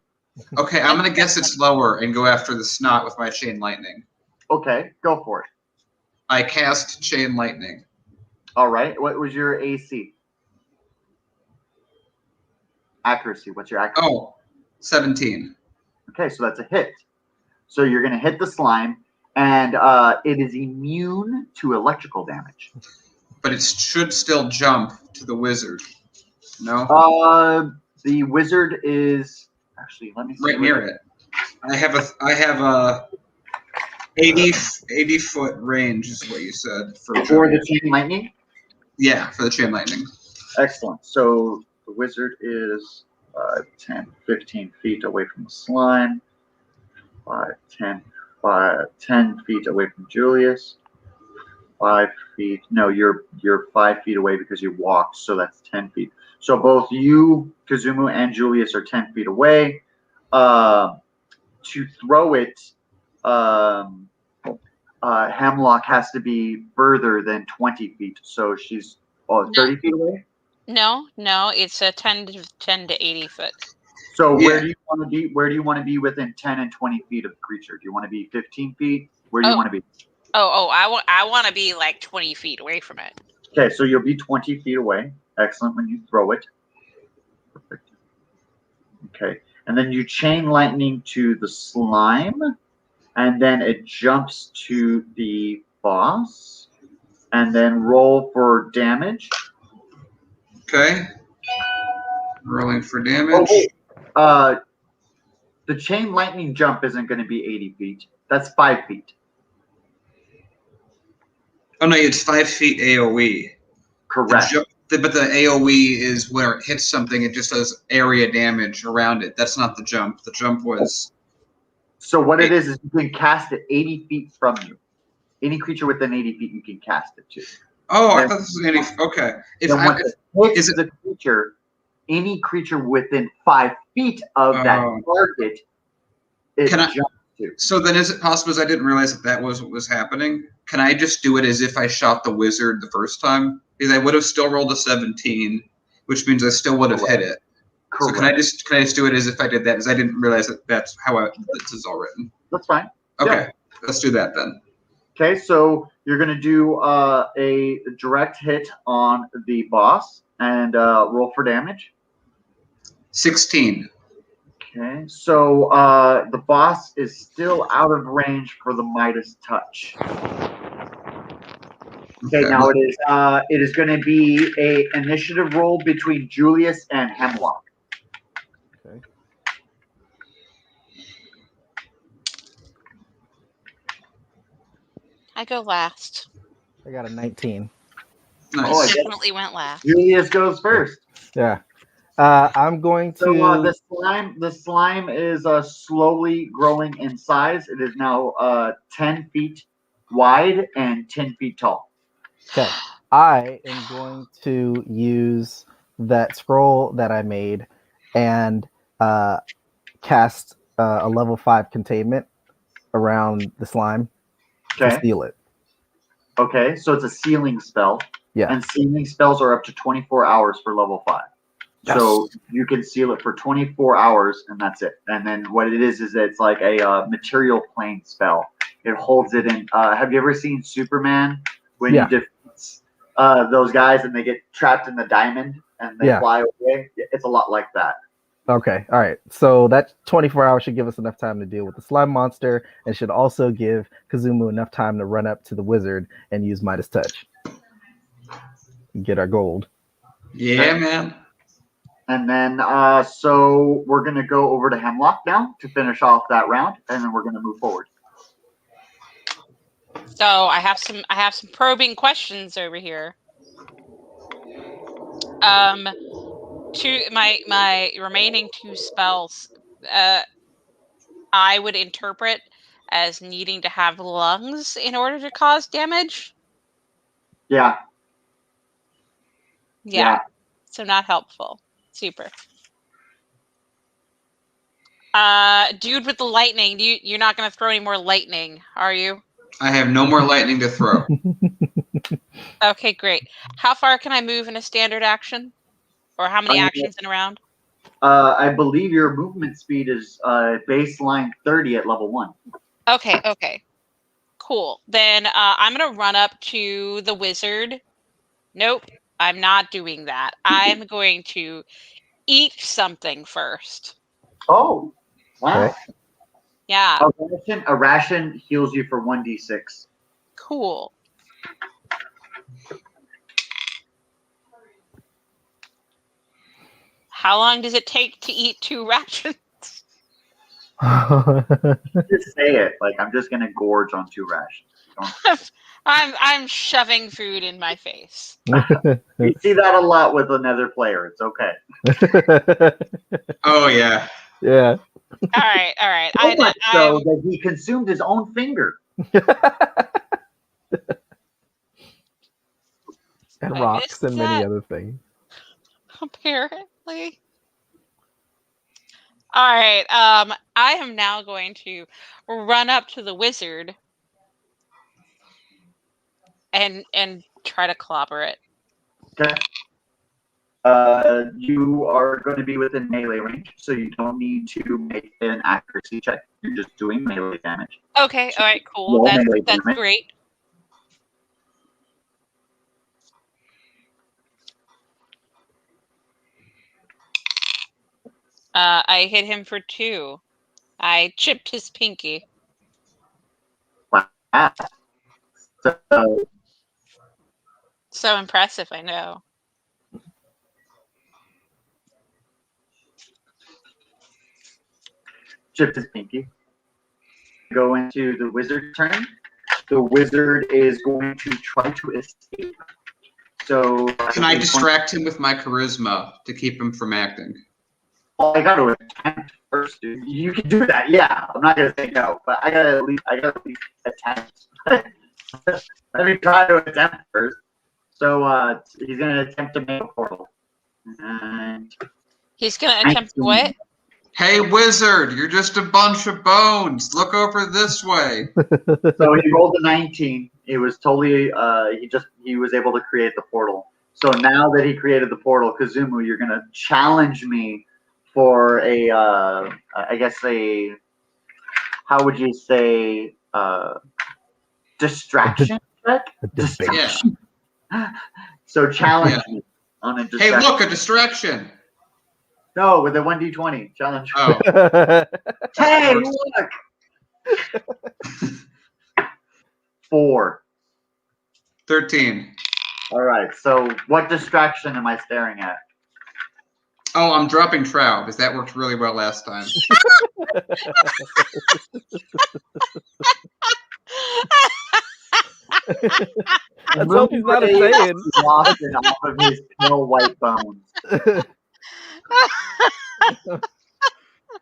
Okay, I'm gonna guess it's lower and go after the snot with my chain lightning. Okay, go for it. I cast chain lightning. All right. What was your AC? Accuracy. What's your accuracy? Oh, 17. Okay, so that's a hit. So you're going to hit the slime, and it is immune to electrical damage. But it should still jump to the wizard. No? The wizard is actually. Let me see. Right near it. I have a 80 foot range is what you said for the chain lightning. Yeah, for the chain lightning. Excellent. So the wizard is 10, 15 feet away from the slime. 10 feet away from Julius. 5 feet. No, you're 5 feet away because you walked, so that's 10 feet. So both you, Kazumu, and Julius are 10 feet away. To throw it, Hemlock has to be further than 20 feet. So she's 30 feet away? No, it's a 10 to 80 foot. So where do you want to be? Where do you want to be within 10 and 20 feet of the creature? Do you want to be 15 feet? Where do you want to be? I want to be like 20 feet away from it. Okay, so you'll be 20 feet away. Excellent when you throw it. Perfect. Okay, and then you chain lightning to the slime, and then it jumps to the boss, and then roll for damage. Okay. Rolling for damage. The chain lightning jump isn't going to be 80 feet. That's 5 feet. Oh no, it's 5 feet AOE. Correct. But the AOE is where it hits something, it just does area damage around it. That's not the jump. The jump was... So what it is you can cast it 80 feet from you. Any creature within 80 feet you can cast it to. Oh, I thought this was 80... Okay. Is it the creature, any creature within 5 feet of that target, it jumps to. So then is it possible, as I didn't realize that was what was happening, can I just do it as if I shot the wizard the first time? Because I would have still rolled a 17, which means I still would have hit it. Correct. So can I just do it as if I did that? Because I didn't realize that that's how this is all written. That's fine. Okay, let's do that then. Okay, so you're going to do a direct hit on the boss and roll for damage. 16. Okay, so the boss is still out of range for the Midas touch. Okay, now it is going to be a initiative roll between Julius and Hemlock. Okay. I go last. I got a 19. Nice. Oh, I definitely went last. Julius goes first. Yeah. I'm going to. So the slime is slowly growing in size. It is now 10 feet wide and 10 feet tall. Okay. I am going to use that scroll that I made and cast a level 5 containment around the slime to seal it. Okay, so it's a sealing spell. Yeah. And sealing spells are up to 24 hours for level 5. Yes. So you can seal it for 24 hours, and that's it. And then what it is it's like a material plane spell. It holds it in. Have you ever seen Superman when he defeats those guys and they get trapped in the diamond and they fly away? It's a lot like that. Okay. All right. So that 24 hours should give us enough time to deal with the slime monster, and should also give Kazumu enough time to run up to the wizard and use Midas Touch. Get our gold. Yeah, man. And then, so we're going to go over to Hemlock now to finish off that round, and then we're going to move forward. So I have some probing questions over here. my remaining 2 spells, I would interpret as needing to have lungs in order to cause damage. Yeah. Yeah. So not helpful. Super. Dude with the lightning, you're not going to throw any more lightning, are you? I have no more lightning to throw. Okay, great. How far can I move in a standard action? Or how many actions in a round? I believe your movement speed is baseline 30 at level 1. Okay. Cool. Then I'm going to run up to the wizard. Nope, I'm not doing that. I'm going to eat something first. Oh, wow. Okay. Yeah. A ration heals you for 1d6. Cool. How long does it take to eat 2 rations? Just say it. Like, I'm just going to gorge on 2 rations. I'm shoving food in my face. You see that a lot with another player. It's okay. Oh, yeah. Yeah. All right. So much so that he consumed his own finger. And I rocks missed and many that. other things. Apparently. All right. I am now going to run up to the wizard and try to clobber it. Okay. You are going to be within melee range, so you don't need to make an accuracy check. You're just doing melee damage. Okay. All right. Cool. Roll That's melee that's damage. great. I hit him for 2. I chipped his pinky. Wow. So, So impressive, I know. chipped his pinky. Go into the wizard's turn. The wizard is going to try to escape. So Can I distract him with my charisma to keep him from acting? Well, I got to attempt first, dude. You can do that, yeah. I'm not gonna say no, but I gotta at least attempt. Let me try to attempt first. So he's gonna attempt to make a portal. And He's gonna attempt what? Hey, wizard, you're just a bunch of bones. Look over this way. so he rolled a 19. It was totally he was able to create the portal. So now that he created the portal, Kazumu, you're gonna challenge me for a I guess how would you say distraction check? Distraction. Yeah. So challenge me on a distraction. Hey, look, a distraction. No, with a 1d20 challenge. Oh. Hey, look. 4. 13. All right. So what distraction am I staring at? Oh, I'm dropping trow because that worked really well last time. Let's hope he's not a Saiyan. Lost it off of his pale white bones.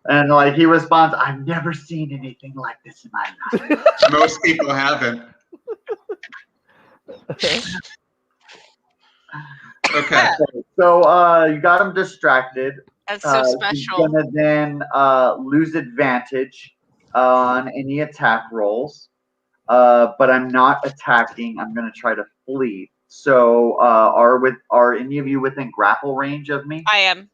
And like he responds, I've never seen anything like this in my life. Most people haven't. Okay. So you got him distracted. That's so special. He's gonna then lose advantage on any attack rolls. But I'm not attacking. I'm gonna try to flee. So are any of you within grapple range of me? I am.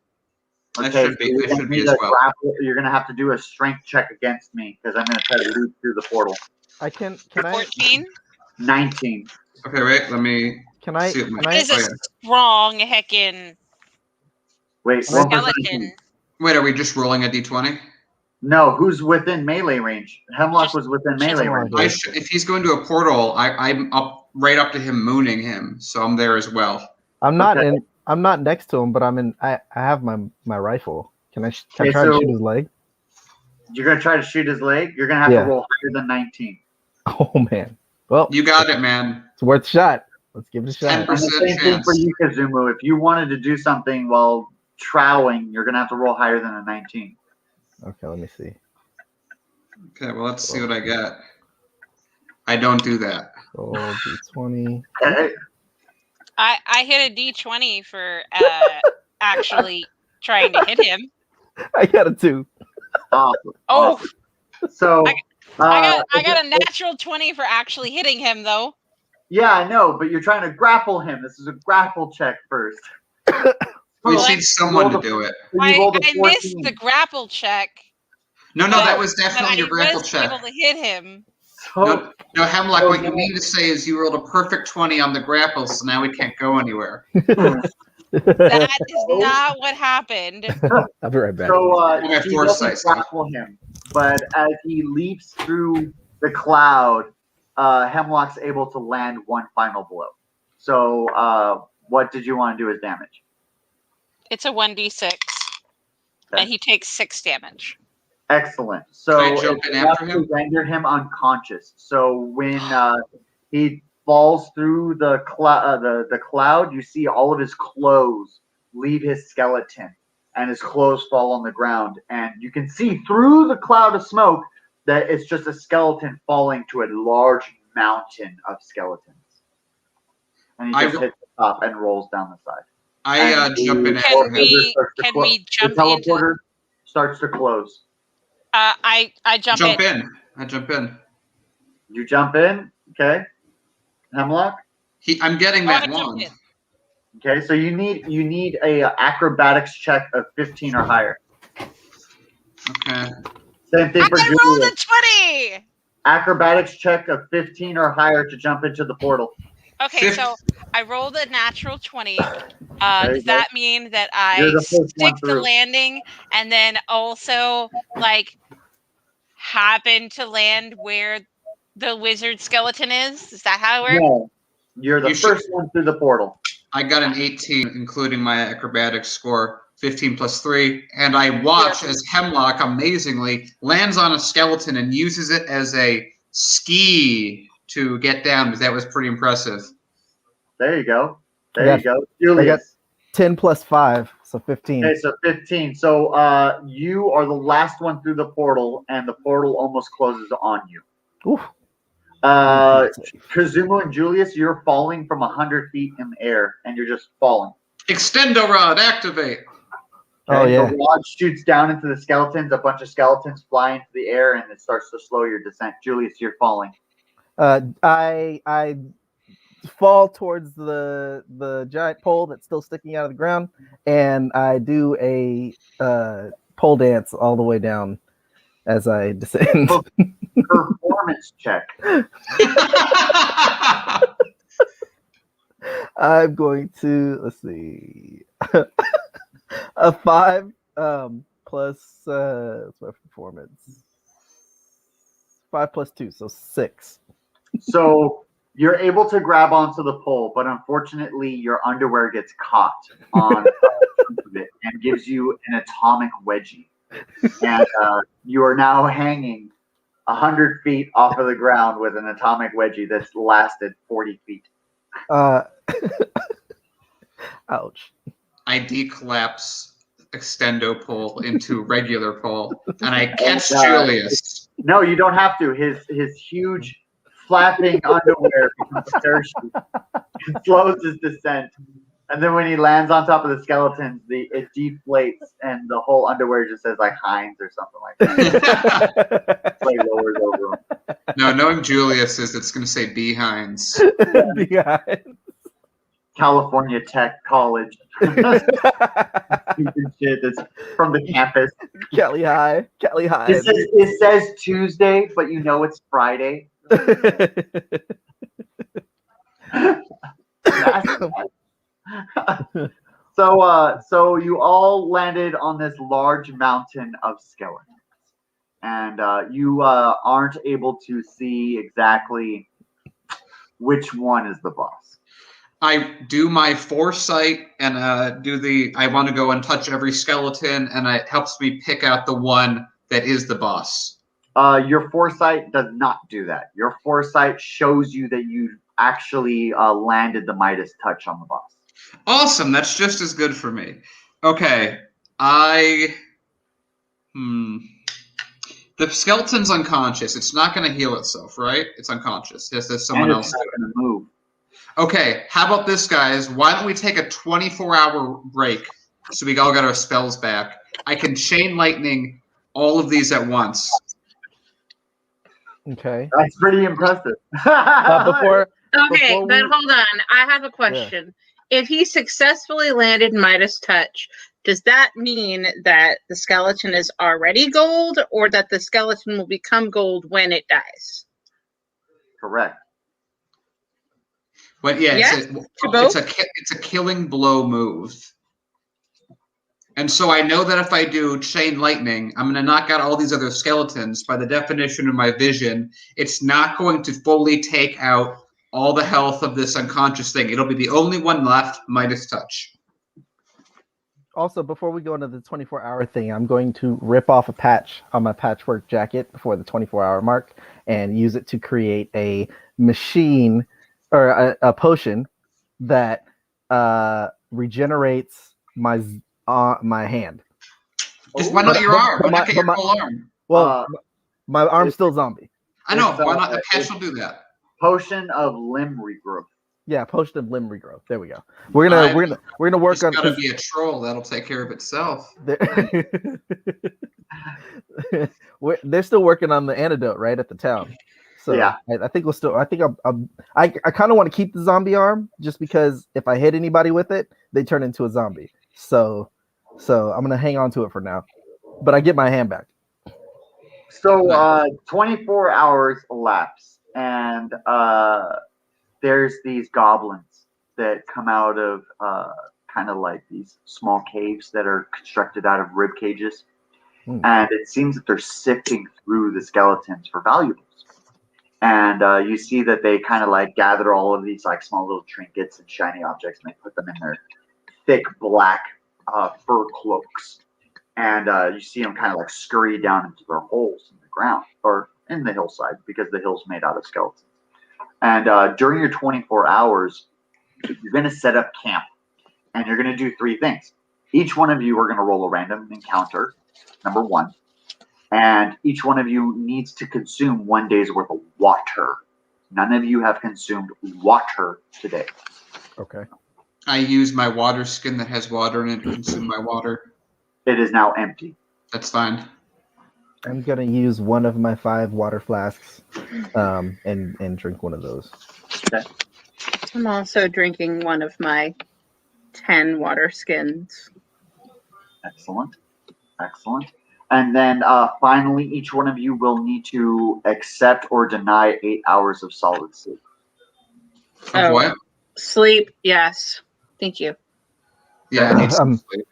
Okay, I should be as well. You're gonna have to do a strength check against me because I'm gonna try to loop through the portal. Can I 14? 19. Okay, wait. Let me. can I See what can my- I Is a yeah. strong heckin' Wait, Can I- one more skeleton. 19. Wait, are we just rolling a d20? No, who's within melee range? Hemlock was within melee range. If he's going to a portal, I'm up right up to him, mooning him, so I'm there as well. I'm not Okay. in. I'm not next to him, but I'm in. I have my rifle. Can I Okay, try to so- shoot his leg? You're gonna try to shoot his leg. You're gonna have Yeah. to roll higher than 19. Oh man. Well, You got it, man. it's worth a shot. Let's give it a shot. 10%. And the same thing for you, Kazumu. If you wanted to do something while troweling, you're going to have to roll higher than a 19. Okay, let me see. Okay, well, let's see what I got. I don't do that. Roll d20. Okay. I hit a D20 for actually trying to hit him. I got a 2. Awesome. Oh, Awesome. So I got a natural 20 for actually hitting him, though. yeah, I know, but you're trying to grapple him. This is a grapple check first. We Well, need someone to do it. So you rolled a I missed 14. the grapple check. No, but- that was but definitely I your grapple was check. able to hit him. So, No, Hemlock, Oh, what you no. mean to say is you rolled a perfect 20 on the grapple, so now we can't go anywhere. That is not what happened. I'll be right back. so my he foresight doesn't stuff. grapple him, but as he leaps through the cloud, Hemlock's able to land one final blow. So what did you want to do as damage? It's a 1d6, and he takes 6 damage. Excellent. Can So I jump it's in enough after to him? render him unconscious. So when he falls through the cloud, you see all of his clothes leave his skeleton, and his clothes fall on the ground. And you can see through the cloud of smoke that it's just a skeleton falling to a large mountain of skeletons. And he just hits the top and rolls down the side. I And jump in the after Can him. we teleporter starts to clo- jump the into? teleporter starts to close. I jump in. I jump in. You jump in, okay? Hemlock. I'm getting Oh, I that jumped wand. in. Okay, so you need a acrobatics check of 15 or higher. Okay. Same thing for I rolled Julia. a 20. Acrobatics check of 15 or higher to jump into the portal. Okay, so I rolled a natural 20. There you Does go. that mean that You're I the first one stick the through. landing and then also like happen to land where the wizard skeleton is? Is that how it works? No, you're the You should- first one through the portal. I got an 18, including my acrobatics score, 15 plus 3, and I watch as Hemlock amazingly lands on a skeleton and uses it as a ski to get down, because that was pretty impressive. There you go. There got- you go. Julius. 10 plus 5, so 15. Okay, so 15. So you are the last one through the portal, and the portal almost closes on you. Oof. Kazumu and Julius, you're falling from 100 feet in the air, and you're just falling. Extendo rod, activate. Oh, Okay, yeah. The rod shoots down into the skeletons. A bunch of skeletons fly into the air, and it starts to slow your descent. Julius, you're falling. I fall towards the giant pole that's still sticking out of the ground, and I do a pole dance all the way down as I descend. Performance check. I'm going to, let's see, a 5 plus what's my performance? 5 plus 2, so 6. So you're able to grab onto the pole, but unfortunately, your underwear gets caught on it and gives you an atomic wedgie. And you are now hanging 100 feet off of the ground with an atomic wedgie that's lasted 40 feet. Ouch. I decollapse extendo pole into regular pole, and I catch And, Julius. No, you don't have to. His huge flapping underwear becomes a parachute and slows his descent. And then when he lands on top of the skeletons, it deflates and the whole underwear just says like Heinz or something like that. It's like lowers over him. No, knowing Julius is it's going to say behinds. Behind. California Tech College. Stupid shit that's from the campus. Kelly High. Kelly High. It says Tuesday, but you know it's Friday. So you all landed on this large mountain of skeletons, and you aren't able to see exactly which one is the boss. I do my foresight and I want to go and touch every skeleton, and it helps me pick out the one that is the boss. Your foresight does not do that. Your foresight shows you that you actually landed the Midas touch on the boss. Awesome. That's just as good for me. Okay. The skeleton's unconscious. It's not going to heal itself, right? It's unconscious. Yes, there's someone And else. it's not going to move. Okay, how about this, guys? Why don't we take a 24-hour break so we all got our spells back? I can chain lightning all of these at once. Okay. That's pretty impressive. Before Okay, Before but we- hold on. I have a question. If he successfully landed Midas Touch, does that mean that the skeleton is already gold, or that the skeleton will become gold when it dies? Correct. But yeah, Yes, it's a killing blow move. And so I know that if I do chain lightning, I'm going to knock out all these other skeletons. By the definition of my vision, it's not going to fully take out all the health of this unconscious thing. It'll be the only one left, Midas Touch. Also, before we go into the 24-hour thing, I'm going to rip off a patch on my patchwork jacket before the 24-hour mark and use it to create a machine or a potion that regenerates my hand. Just why not your arm? Why not get your my- whole arm? Well, my arm's still zombie. I know. it's, Why not? A it's- patch will do that. Potion of limb regrowth. Yeah, potion of limb regrowth. There we go. We're gonna work It's on. got to be a troll. That'll take care of itself. They're still working on the antidote right at the town. So Yeah. I think we'll still. I think I kind of want to keep the zombie arm just because if I hit anybody with it, they turn into a zombie. So I'm gonna hang on to it for now, but I get my hand back. So 24 hours elapse, and there's these goblins that come out of kind of like these small caves that are constructed out of rib cages. And it seems that they're sifting through the skeletons for valuables. And you see that they kind of like gather all of these like small little trinkets and shiny objects, and they put them in their thick black fur cloaks. And you see them kind of like scurry down into their holes in the ground or in the hillside because the hill's made out of skeletons. And during your 24 hours, you're going to set up camp, and you're going to do three things. Each one of you are going to roll a random encounter, number one, and each one of you needs to consume 1 day's worth of water. None of you have consumed water today. Okay. I use my water skin that has water in it to consume my water. It is now empty. That's fine. I'm gonna use one of my 5 water flasks, and drink one of those. Okay. I'm also drinking one of my 10 water skins. Excellent. Excellent. And then finally, each one of you will need to accept or deny 8 hours of solid sleep. Of what? Sleep, yes. Thank you. Yeah, I need some sleep.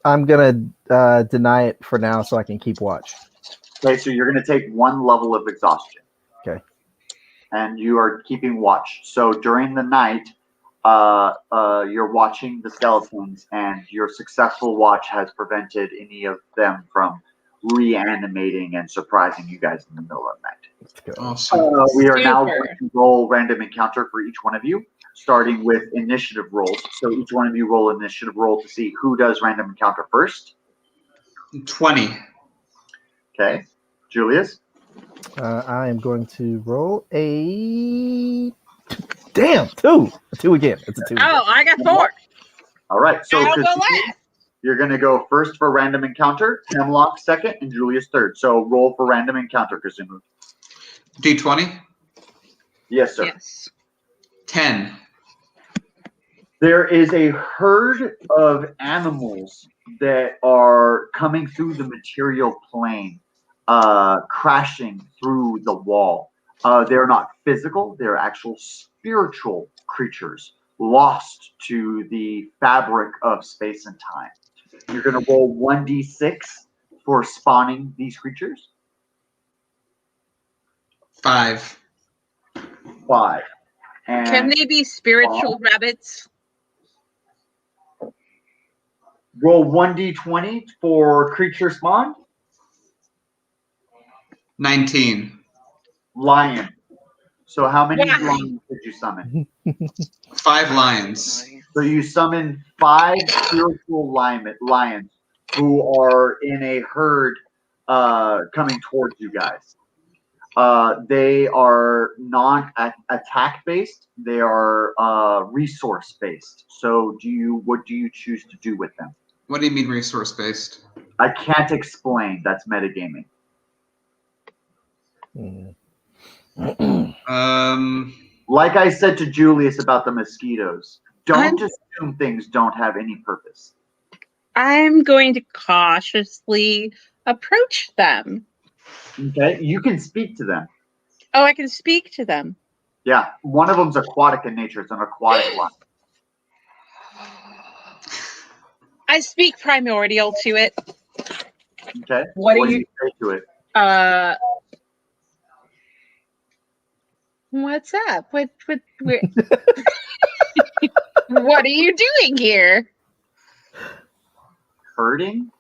I'm gonna deny it for now so I can keep watch. Okay, so you're going to take 1 level of exhaustion. Okay. And you are keeping watch. So during the night, you're watching the skeletons, and your successful watch has prevented any of them from reanimating and surprising you guys in the middle of the night. Let's go. Awesome. We are now Super. going to roll random encounter for each one of you, starting with initiative rolls. So each one of you roll initiative roll to see who does random encounter first. 20. Okay. Julius? I am going to roll a. Damn, 2. A 2 again. It's a 2. Again. Oh, I got 4. All right. So I'll go Christine, last. you're going to go first for random encounter, Hemlock second, and Julius third. So roll for random encounter, Kazumu. D20? Yes, sir. Yes. 10. There is a herd of animals that are coming through the material plane, crashing through the wall. They're not physical, they're actual spiritual creatures lost to the fabric of space and time. You're going to roll 1d6 for spawning these creatures. 5. 5. And Can they be spiritual rabbits? roll 1d20 for creature spawn. 19. Lion. So how many Wow. lions did you summon? 5 lions. So you summon 5 spiritual lions who are in a herd coming towards you guys. They are not attack based. They are resource based. So what do you choose to do with them? What do you mean resource based? I can't explain. That's metagaming. Like I said to Julius about the mosquitoes, don't assume things don't have any purpose. I'm going to cautiously approach them. Okay, you can speak to them. Oh, I can speak to them. Yeah, one of them's aquatic in nature. It's an aquatic lion. I speak primordial to it. Okay, What do do you- you say to it? What's up? What what are you doing here? Hurting?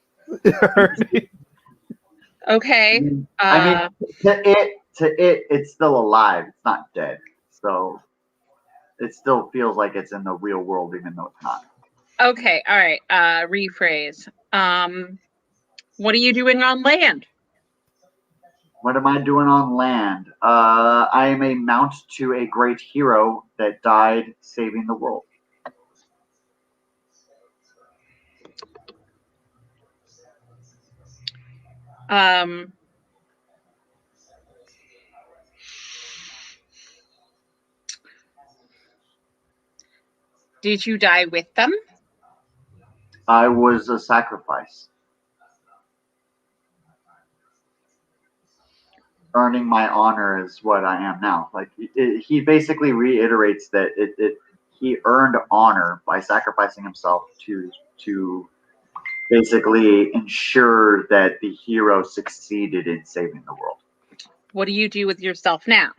Okay. I mean, to it, it's still alive. It's not dead. So it still feels like it's in the real world, even though it's not. Okay. All right. Rephrase. What are you doing on land? What am I doing on land? I am a mount to a great hero that died saving the world. Did you die with them? I was a sacrifice. Earning my honor is what I am now. Like he basically reiterates that he earned honor by sacrificing himself to basically ensure that the hero succeeded in saving the world. What do you do with yourself now?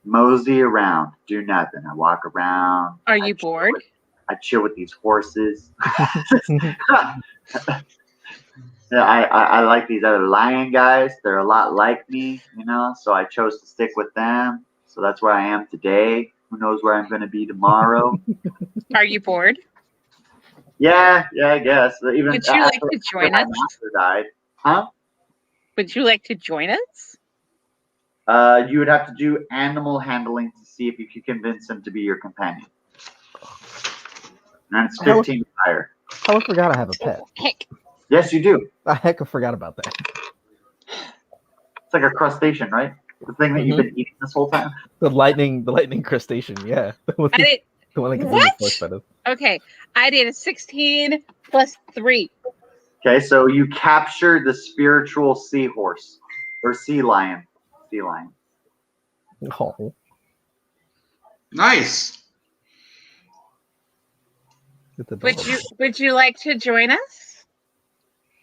Mosey around, do nothing. I walk around. Are you bored? I chill with these horses. Yeah, I like these other lion guys. They're a lot like me, you know, so I chose to stick with them. So that's where I am today. Who knows where I'm going to be tomorrow? Are you bored? Yeah, I guess. Even Would you like to join my us? master died. Huh? Would you like to join us? You would have to do animal handling to see if you could convince him to be your companion. And it's 15 higher. I forgot I have a pet. Heck. Yes, you do. I heck, I forgot about that. It's like a crustacean, right? The thing that you've been eating this whole time. The lightning crustacean. Yeah, I did. the one that can What? force feathers. Okay. I did a 16 plus 3. Okay, so you captured the spiritual seahorse or sea lion. Sea lion. Oh, Nice. it's adorable. Would you like to join us?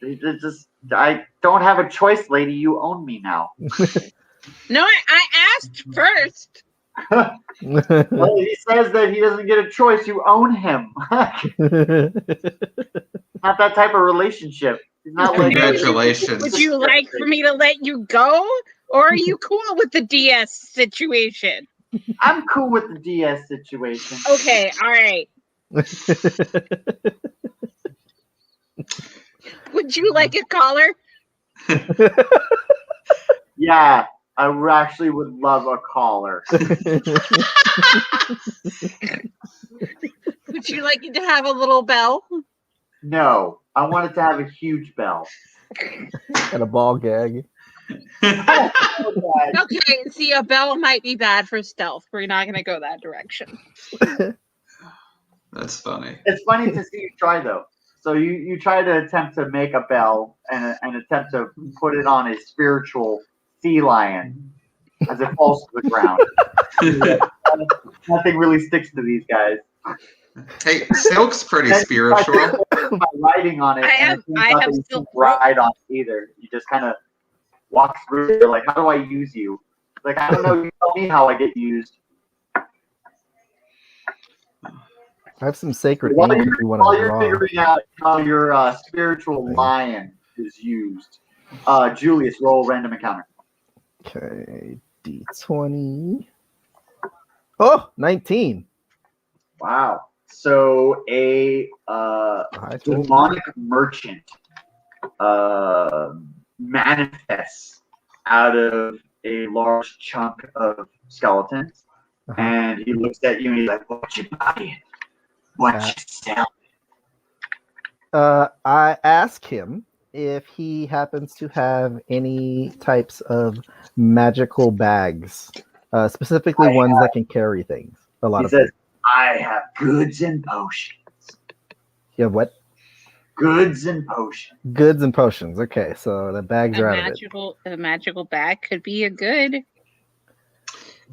It's just, I don't have a choice, lady. You own me now. No, I asked first. Well, he says that he doesn't get a choice. You own him. Not that type of relationship. He's not like Congratulations. Would you like for me to let you go? Or are you cool with the DS situation? I'm cool with the DS situation. Okay, all right. Would you like a collar? Yeah, I actually would love a collar. Would you like it to have a little bell? No, I want it to have a huge bell. And a ball gag. Okay, see, a bell might be bad for stealth. We're not going to go that direction. That's funny. It's funny to see you try, though. So you try to attempt to make a bell and attempt to put it on a spiritual sea lion as it falls to the ground. Nothing really sticks to these guys. Hey, silk's pretty spiritual. By riding on it, I have you silk can't ride on it either. You just kind of walk through it. Like, how do I use you? Like, I don't know. You tell me how I get used. I have some sacred While ink you're, if you want while to you're draw. figuring out how your spiritual lion is used, Julius, roll random encounter. Okay, D20. Oh, 19. Wow. So a High school. demonic merchant manifests out of a large chunk of skeletons, and he looks at you and he's like, "What you buying? What you selling?" I ask him if he happens to have any types of magical bags, specifically ones that can carry things. He says, "I have goods and potions." You have what? Goods and potions. Goods and potions. Okay, so the bags are out of it. A magical bag could be a good.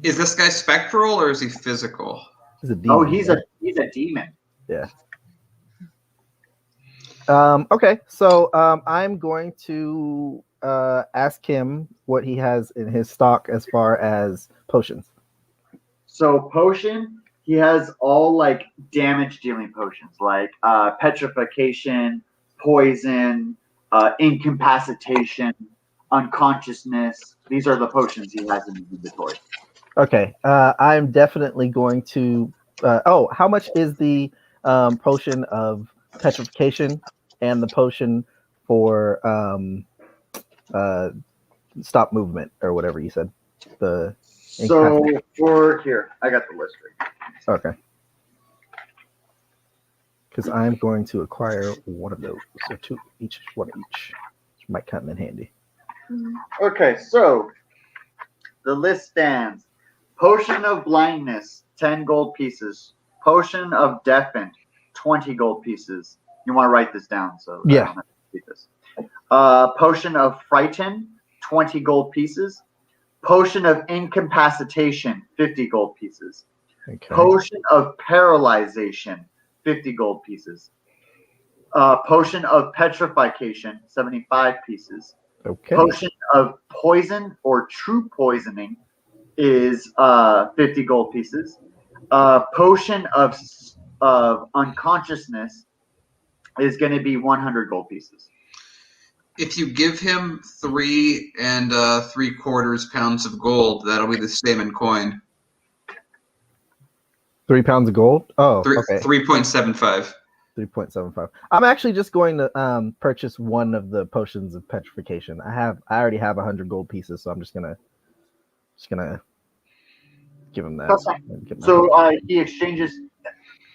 Is this guy spectral or is he physical? He's a demon. Oh, he's a demon. Yeah. Okay, so I'm going to ask him what he has in his stock as far as potions. So potion, he has all like damage dealing potions, like petrification, poison, incapacitation, unconsciousness. These are the potions he has in his inventory. Okay, I'm definitely going to. How much is the potion of petrification and the potion for stop movement or whatever you said? So for here, I got the list right here. Okay. Because I'm going to acquire one of those. So two each, one each. Which might come in handy. Okay, so the list stands. Potion of blindness, 10 gold pieces. Potion of deafened, 20 gold pieces. You want to write this down so I don't have to repeat this. Potion of frighten, 20 gold pieces. Potion of incapacitation, 50 gold pieces. Okay. Potion of paralyzation, 50 gold pieces. Potion of petrification, 75 pieces. Okay. Potion of poison or true poisoning is 50 gold pieces. Potion of unconsciousness is going to be 100 gold pieces. If you give him 3 3/4 pounds of gold, that'll be the same in coin. 3 pounds of gold? Oh, okay. 3.75. 3.75. I'm actually just going to purchase one of the potions of petrification. I already have 100 gold pieces, so I'm just gonna give him that. So he exchanges.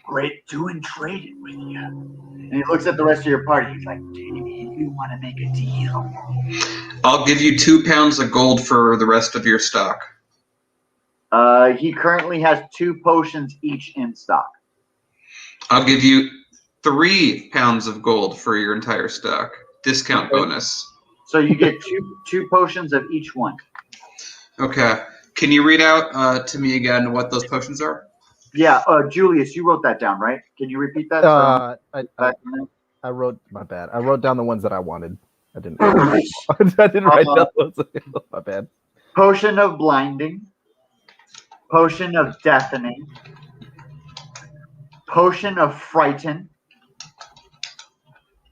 Great doing trading with you. And he looks at the rest of your party. He's like, "Do you want to make a deal?" I'll give you 2 pounds of gold for the rest of your stock. He currently has 2 potions each in stock. I'll give you 3 pounds of gold for your entire stock. Discount bonus. So you get two potions of each one. Okay. Can you read out to me again what those potions are? Yeah, Julius, you wrote that down, right? Can you repeat that? I wrote, my bad. I wrote down the ones that I wanted. I didn't write down those. My bad. Potion of blinding. Potion of deafening. Potion of frighten.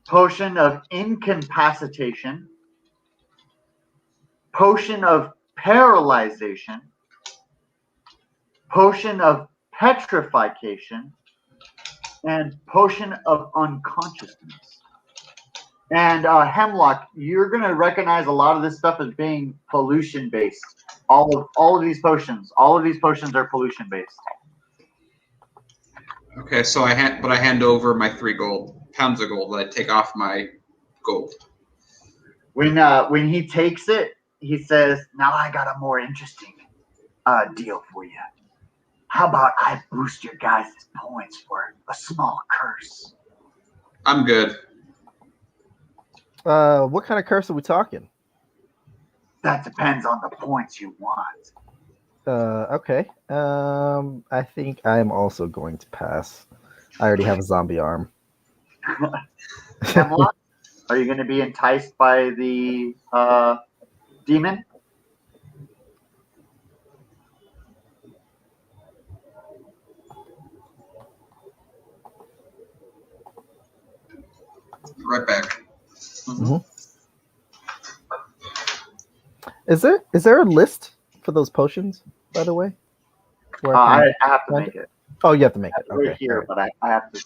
Potion of incapacitation. Potion of paralyzation. Potion of petrification, and potion of unconsciousness. And Hemlock, you're going to recognize a lot of this stuff as being pollution based. All of these potions are pollution based. Okay, so I hand over my 3 pounds of gold that I take off my gold. When he takes it, he says, "Now I got a more interesting deal for you. How about I boost your guys' points for a small curse?" I'm good. What kind of curse are we talking? That depends on the points you want. Okay. I think I'm also going to pass. I already have a zombie arm. Hemlock, are you going to be enticed by the demon? Right back. Mm-hmm. Is there a list for those potions, by the way? Where I have to make it. Oh, you have to make it. Right Okay. here, Right. but I have to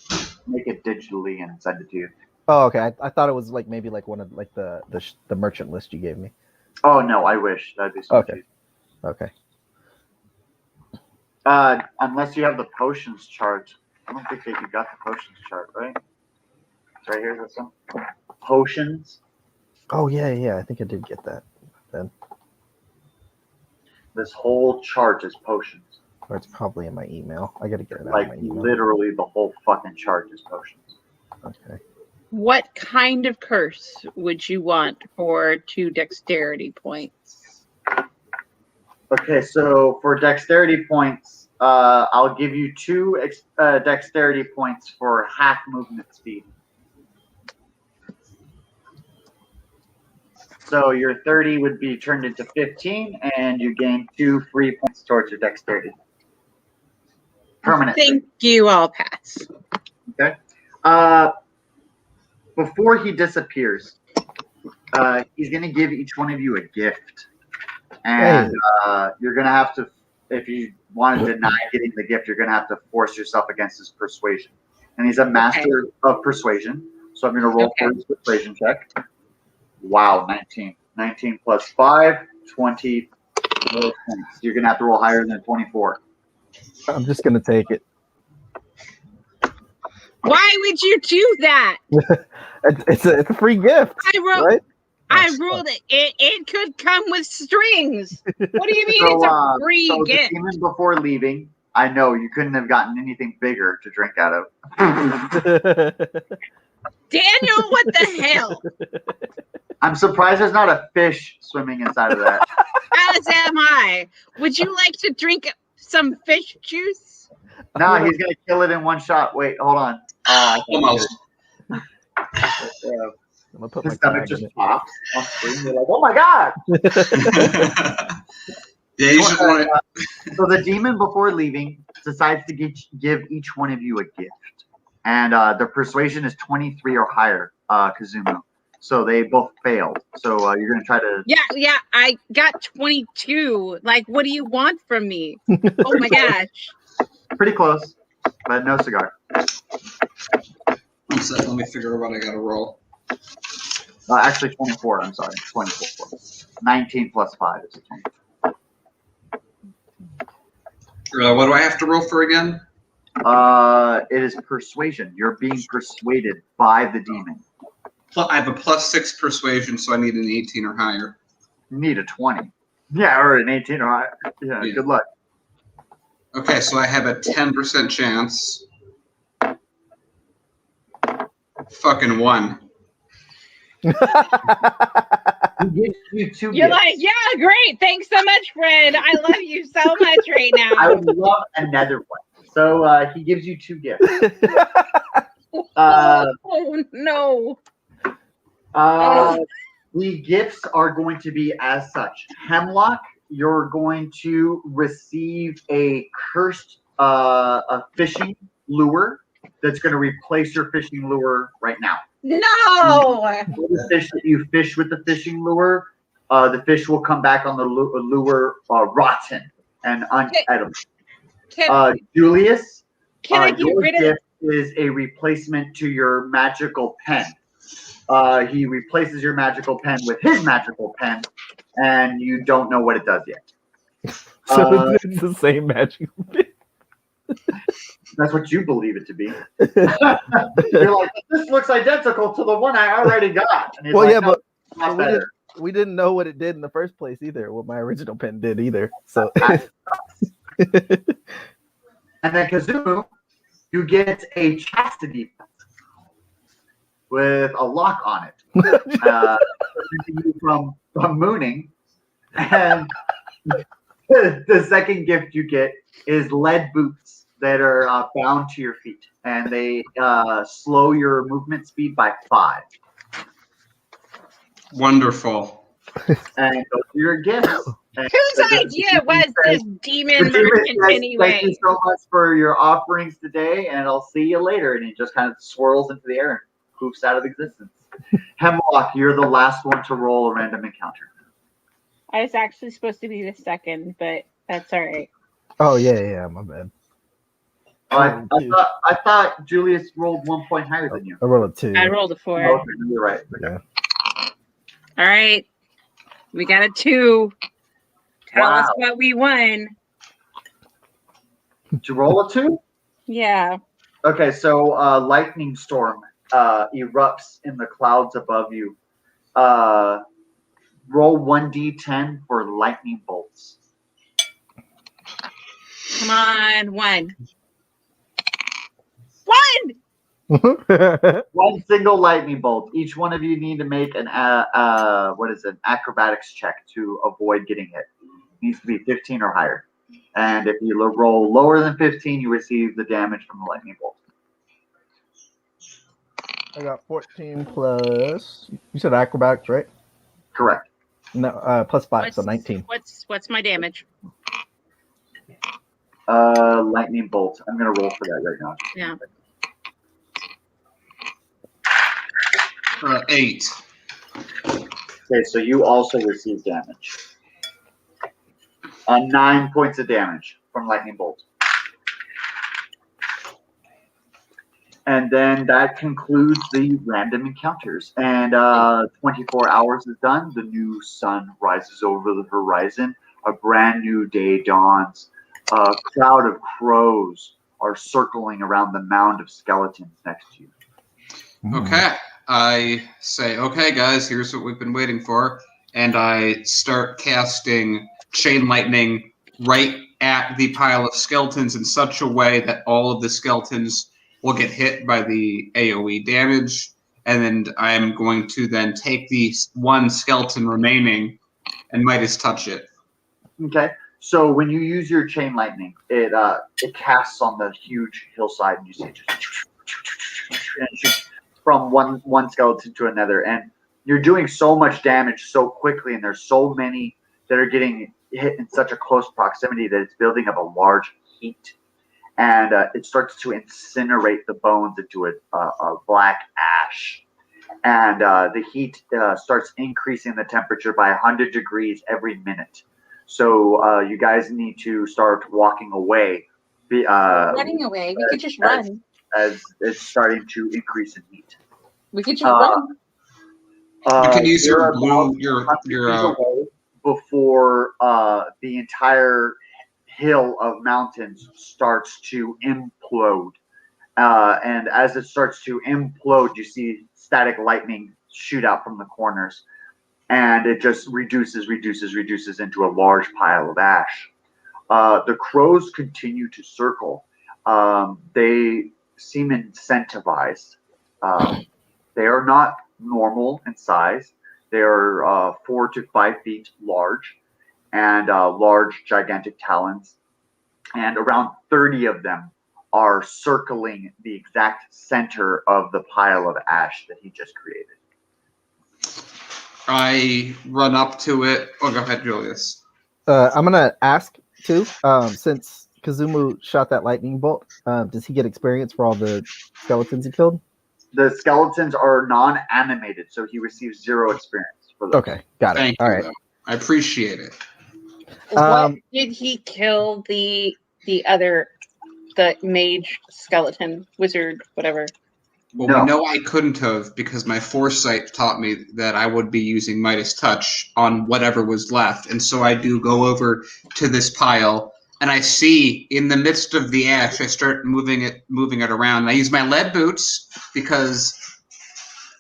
make it digitally and send it to you. Oh, okay. I thought it was like maybe like one of like the merchant list you gave me. Oh no, I wish that'd be so much Okay. easier. Okay. Unless you have the potions chart. I don't think that you got the potions chart, right? It's right here, this one. Potions. Oh yeah. I think I did get that then. This whole chart is potions. Or it's probably in my email. I gotta get it out Like of my email. literally the whole fucking chart is potions. Okay. What kind of curse would you want for 2 dexterity points? Okay, so for dexterity points, I'll give you 2 dexterity points for half movement speed. So your 30 would be turned into 15, and you gain 2 free points towards your dexterity. Permanently. Thank you, I'll pass. Okay. Before he disappears, he's going to give each one of you a gift. And you're going to have to, if you want to deny getting the gift, you're going to have to force yourself against his persuasion. And he's a master of persuasion. So I'm going to roll for his persuasion check. Wow, 19. 19 plus 5, 20 more points. You're going to have to roll higher than 24. I'm just gonna take it. Why would you do that? It's a free gift. Right? I ruled it. It could come with strings. What do you mean it's a free gift? The demon before leaving, I know you couldn't have gotten anything bigger to drink out of. Daniel, what the hell? I'm surprised there's not a fish swimming inside of that. As am I. Would you like to drink some fish juice? No, he's gonna kill it in one shot. Wait, hold on. Almost. I'm gonna put His my stomach tag just in it. pops on screen. You're like, oh my god! Yeah, you just want it. So the demon before leaving decides to give each one of you a gift. And the persuasion is 23 or higher, Kazumu. So they both failed. So you're going to try to... Yeah, I got 22. Like, what do you want from me? Oh my gosh. Pretty close, but no cigar. 1 second, let me figure out what I got to roll. Actually, 24. I'm sorry. 24. 19 plus 5 is a 20. What do I have to roll for again? It is persuasion. You're being persuaded by the demon. I have a +6 persuasion, so I need an 18 or higher. You need a 20. Yeah, or an 18 or higher. Yeah, good luck. Okay, so I have a 10% chance. Fucking 1. He gives you 2 You're gifts. like, yeah, great. Thanks so much, friend. I love you so much right I now. would love another one. So he gives you 2 gifts. Oh, no. The gifts are going to be as such. Hemlock, you're going to receive a cursed a fishing lure that's going to replace your fishing lure right now. No. The fish that you fish with the fishing lure, the fish will come back on the lure rotten and unedible. Julius, Can I get your rid of gift is a replacement to your magical pen. He replaces your magical pen with his magical pen, and you don't know what it does yet. So it's the same magic. That's what you believe it to be. You're like, this looks identical to the one I already got. And he's Well, like, yeah, no, but it's not better. we didn't know what it did in the first place either. What my original pen did either. So. And then Kazumu, you get a chastity with a lock on it. Preventing you from mooning. And the second gift you get is lead boots that are bound to your feet. And they slow your movement speed by 5. Wonderful. And those are your gifts. And Whose idea was this demon merchant anyway? Thank you so much for your offerings today, and I'll see you later. And he just kind of swirls into the air and poofs out of existence. Hemlock, you're the last one to roll a random encounter. I was actually supposed to be the second, but that's all right. Oh yeah, my bad. I thought Julius rolled 1 point higher than you. I rolled a 2. I rolled a 4. Okay, you're right. Yeah. All right. We got a 2. Tell us Wow. what we won. Did you roll a 2? Yeah. Okay, so lightning storm erupts in the clouds above you. Roll 1d10 for lightning bolts. Come on. 1. 1! One single lightning bolt. Each one of you need to make an acrobatics check to avoid getting hit. It needs to be 15 or higher. And if you roll lower than 15, you receive the damage from the lightning bolt. I got 14 plus. You said acrobatics, right? Correct. No, plus 5, so 19. What's my damage? Lightning bolt. I'm gonna roll for that right now. Yeah. 8. Okay, so you also receive damage. 9 points of damage from lightning bolt. And then that concludes the random encounters. And 24 hours is done. The new sun rises over the horizon. A brand new day dawns. A crowd of crows are circling around the mound of skeletons next to you. Okay. I say, okay, guys, here's what we've been waiting for. And I start casting chain lightning right at the pile of skeletons in such a way that all of the skeletons will get hit by the AoE damage. And then I'm going to then take the one skeleton remaining and Midas touch it. Okay. So when you use your chain lightning, it casts on the huge hillside, and you see it just and it shoots from one skeleton to another, and you're doing so much damage so quickly, and there's so many that are getting hit in such a close proximity that it's building up a large heat, and it starts to incinerate the bones into a black ash, and the heat starts increasing the temperature by 100 degrees every minute. So you guys need to start walking away. Running away. We could just run. As it's starting to increase in heat. We could just run. You can use you're your about blue, your 100 feet away before the entire hill of mountains starts to implode. And as it starts to implode, you see static lightning shoot out from the corners. And it just reduces into a large pile of ash. The crows continue to circle. They seem incentivized. They are not normal in size. They are 4 to 5 feet large and large, gigantic talons. And around 30 of them are circling the exact center of the pile of ash that he just created. I run up to it. Oh, go ahead, Julius. I'm gonna ask too. Since Kazumu shot that lightning bolt, does he get experience for all the skeletons he killed? The skeletons are non-animated, so he receives 0 experience for those. Okay, got it. Thank All you, right. though. I appreciate it. What did he kill the mage skeleton wizard whatever? Well, No. we know I couldn't have because my foresight taught me that I would be using Midas Touch on whatever was left. And so I do go over to this pile, and I see in the midst of the ash, I start moving it around. I use my lead boots because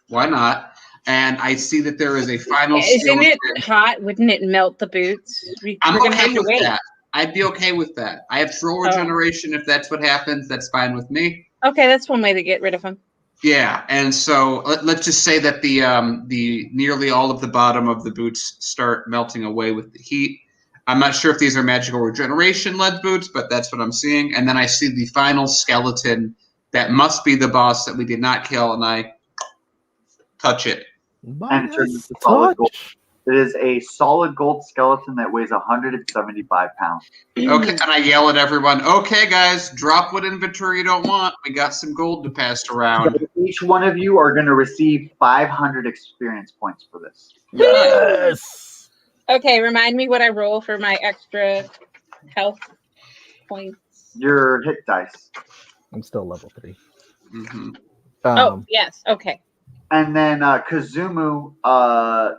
why not? And I see that there is a final Isn't skeleton. it hot? Wouldn't it melt the boots? I'm We're gonna okay have to with wait. that. I'd be okay with that. I have throw regeneration. If that's what happens, that's fine with me. Okay, that's one way to get rid of him. Yeah, and so let's just say that the nearly all of the bottom of the boots start melting away with the heat. I'm not sure if these are magical regeneration lead boots, but that's what I'm seeing. And then I see the final skeleton that must be the boss that we did not kill, and I touch it. And it turns into solid gold. It is a solid gold skeleton that weighs 175 pounds. Okay, and I yell at everyone, okay, guys, drop what inventory you don't want. We got some gold to pass around. So each one of you are going to receive 500 experience points for this. Yes. Okay, remind me what I roll for my extra health points. Your hit dice. I'm still level 3. Mm-hmm. Oh, yes. Okay. And then Kazumu,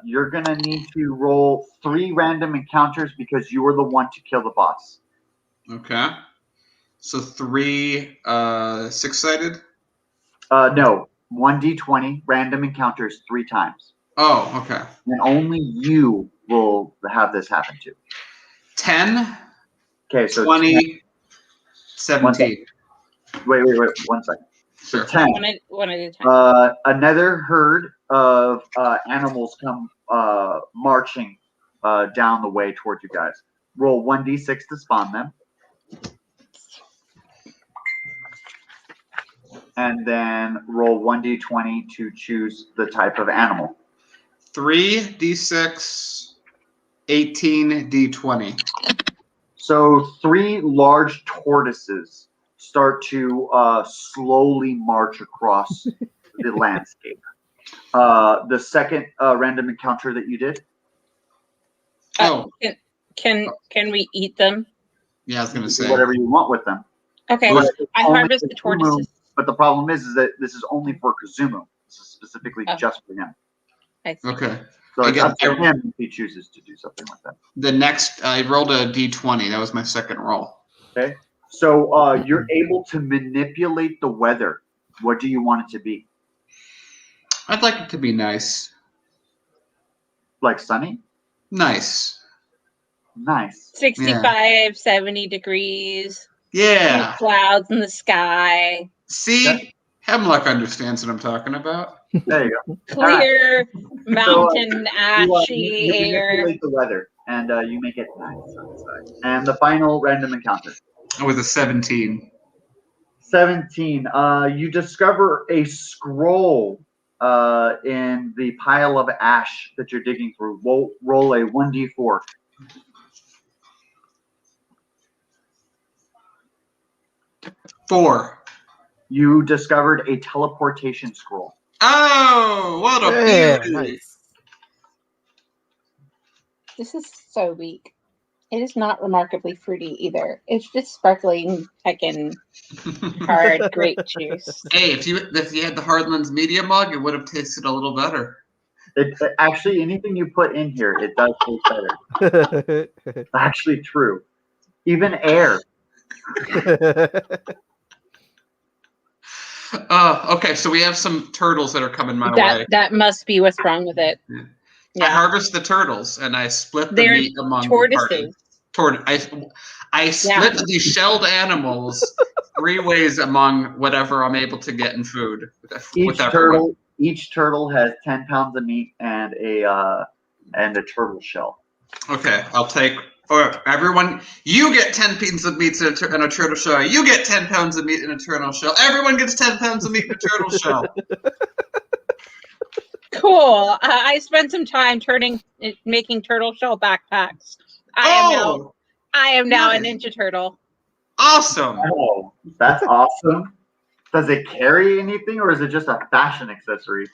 you're going to need to roll 3 random encounters because you were the one to kill the boss. Okay. So 3 6-sided? No, 1d20 random encounters 3 times. Oh, okay. And only you will have this happen to. 10, Okay, so 20, 10, 17. Wait, 1 second. So Sure. 10. One at a time. Another herd of animals come marching down the way towards you guys. Roll 1d6 to spawn them. And then roll 1d20 to choose the type of animal. 3d6, 18d20. So 3 large tortoises start to slowly march across the landscape. The second random encounter that you did? Can we eat them? Yeah, I was gonna Do say whatever you want with them. Okay, But I only harvest the Kazumu- tortoises. But the problem is that this is only for Kazumu. This is specifically just for him. I see. Okay. So it's Again, up to him if he chooses to do something like that. The next, I rolled a d20. That was my second roll. Okay. So you're able to manipulate the weather. What do you want it to be? I'd like it to be nice. Like sunny? Nice. Nice. 65, 70 degrees. Yeah. Clouds in the sky. See? Okay. Hemlock understands what I'm talking about. There you go. Clear mountain, ashy You air. manipulate the weather, and you make it nice outside. And the final random encounter. With a 17. 17. You discover a scroll in the pile of ash that you're digging through. Roll a 1d4. Four. You discovered a teleportation scroll. Oh, what a beauty! Nice. This is so weak. It is not remarkably fruity either. It's just sparkling, heckin' hard grape juice. Hey, if you had the Hardlands Media mug, it would have tasted a little better. Actually, anything you put in here, it does taste better. It's actually true. Even air. Okay, so we have some turtles that are coming my way. That must be what's wrong with it. Yeah. Yeah. I harvest the turtles and I split the They're meat among the tortoises. party. I split the shelled animals 3 ways among whatever I'm able to get in food. Each turtle has 10 pounds of meat and a turtle shell. Okay, I'll take. Or everyone, you get 10 pieces of meat and a turtle shell. You get 10 pounds of meat and a turtle shell. Everyone gets 10 pounds of meat and a turtle shell. Cool. I spent some time making turtle shell backpacks. I am now a ninja turtle. Awesome. Oh, that's awesome. Does it carry anything, or is it just a fashion accessory?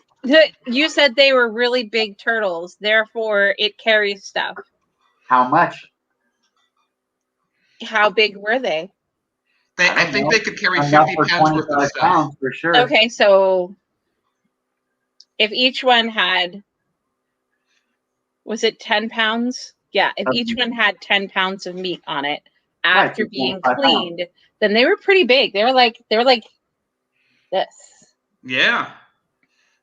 You said they were really big turtles, therefore it carries stuff. How much? How big were they? I think they could carry 50 Enough for pounds worth of 25 stuff. pounds for sure. Okay, so if each one had, was it 10 pounds? Yeah, if each one had 10 pounds of meat on it after being cleaned, then they were pretty big. They were like this. Yeah.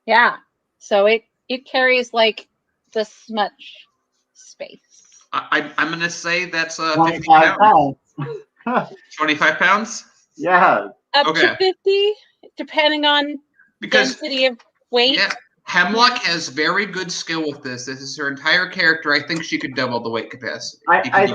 Yeah. So it carries like this much space. I'm going to say that's 25 50 pounds. pounds. 25 pounds? Yeah. Up to 50, depending on density of weight. Yeah. Hemlock has very good skill with this. This is her entire character. I think she could double the weight capacity. I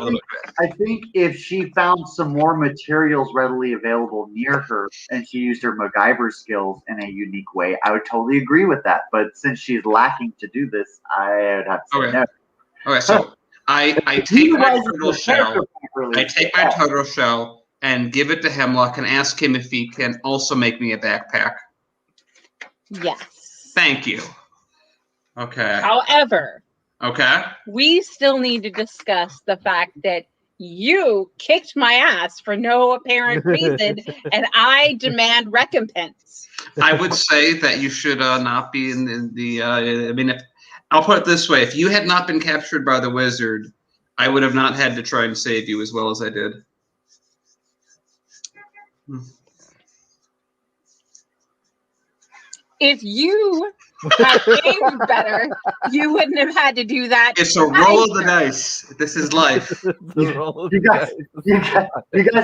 think if she found some more materials readily available near her and she used her MacGyver skills in a unique way, I would totally agree with that. But since she's lacking to do this, I would have to say no. Okay, so I take my turtle shell. I take my turtle shell and give it to Hemlock and ask him if he can also make me a backpack. Yes. Thank you. Okay. However, Okay. We still need to discuss the fact that you kicked my ass for no apparent reason, and I demand recompense. I would say that you should not be in the. I mean, I'll put it this way: if you had not been captured by the wizard, I would have not had to try and save you as well as I did. If you had aimed better, you wouldn't have had to do that. It's a roll of the dice. This is life. You guys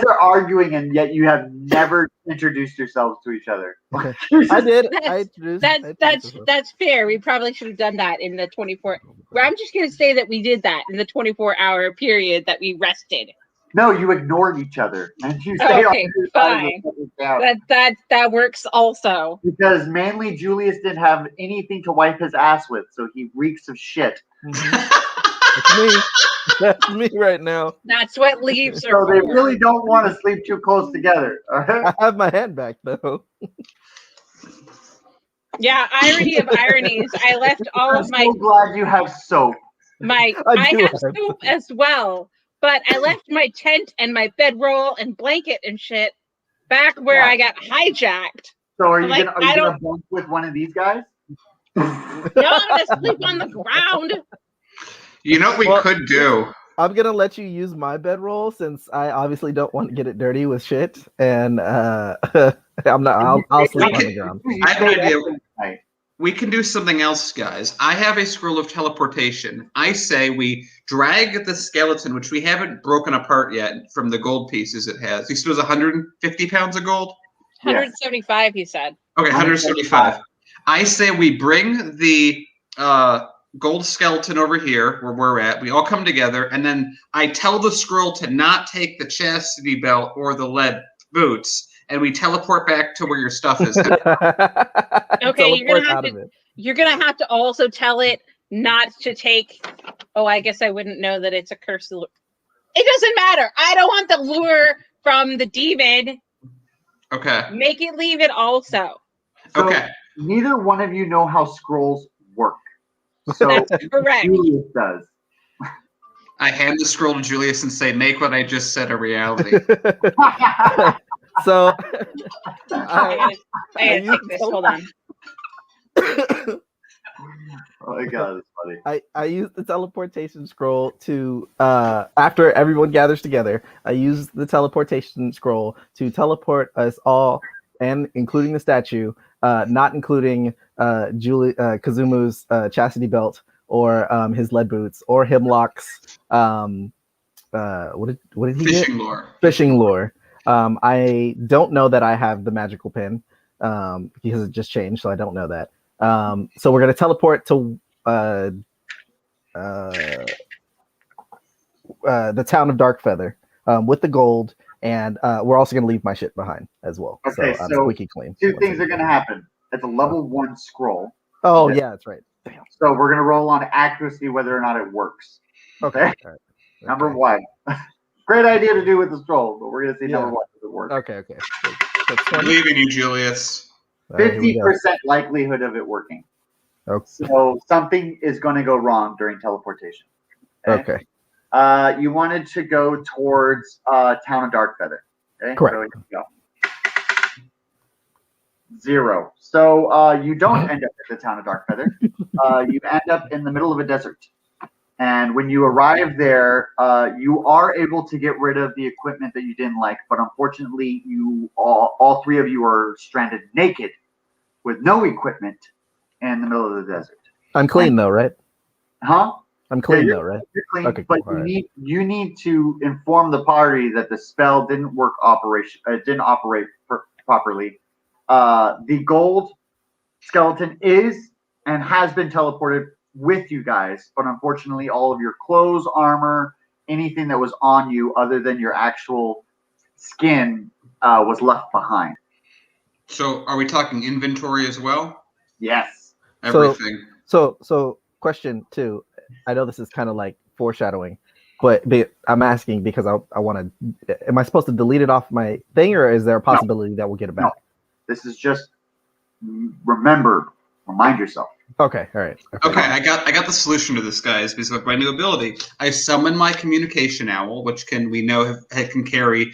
are arguing, and yet you have never introduced yourselves to each other. I did. That's fair. We probably should have done that in the 24. I'm just going to say that we did that in the 24-hour period that we rested. No, you ignored each other, and you stayed fine. That works also. Because mainly Julius didn't have anything to wipe his ass with, so he reeks of shit. It's me. That's me right now. That's what leaves are So they for. really don't want to sleep too close together. All right? I have my hand back though. Yeah, irony of ironies. I left all of my. I'm so glad you have soap. I have soap as well. But I left my tent and my bedroll and blanket and shit back where I got hijacked. So are you gonna bunk with one of these guys? No, I'm gonna sleep on the ground. You know what we could do? I'm gonna let you use my bedroll since I obviously don't want to get it dirty with shit, and I'm not. I'll sleep on the ground. I have an idea. We can do something else, guys. I have a scroll of teleportation. I say we drag the skeleton, which we haven't broken apart yet from the gold pieces it has. He still has 150 pounds of gold? 175, he said. Okay, 175. I say we bring the gold skeleton over here where we're at. We all come together, and then I tell the scroll to not take the chastity belt or the lead boots, and we teleport back to where your stuff is. Okay, you're gonna have to also tell it not to take. Oh, I guess I wouldn't know that it's a cursed lure. It doesn't matter. I don't want the lure from the demon. Okay. Make it leave it also. So okay. Neither one of you know how scrolls work. So that's correct. Julius does. I hand the scroll to Julius and say, "Make what I just said a reality." So I gotta take this. Hold on. Oh my god, it's funny. I use the teleportation scroll to after everyone gathers together. I use the teleportation scroll to teleport us all, and including the statue, not including Kazumu's chastity belt or his lead boots or Hemlock's what did he Fishing get? lure. Fishing lure. I don't know that I have the magical pin because it just changed, so I don't know that. So we're gonna teleport to the town of Darkfeather with the gold, and we're also gonna leave my shit behind as well. Okay, so squeaky clean. Two things are gonna happen. It's a level 1 scroll. Oh yeah, that's right. Damn. So we're gonna roll on accuracy whether or not it works. Okay. All right. Number 1. Great idea to do with the scroll, but we're gonna see number 1 if it works. Okay. I'm leaving you, Julius. 50% likelihood of it working. Okay. So something is going to go wrong during teleportation. Okay. You wanted to go towards town of Darkfeather. Okay. Correct. So here we go. 0. So you don't end up at the town of Darkfeather. You end up in the middle of a desert. And when you arrive there, you are able to get rid of the equipment that you didn't like, but unfortunately, you all 3 of you are stranded naked with no equipment in the middle of the desert. I'm clean though, right? Huh? I'm clean though, right? You're clean, Okay, but cool. you need to inform the party that the spell didn't operate properly. The gold skeleton is and has been teleported with you guys, but unfortunately all of your clothes, armor, anything that was on you other than your actual skin was left behind. So are we talking inventory as well? Yes. Everything. So question 2. I know this is kind of like foreshadowing, but I'm asking because I want to. Am I supposed to delete it off my thing, or is there a possibility that we'll get it back? No. This is just remind yourself. Okay, all right. Okay, I got the solution to this, guys. Because with my new ability, I summon my communication owl, which can carry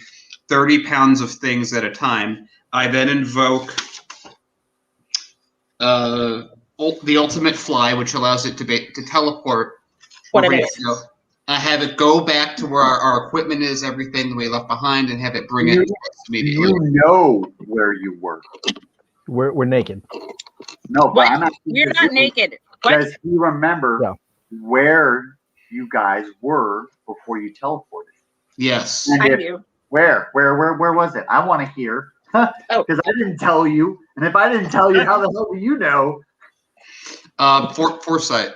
30 pounds of things at a time. I then invoke the ultimate fly, which allows it to teleport. What it is. I have it go back to where our equipment is, everything we left behind, and have it bring it to us immediately. You know where you were. We're naked. No, but What? I'm asking We're not naked. What? Does he remember where you guys were before you teleported? Yes. And I do. Where was it? I want to hear. Oh. Because I didn't tell you. And if I didn't tell you, how the hell do you know? Foresight.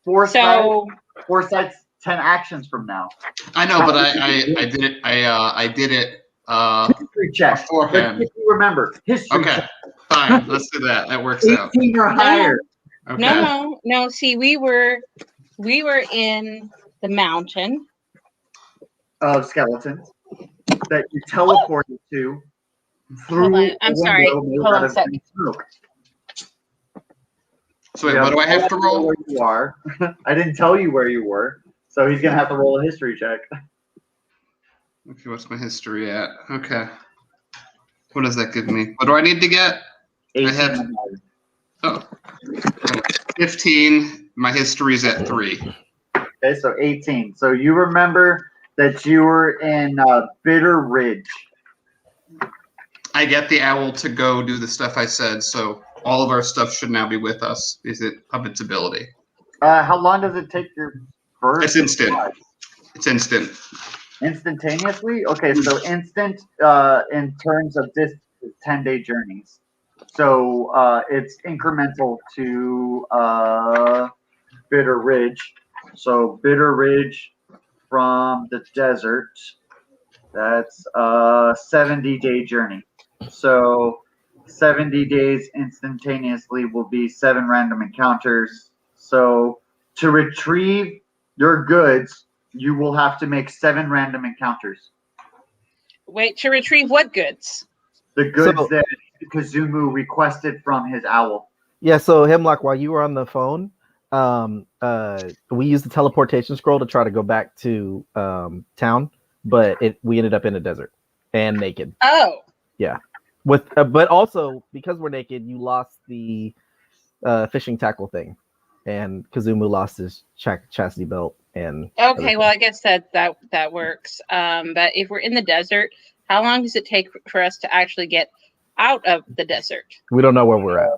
Foresight's 10 actions from now. I know, but I did it. I did it. History check. Beforehand. If you remember. History Okay. check. Fine. Let's do that. That works out. 18 or higher. Okay. No. See, we were in the mountain Of skeletons that you teleported to through. Hold on. I'm sorry. Hold on a second. So wait, what do I have to roll? Where you are. I didn't tell you where you were, so he's gonna have to roll a history check. Okay, what's my history at? Okay. What does that give me? What do I need to get? 18. 15. My history is at 3. Okay, so 18. So you remember that you were in Bitter Ridge. I get the owl to go do the stuff I said, so all of our stuff should now be with us. Is it of its ability? How long does it take your first? It's instant. It's instant. Instantaneously? Okay, so instant in terms of this 10-day journeys. So it's incremental to Bitter Ridge. So Bitter Ridge from the desert, that's a 70-day journey. So 70 days instantaneously will be 7 random encounters. So to retrieve your goods, you will have to make 7 random encounters. Wait, to retrieve what goods? The goods that Kazumu requested from his owl. Yeah, so Hemlock, while you were on the phone, we used the teleportation scroll to try to go back to town, but we ended up in a desert and naked. Oh. Yeah. But also because we're naked, you lost the fishing tackle thing, and Kazumu lost his chastity belt. And okay, well, I guess that works. But if we're in the desert, how long does it take for us to actually get out of the desert? We don't know where we're at.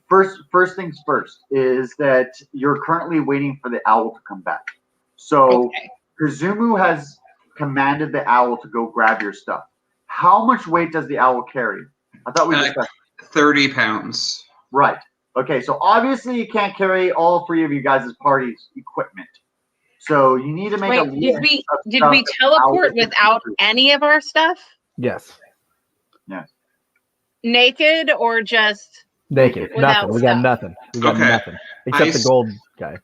First things first is that you're currently waiting for the owl to come back. So Kazumu has commanded the owl to go grab your stuff. How much weight does the owl carry? I thought we discussed 30 pounds. Right. Okay, so obviously you can't carry all 3 of you guys' party's equipment. So you need to make a list. Did we teleport without any of our stuff? Yes. Yes. Naked or just naked? Nothing. We got nothing. We got nothing except the gold guy.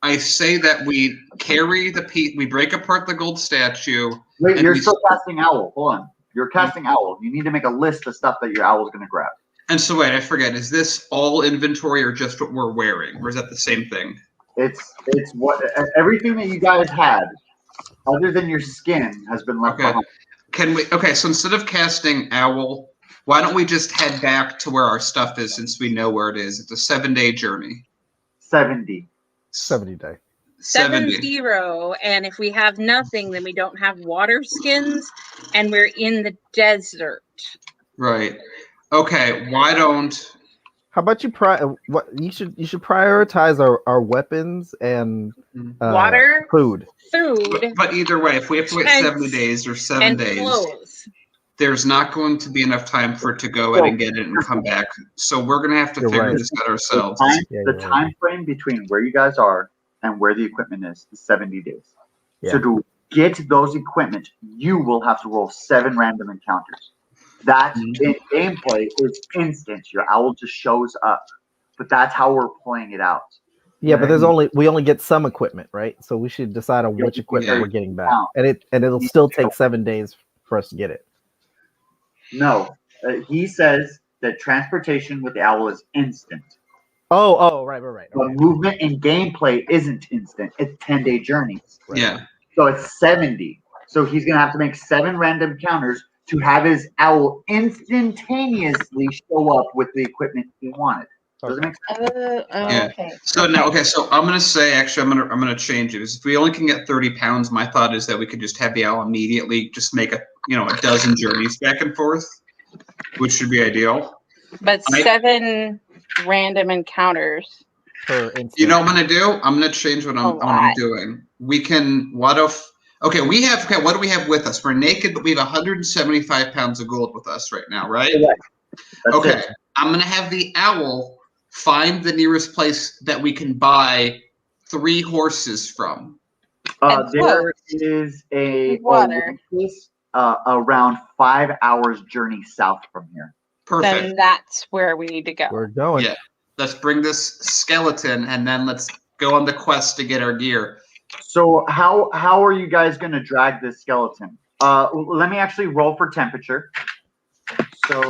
I say that we carry the piece. We break apart the gold statue. Wait, you're still casting owl. Hold on. You're casting owl. You need to make a list of stuff that your owl is going to grab. And so wait, I forget. Is this all inventory or just what we're wearing, or is that the same thing? It's what everything that you guys had, other than your skin, has been left behind. Can we? Okay, so instead of casting owl, why don't we just head back to where our stuff is, since we know where it is? It's a 7-day journey. 70 day. 70. And if we have nothing, then we don't have water skins, and we're in the desert. Right. Okay. Why don't? How about you you should prioritize our weapons and water, food. But either way, if we have to wait 70 days or 7 days, clothes. There's not going to be enough time for it to go in and get it and come back. So we're going to have to figure this out ourselves. The time frame between where you guys are and where the equipment is 70 days. Yeah. So to get those equipment, you will have to roll 7 random encounters. That in gameplay is instant. Your owl just shows up. But that's how we're playing it out. Yeah, but we only get some equipment, right? So we should decide on which equipment we're getting back. And it'll still take 7 days for us to get it. No. He says that transportation with the owl is instant. Right. But movement and gameplay isn't instant. It's 10-day journeys. Right. Yeah. So it's 70. So he's going to have to make 7 random encounters to have his owl instantaneously show up with the equipment he wanted. Does it make sense? Yeah. Okay. So now, so I'm gonna say, actually, I'm gonna change it. If we only can get 30 pounds, my thought is that we could just have the owl immediately just make a dozen journeys back and forth, which should be ideal. But 7 random encounters Per instance. You know what I'm gonna do? I'm gonna change what I'm doing. We can. What if? Okay, we have. Okay, what do we have with us? We're naked, but we have 175 pounds of gold with us right now, right? That's Okay, it. I'm gonna have the owl find the nearest place that we can buy 3 horses from. There is a Water. oasis around 5 hours journey south from here. Perfect. Then that's where we need to go. We're going. Yeah. Let's bring this skeleton and then let's go on the quest to get our gear. So how are you guys going to drag this skeleton? Let me actually roll for temperature. So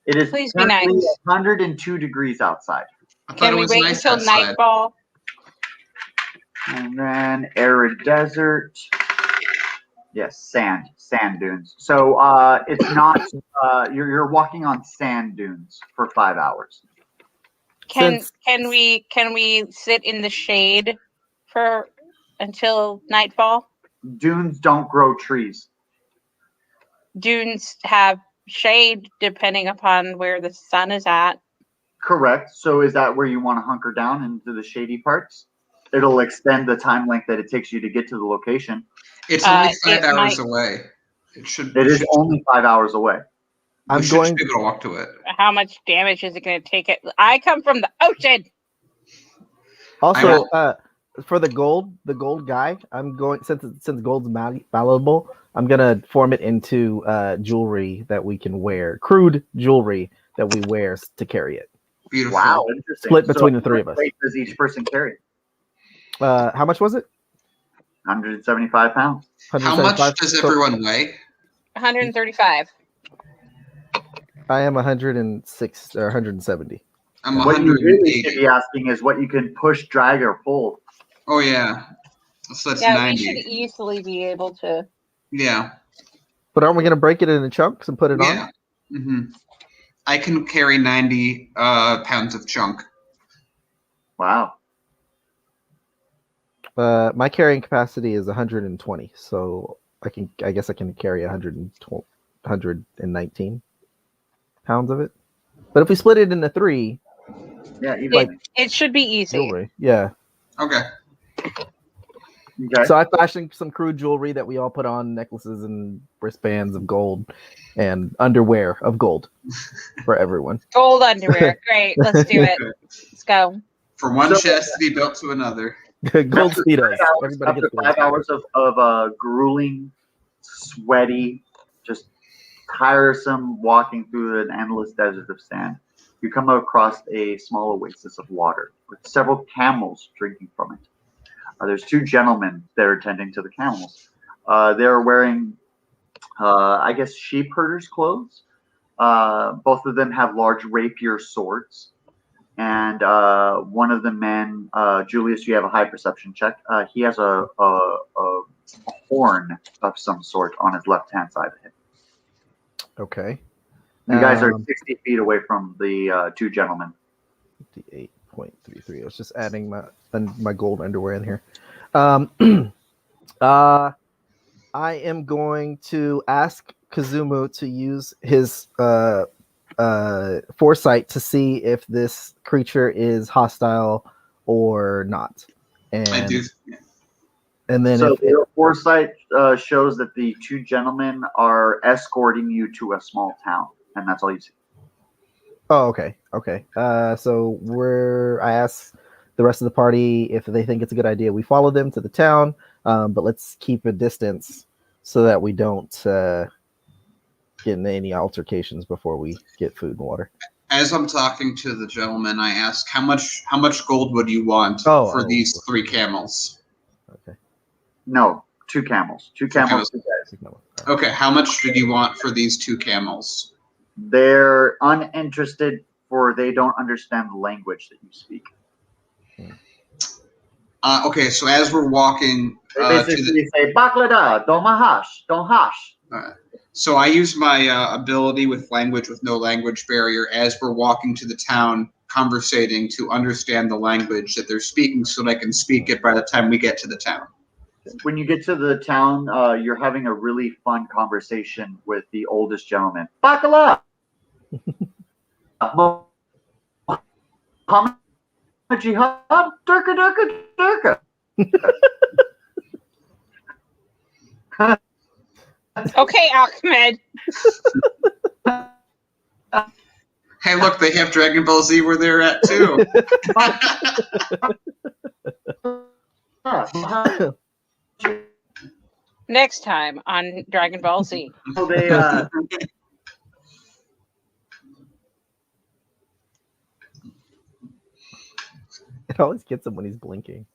it is Please be nice. 102 degrees outside. Can we wait until nightfall? And then arid desert. Yes, sand dunes. So it's not. You're walking on sand dunes for 5 hours. Can we sit in the shade for until nightfall? Dunes don't grow trees. Dunes have shade depending upon where the sun is at. Correct. So is that where you want to hunker down into the shady parts? It'll extend the time length that it takes you to get to the location. It's only 5 hours away. It is only 5 hours away. We should be able to walk to it. How much damage is it going to take it? I come from the ocean. Also, for the gold guy, I'm going since gold's malleable. I'm gonna form it into jewelry that we can wear, crude jewelry that we wear to carry it. Beautiful. Wow, interesting. Split between the 3 of us. How much weight does each person carry? How much was it? 175 pounds. How much does everyone weigh? 135. I am 106 or 170. I'm what 180. you really should be asking is what you can push, drag, or pull. Oh yeah, so that's 90. We should easily be able to. Yeah. But aren't we going to break it into chunks and put it on? Yeah. Mm-hmm. I can carry 90 pounds of chunk. Wow. My carrying capacity is 120, so I guess I can carry 119 pounds of it. But if we split it into 3, it should be easy. Jewelry. Yeah. Okay. So I fashioned some crude jewelry that we all put on, necklaces and wristbands of gold and underwear of gold for everyone. Gold underwear. Great. Let's do it. Let's go. From one chastity belt to another. Gold speedos. Everybody after 5 hours of grueling, sweaty, just tiresome walking through an endless desert of sand, you come across a small oasis of water with several camels drinking from it. There's 2 gentlemen that are tending to the camels. They're wearing, I guess, sheep herders' clothes. Both of them have large rapier swords. And one of the men, Julius, you have a high perception check. He has a horn of some sort on his left-hand side of him. Okay. You guys are 60 feet away from the 2 gentlemen. 58.33. I was just adding my gold underwear in here. I am going to ask Kazumu to use his foresight to see if this creature is hostile or not. And I do. And then so your foresight shows that the 2 gentlemen are escorting you to a small town, and that's all you see. Oh, okay. So I asked the rest of the party if they think it's a good idea. We follow them to the town, but let's keep a distance so that we don't get in any altercations before we get food and water. As I'm talking to the gentleman, I ask, how much gold would you want for these 3 camels? Okay. No, 2 camels. 2 camels. 2 guys. Okay, how much did you want for these 2 camels? They're uninterested for they don't understand the language that you speak. Okay, so as we're walking, They basically say "Baklada, don't hash, don't hash." So I use my ability with language with no language barrier as we're walking to the town, conversating to understand the language that they're speaking, so that I can speak it by the time we get to the town. When you get to the town, you're having a really fun conversation with the oldest gentleman. Bakala! Muhammad Jihad? Durka, Durka, Durka. Okay, Ahmed. Hey, look, they have Dragon Ball Z where they're at, too. Next time on Dragon Ball Z. So they, It always gets him when he's blinking.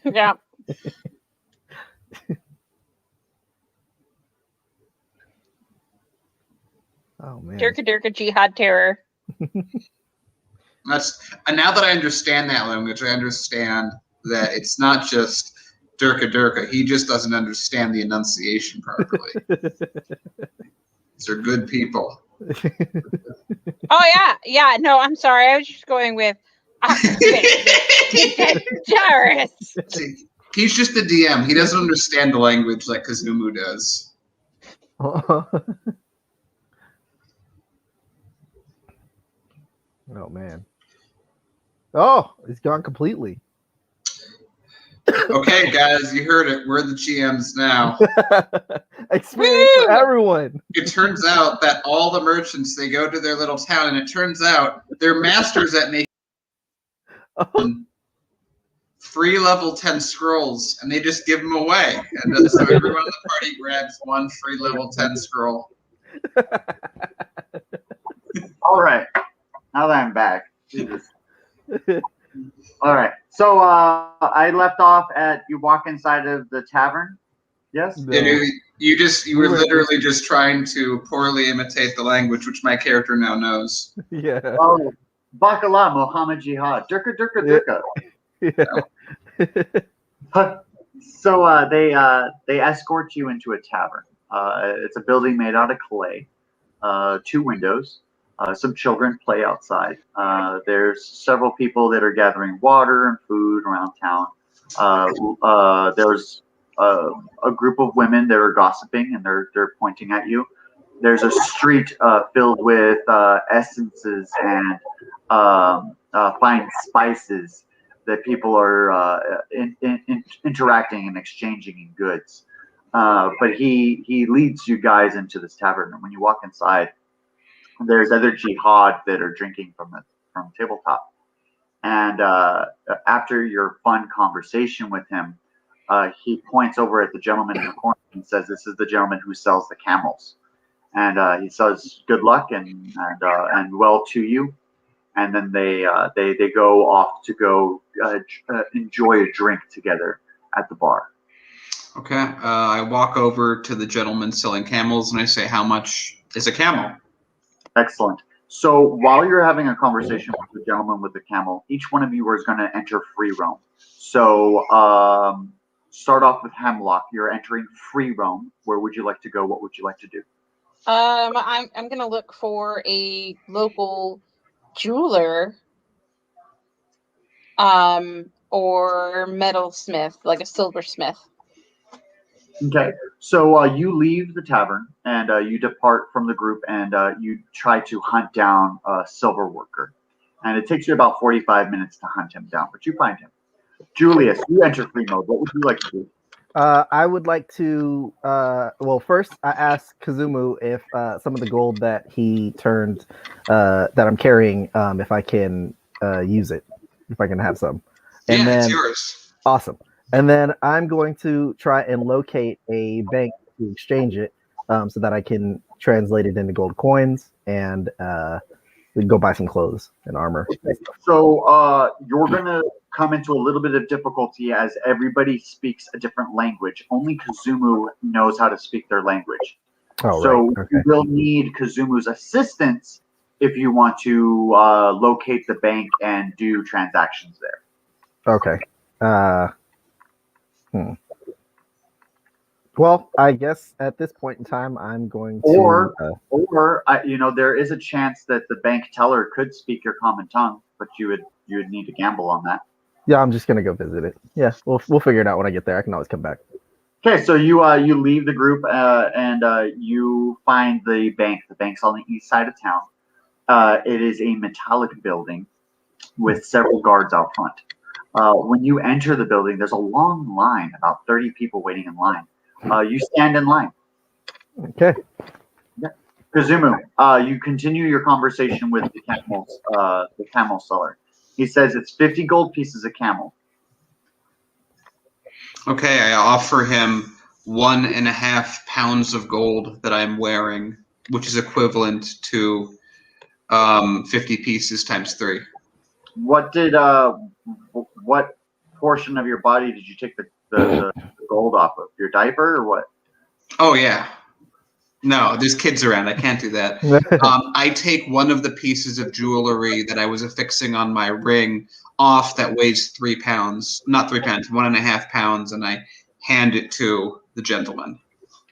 Yeah. Oh man. Durka Durka Jihad Terror. That's now that I understand that language, I understand that it's not just Durka Durka. He just doesn't understand the enunciation properly. These are good people. Oh yeah. No, I'm sorry. I was just going with terrorists. See, he's just the DM. He doesn't understand the language like Kazumu does. Oh man. Oh, he's gone completely. Okay, guys, you heard it. We're the GMs now. Experience for everyone. It turns out that all the merchants, they go to their little town, and it turns out they're masters at making free level 10 scrolls, and they just give them away. And so everyone in the party grabs one free level 10 scroll. all right. Now that I'm back. Jesus. All right. So I left off at you walk inside of the tavern. Yes. No. You were literally just trying to poorly imitate the language, which my character now knows. Yeah. Oh, Bakala, Muhammad Jihad, Durka, Durka, Durka. Yeah. So they escort you into a tavern. It's a building made out of clay. 2 windows. Some children play outside. There's several people that are gathering water and food around town. There's a group of women that are gossiping and they're pointing at you. There's a street filled with essences and fine spices that people are interacting and exchanging in goods. But he leads you guys into this tavern, and when you walk inside, there's other jihad that are drinking from tabletop. And after your fun conversation with him, he points over at the gentleman in the corner and says, "This is the gentleman who sells the camels." And he says, "Good luck and well to you." And then they go off to go enjoy a drink together at the bar. Okay. I walk over to the gentleman selling camels, and I say, "How much is a camel?" Excellent. So while you're having a conversation with the gentleman with the camel, each one of you is going to enter free roam. So start off with Hemlock. You're entering free roam. Where would you like to go? What would you like to do? I'm gonna look for a local jeweler, or metalsmith, like a silversmith. Okay. So you leave the tavern and you depart from the group and you try to hunt down a silver worker. And it takes you about 45 minutes to hunt him down, but you find him. Julius, you enter free mode. What would you like to do? I would like to. Well, first I asked Kazumu if some of the gold that he turned, that I'm carrying, if I can use it, if I can have some. And then, it's yours. Awesome. And then I'm going to try and locate a bank to exchange it, so that I can translate it into gold coins, and we can go buy some clothes and armor. So you're going to come into a little bit of difficulty as everybody speaks a different language. Only Kazumu knows how to speak their language. Oh, so right. Okay. you will need Kazumu's assistance if you want to locate the bank and do transactions there. Okay. Well, I guess at this point in time, I'm going to. Or there is a chance that the bank teller could speak your common tongue, but you would need to gamble on that. Yeah, I'm just gonna go visit it. Yeah, we'll figure it out when I get there. I can always come back. Okay, so you leave the group and you find the bank. The bank's on the east side of town. It is a metallic building with several guards out front. When you enter the building, there's a long line, about 30 people waiting in line. You stand in line. Okay. Yeah. Kazumu, you continue your conversation with the camel seller. He says it's 50 gold pieces a camel. Okay, I offer him 1.5 pounds of gold that I'm wearing, which is equivalent to 50 pieces times 3. What portion of your body did you take the gold off of? Your diaper or what? Oh yeah. No, there's kids around. I can't do that. I take one of the pieces of jewelry that I was affixing on my ring off that weighs 3 pounds, not 3 pounds, 1.5 pounds, and I hand it to the gentleman.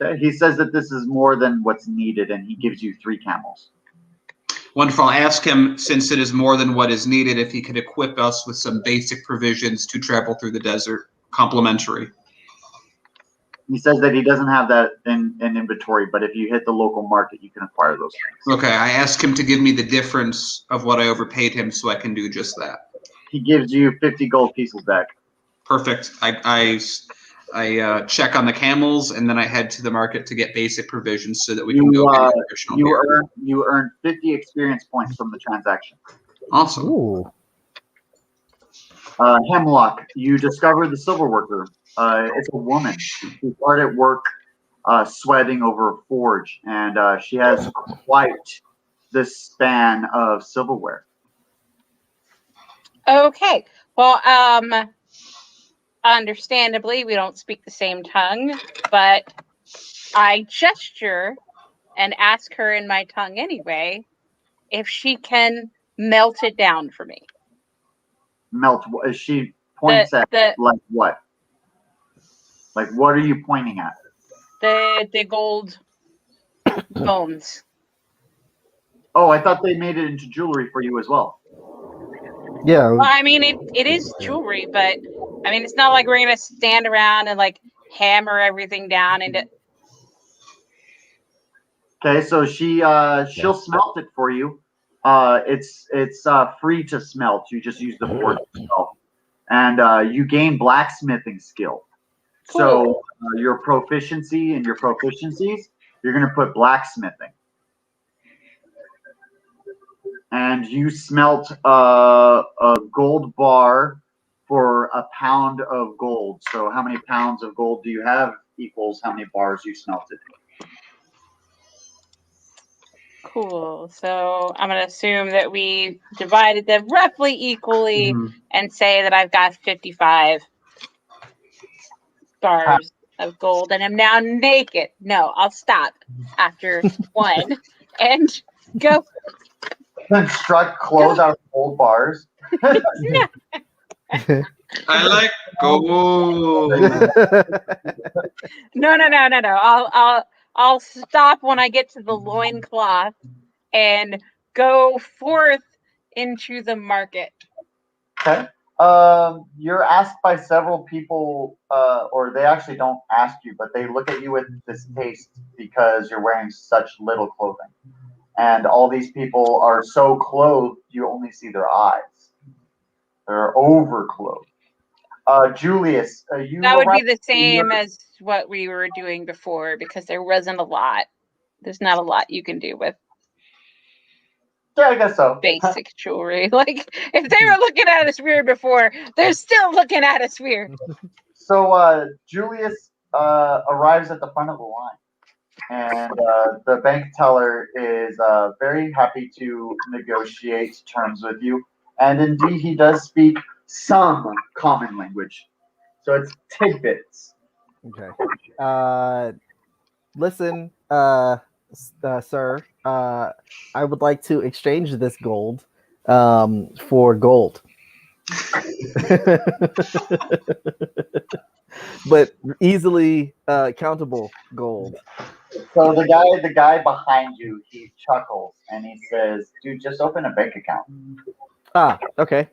Okay. He says that this is more than what's needed, and he gives you 3 camels. Wonderful. I'll ask him, since it is more than what is needed, if he could equip us with some basic provisions to travel through the desert, complimentary. He says that he doesn't have that in inventory, but if you hit the local market, you can acquire those things. Okay, I ask him to give me the difference of what I overpaid him so I can do just that. He gives you 50 gold pieces back. Perfect. I check on the camels, and then I head to the market to get basic provisions so that we can go get additional gear. You earn 50 experience points from the transaction. Awesome. Ooh. Hemlock, you discover the silver worker. It's a woman. She's hard at work, sweating over a forge, and she has quite the span of silverware. Okay. Well, understandably, we don't speak the same tongue, but I gesture and ask her in my tongue anyway if she can melt it down for me. Melt? She points at like what? Like what are you pointing at? The gold bones. Oh, I thought they made it into jewelry for you as well. Yeah. Well, I mean, it is jewelry, but I mean, it's not like we're gonna stand around and like hammer everything down into. Okay, so she'll smelt it for you. It's free to smelt. You just use the forge itself, and you gain blacksmithing skill. Cool. So your proficiency and your proficiencies, you're gonna put blacksmithing. And you smelt a gold bar for a pound of gold. So how many pounds of gold do you have equals how many bars you smelted. Cool. So I'm going to assume that we divided them roughly equally and say that I've got 55 bars of gold and I'm now naked. No, I'll stop after 1 and go. Construct clothes out of gold bars. No. I like gold. No. I'll stop when I get to the loincloth and go forth into the market. Okay. You're asked by several people, or they actually don't ask you, but they look at you with distaste because you're wearing such little clothing. And all these people are so clothed, you only see their eyes. They're overclothed. Julius, that would be the same as what we were doing before because there wasn't a lot. There's not a lot you can do with I guess so. Basic jewelry. Like if they were looking at us weird before, they're still looking at us weird. So Julius arrives at the front of the line. And the bank teller is very happy to negotiate terms with you. And indeed, he does speak some common language. So it's tidbits. Okay. Listen, sir, I would like to exchange this gold for gold. But easily countable gold. So the guy behind you, he chuckles and he says, "Dude, just open a bank account." Okay.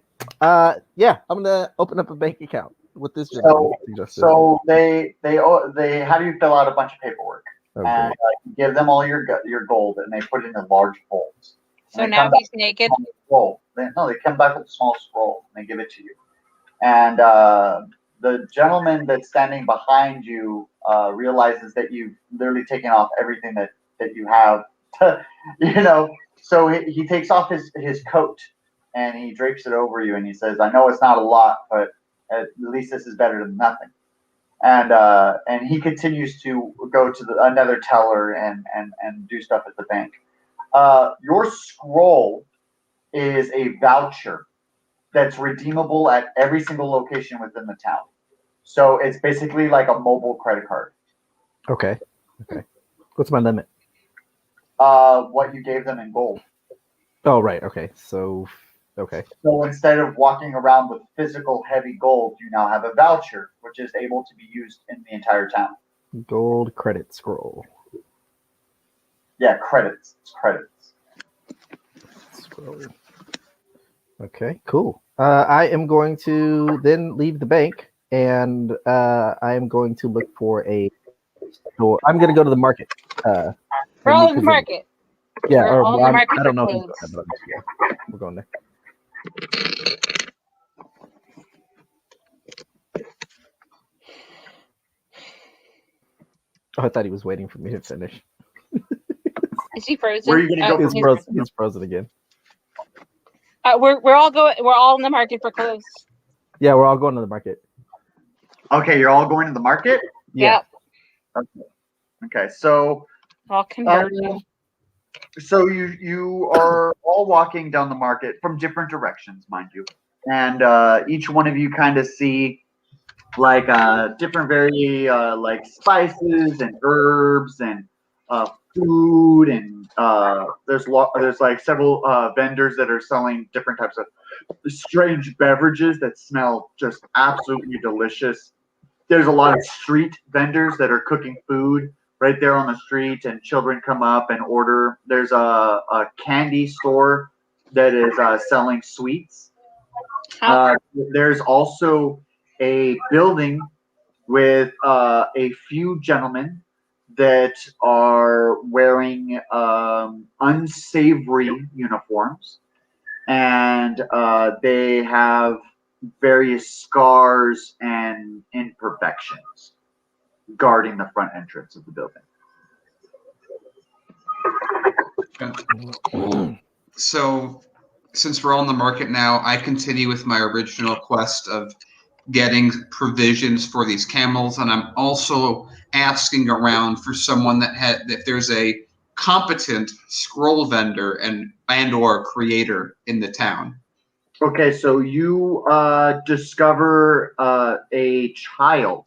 Yeah, I'm gonna open up a bank account with this So, gentleman. suggested. so they have you fill out a bunch of paperwork, Oh, and you give them all your gold, and they put it in large bowls. So now he's naked. Scroll. They come back with a small scroll and they give it to you. And the gentleman that's standing behind you realizes that you've literally taken off everything that you have. So he takes off his coat and he drapes it over you and he says, "I know it's not a lot, but at least this is better than nothing." And he continues to go to another teller and do stuff at the bank. Your scroll is a voucher that's redeemable at every single location within the town. So it's basically like a mobile credit card. Okay. What's my limit? What you gave them in gold. Oh, right. Okay. So instead of walking around with physical heavy gold, you now have a voucher, which is able to be used in the entire town. Gold credit scroll. Yeah, credits. It's credits. Scroll. Okay, cool. I am going to then leave the bank, and I am going to look for a store. I'm going to go to the market. We're all in the market. Yeah, We're all in the market I don't for know. clothes. We're going there. Oh, I thought he was waiting for me to finish. Is he frozen? Where are you gonna go? He's frozen again. We're all in the market for clothes. Yeah, we're all going to the market. Okay, you're all going to the market? Yeah. Okay, so All converting. so you are all walking down the market from different directions, mind you, and each one of you kind of see like different like spices and herbs and food, and there's like several vendors that are selling different types of strange beverages that smell just absolutely delicious. There's a lot of street vendors that are cooking food right there on the street, and children come up and order. There's a candy store that is selling sweets. There's also a building with a few gentlemen that are wearing unsavory uniforms, and they have various scars and imperfections guarding the front entrance of the building. So, since we're all in the market now, I continue with my original quest of getting provisions for these camels, and I'm also asking around for someone if there's a competent scroll vendor and or creator in the town. Okay, so you discover a child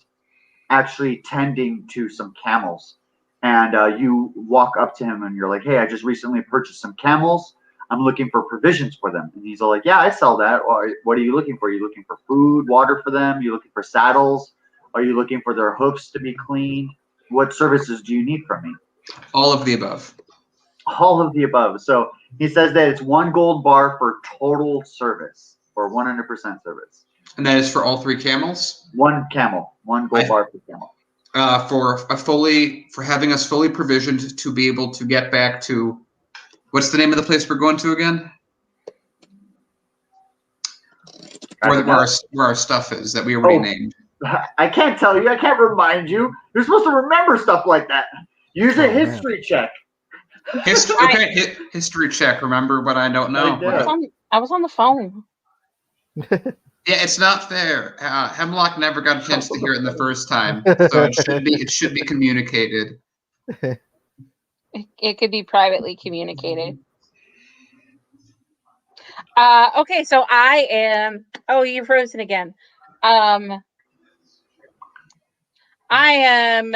actually tending to some camels, and you walk up to him and you're like, "Hey, I just recently purchased some camels. I'm looking for provisions for them." And he's all like, "Yeah, I sell that. What are you looking for? Are you looking for food, water for them? Are you looking for saddles? Are you looking for their hoofs to be cleaned? What services do you need from me?" All of the above. All of the above. So he says that it's 1 gold bar for total service, or 100% service. And that is for all 3 camels? 1 camel, 1 gold bar per camel. For having us fully provisioned to be able to get back to, what's the name of the place we're going to again? Where our stuff is that we already named. I can't tell you. I can't remind you. You're supposed to remember stuff like that. Use a history check. History check. Remember what I don't know. I was on the phone. Yeah, it's not fair. Hemlock never got a chance to hear it the first time, so it should be communicated. It could be privately communicated. Okay, so I am. Oh, you're frozen again. I am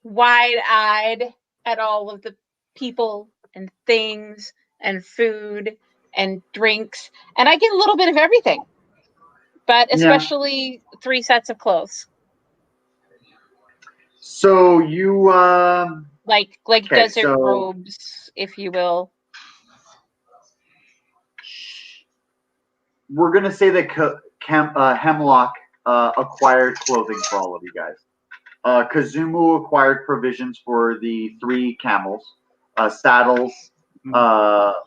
wide-eyed at all of the people and things and food and drinks, and I get a little bit of everything, but especially 3 sets of clothes. So you Like Okay, desert so- robes, if you will. we're gonna say that Hemlock acquired clothing for all of you guys. Kazumu acquired provisions for the 3 camels, saddles,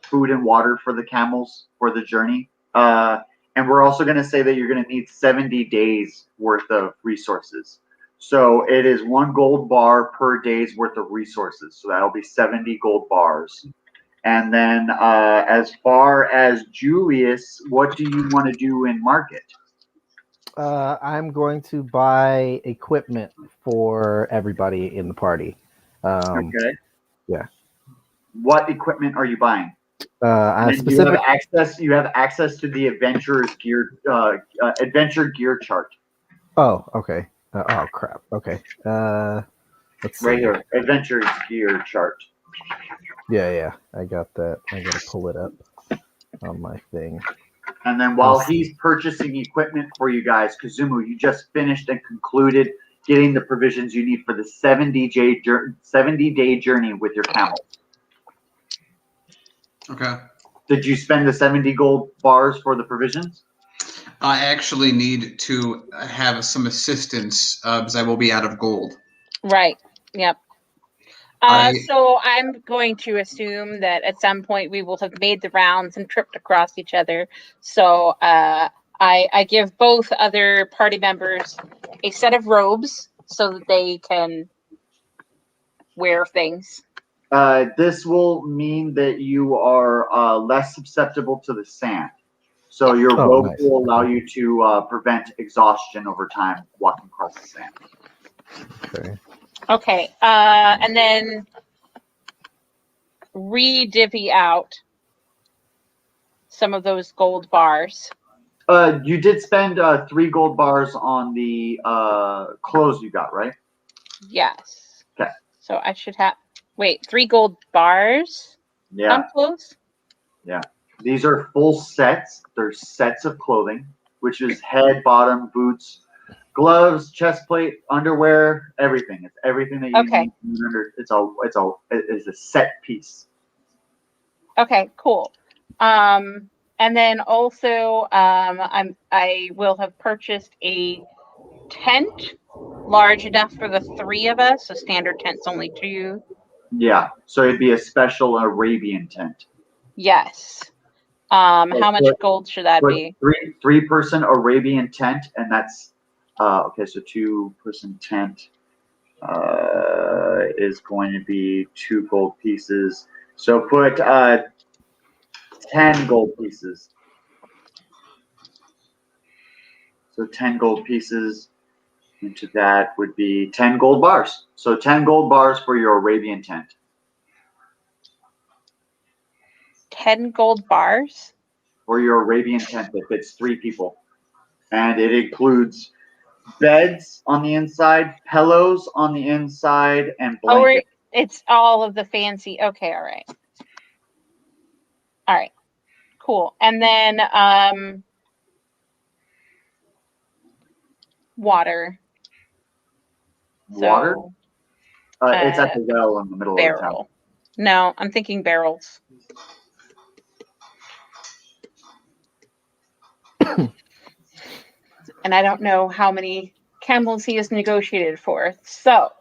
food and water for the camels for the journey. And we're also going to say that you're going to need 70 days worth of resources. So it is 1 gold bar per day's worth of resources. So that'll be 70 gold bars. And then as far as Julius, what do you want to do in market? I'm going to buy equipment for everybody in the party. Okay. Yeah. What equipment are you buying? I And you have access to the adventurer's gear, adventure gear chart. Oh, okay. Oh crap. Okay. Let's see. Right here, adventurer's gear chart. Yeah. I got that. I gotta pull it up on my thing. And then while he's purchasing equipment for you guys, Kazumu, you just finished and concluded getting the provisions you need for the 70-day journey with your camel. Okay. Did you spend the 70 gold bars for the provisions? I actually need to have some assistance because I will be out of gold. Right. Yep. So I'm going to assume that at some point we will have made the rounds and tripped across each other. So I give both other party members a set of robes so that they can wear things. This will mean that you are less susceptible to the sand. So your robe nice. will allow you to prevent exhaustion over time walking across the sand. Okay. Okay. And then re-divvy out some of those gold bars. You did spend 3 gold bars on the clothes you got, right? Yes. Okay. So I should have 3 gold bars on clothes? Yeah. These are full sets. They're sets of clothing, which is head, bottom, boots, gloves, chest plate, underwear, everything. It's everything that you need. It's a set piece. Okay, cool. And then also I will have purchased a tent large enough for the 3 of us. So standard tent's only 2. Yeah. So it'd be a special Arabian tent. Yes. How much gold should that be? 3-person Arabian tent, and that's okay. So 2-person tent is going to be 2 gold pieces. So put 10 gold pieces. So 10 gold pieces into that would be 10 gold bars. So 10 gold bars for your Arabian tent. 10 gold bars? For your Arabian tent that fits 3 people. And it includes beds on the inside, pillows on the inside, and blankets. It's all of the fancy. Okay, all right. All right, cool. And then water. Water? So, it's at the well in the middle of the town. barrel. No, I'm thinking barrels. And I don't know how many camels he has negotiated for. So,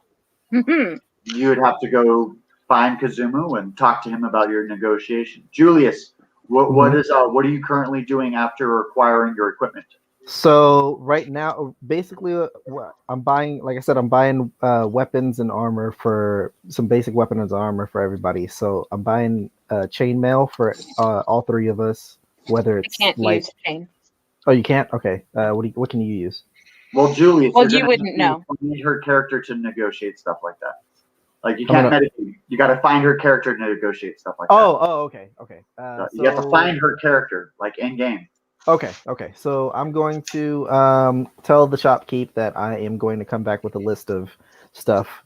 you would have to go find Kazumu and talk to him about your negotiation. Julius, what are you currently doing after acquiring your equipment? So right now, basically, I'm buying, like I said, I'm buying weapons and armor for some basic weapons and armor for everybody. So I'm buying chainmail for all 3 of us. Whether it's I can't use chain. Oh, you can't? Okay. What can you use? Well, Julius, you wouldn't know. Need her character to negotiate stuff like that. Like you can't meditate. You got to find her character to negotiate stuff like that. Oh, okay. You have to find her character, like in game. Okay. So I'm going to tell the shopkeep that I am going to come back with a list of stuff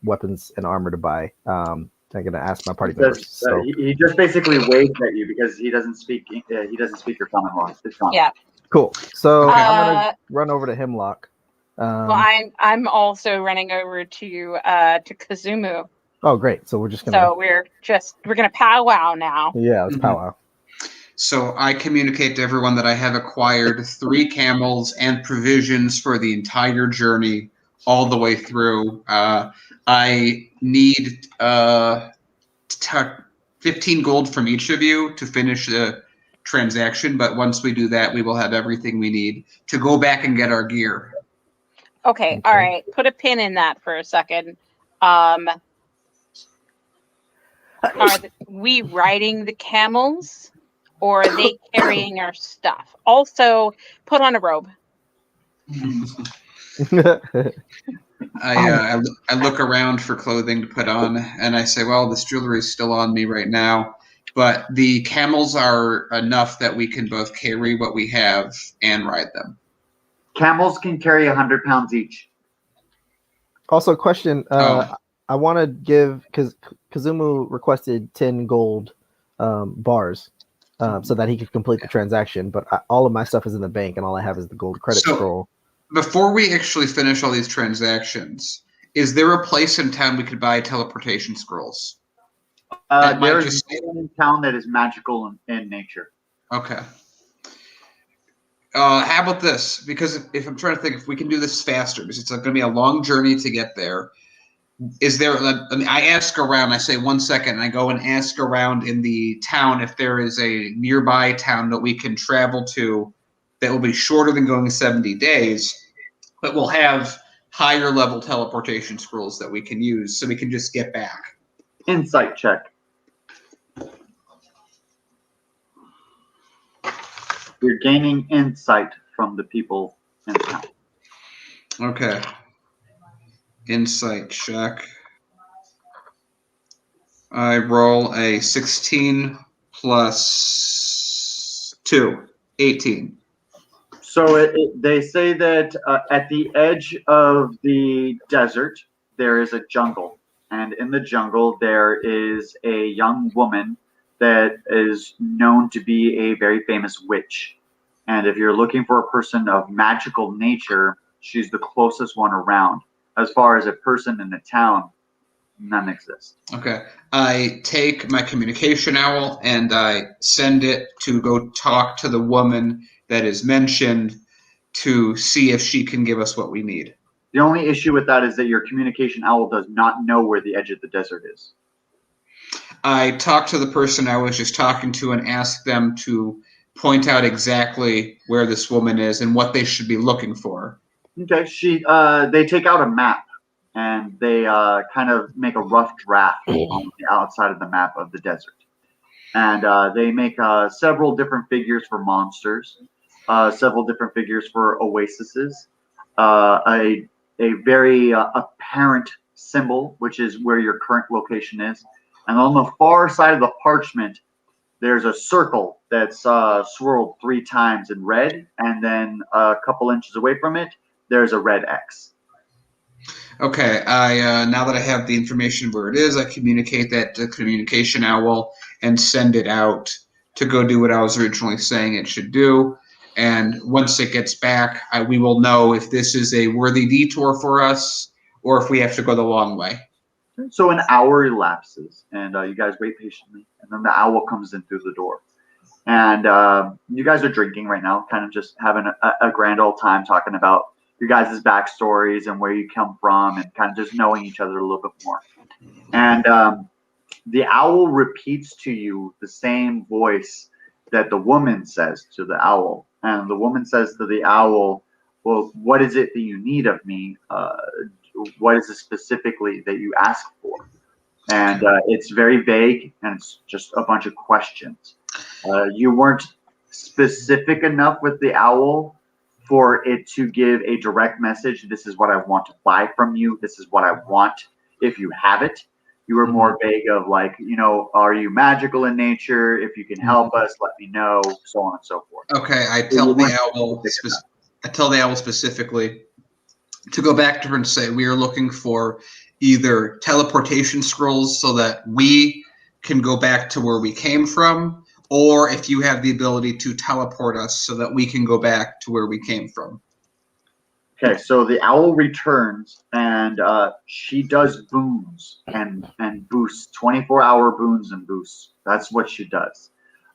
weapons and armor to buy. I'm gonna ask my party members. So He just basically waves at you because he doesn't speak. He doesn't speak your common law. It's gone. Yeah. cool. So Okay. I'm gonna run over to Hemlock. Well, I'm also running over to Kazumu. Oh, great. So we're just gonna. So we're gonna powwow now. Yeah, let's Mhm. powwow. So I communicate to everyone that I have acquired 3 camels and provisions for the entire journey all the way through. I need 15 gold from each of you to finish the transaction, but once we do that, we will have everything we need to go back and get our gear. Okay, all right. Put a pin in that for a second. Are we riding the camels, or are they carrying our stuff? Also, put on a robe. I look around for clothing to put on, and I say, well, this jewelry is still on me right now, but the camels are enough that we can both carry what we have and ride them. Camels can carry 100 pounds each. Also, question. I want to give because Kazumu requested 10 gold bars so that he could complete the transaction. But all of my stuff is in the bank, and all I have is the gold credit scroll. Before we actually finish all these transactions, is there a place in town we could buy teleportation scrolls? There is one in town that is magical in nature. Okay. How about this? Because if I'm trying to think, if we can do this faster, because it's going to be a long journey to get there. Is there? I ask around. I say 1 second, and I go and ask around in the town if there is a nearby town that we can travel to that will be shorter than going 70 days, but will have higher level teleportation scrolls that we can use, so we can just get back. Insight check. You're gaining insight from the people in town. Okay. Insight check. I roll a 16 plus 2, 18. So they say that at the edge of the desert, there is a jungle. And in the jungle, there is a young woman that is known to be a very famous witch. And if you're looking for a person of magical nature, she's the closest one around. As far as a person in the town, none exists. Okay. I take my communication owl and I send it to go talk to the woman that is mentioned to see if she can give us what we need. The only issue with that is that your communication owl does not know where the edge of the desert is. I talk to the person I was just talking to and ask them to point out exactly where this woman is and what they should be looking for. Okay, they take out a map and they kind of make a rough draft on the outside of the map of the desert. And they make several different figures for monsters, several different figures for oases, a very apparent symbol, which is where your current location is. And on the far side of the parchment, there's a circle that's swirled 3 times in red, and then a couple inches away from it, there's a red X. Okay, I now that I have the information where it is, I communicate that to Communication Owl and send it out to go do what I was originally saying it should do. And once it gets back, we will know if this is a worthy detour for us or if we have to go the long way. So an hour elapses, and you guys wait patiently, and then the owl comes in through the door. And you guys are drinking right now, kind of just having a grand old time talking about your guys' backstories and where you come from and kind of just knowing each other a little bit more. And the owl repeats to you the same voice that the woman says to the owl. And the woman says to the owl, well, what is it that you need of me? What is it specifically that you ask for? And it's very vague, and it's just a bunch of questions. You weren't specific enough with the owl for it to give a direct message. This is what I want to buy from you. This is what I want if you have it. You were more vague of like, are you magical in nature? If you can help us, let me know, so on and so forth. Okay, I tell the owl specifically to go back to her and say we are looking for either teleportation scrolls so that we can go back to where we came from, or if you have the ability to teleport us so that we can go back to where we came from. Okay, so the owl returns, and she does boons and boosts, 24-hour boons and boosts. That's what she does.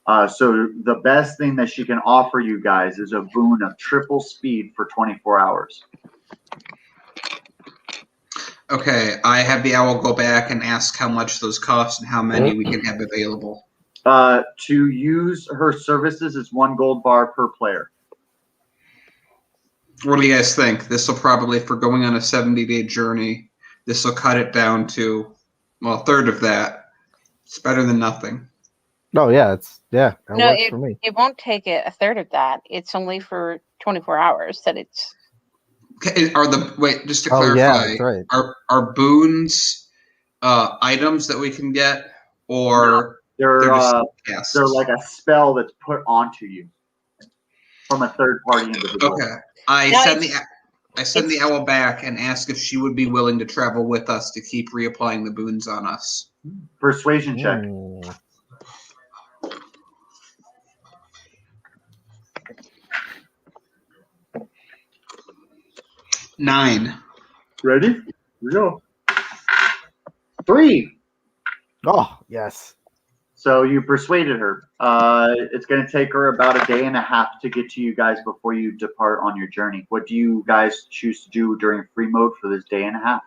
So the best thing that she can offer you guys is a boon of triple speed for 24 hours. Okay, I have the owl go back and ask how much those cost and how many we can have available. To use her services is 1 gold bar per player. What do you guys think? This will probably, for going on a 70-day journey, this will cut it down to, well, a third of that. It's better than nothing. Oh yeah, that No, works for me. it won't take it a third of that. It's only for 24 hours that it's. Okay, just to Oh, clarify, yeah, that's right. are boons items that we can get, or They're just casts? they're like a spell that's put onto you from a third party individual. Okay. I send the owl back and ask if she would be willing to travel with us to keep reapplying the boons on us. Persuasion check. Mm. Nine. Ready? Here we go. 3. Oh yes. So you persuaded her. It's going to take her about a day and a half to get to you guys before you depart on your journey. What do you guys choose to do during free mode for this day and a half?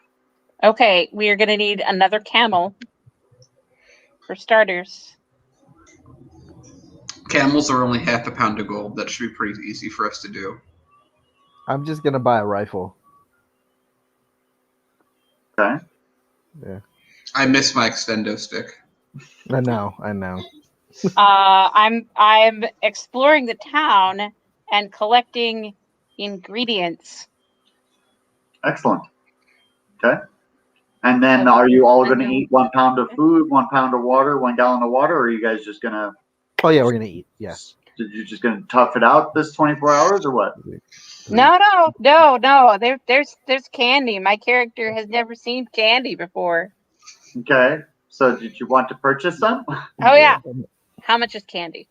Okay, we are going to need another camel for starters. Camels are only half a pound of gold. That should be pretty easy for us to do. I'm just gonna buy a rifle. Okay. Yeah. I miss my extendo stick. I know. I'm exploring the town and collecting ingredients. Excellent. Okay. And then are you all going to eat 1 pound of food, 1 pound of water, 1 gallon of water, or are you guys just going to... Oh yeah, we're gonna eat. Yeah. You're just going to tough it out this 24 hours or what? No. There's candy. My character has never seen candy before. Okay. So did you want to purchase some? Oh yeah. How much is candy?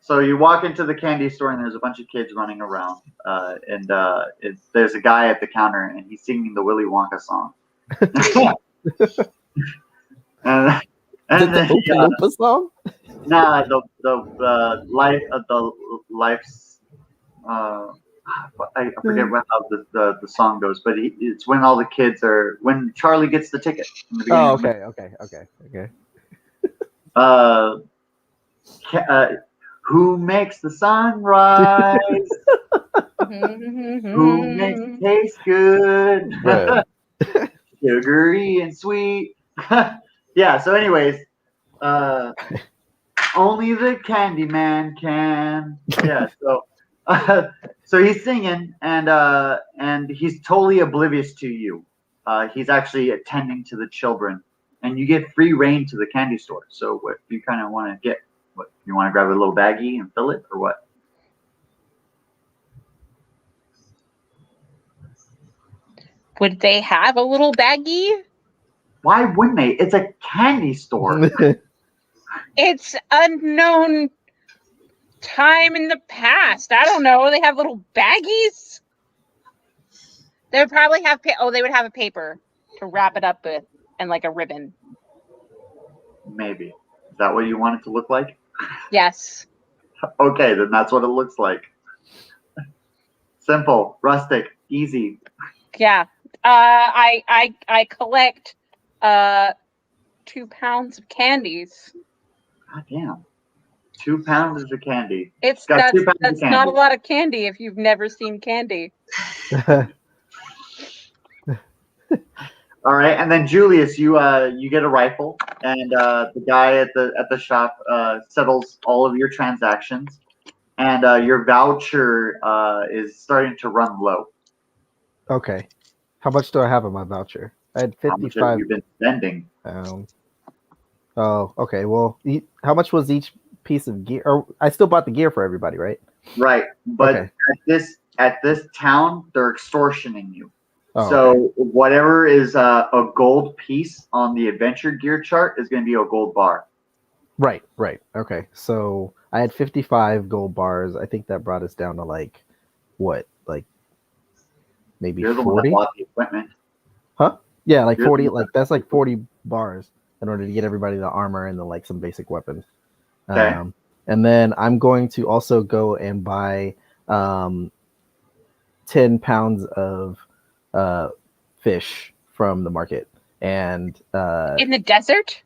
So you walk into the candy store and there's a bunch of kids running around. There's a guy at the counter and he's singing the Willy Wonka song. and then the Oompa song? Nah, the life's I forget how the song goes, but it's when all the kids are when Charlie gets the ticket. In the beginning who makes the sun rise? Who makes it taste good? Sugary and sweet. Yeah. So, anyways, only the candy man can. Yeah. So he's singing, and he's totally oblivious to you. He's actually attending to the children, and you get free reign to the candy store. So, what do you kind of want to get? What you want to grab a little baggie and fill it, or what? Would they have a little baggie? Why wouldn't they? It's a candy store. It's unknown time in the past. I don't know. They have little baggies. They would probably have. They would have a paper to wrap it up with, and like a ribbon. Maybe. Is that what you want it to look like? Yes. Okay, then that's what it looks like. Simple, rustic, easy. Yeah. I collect 2 pounds of candies. God damn. 2 pounds of candy. That's not a lot of candy if you've never seen candy. All right, and then Julius, you get a rifle, and the guy at the shop settles all of your transactions, and your voucher is starting to run low. Okay, how much do I have on my voucher? I had 55. How much have you been spending? Oh, okay. Well, how much was each piece of gear? Or I still bought the gear for everybody, right? Right, but okay. at this town, they're extortioning you. Oh, So okay. whatever is a gold piece on the adventure gear chart is going to be a gold bar. Right. Okay. So I had 55 gold bars. I think that brought us down to like what? Like maybe You're the one that 40? bought the equipment. Huh? Yeah, like You're the 40, one like that's like 40 bars in order to get everybody the armor and then like some basic weapons. Okay. And then I'm going to also go and buy 10 pounds of fish from the market. And In the desert?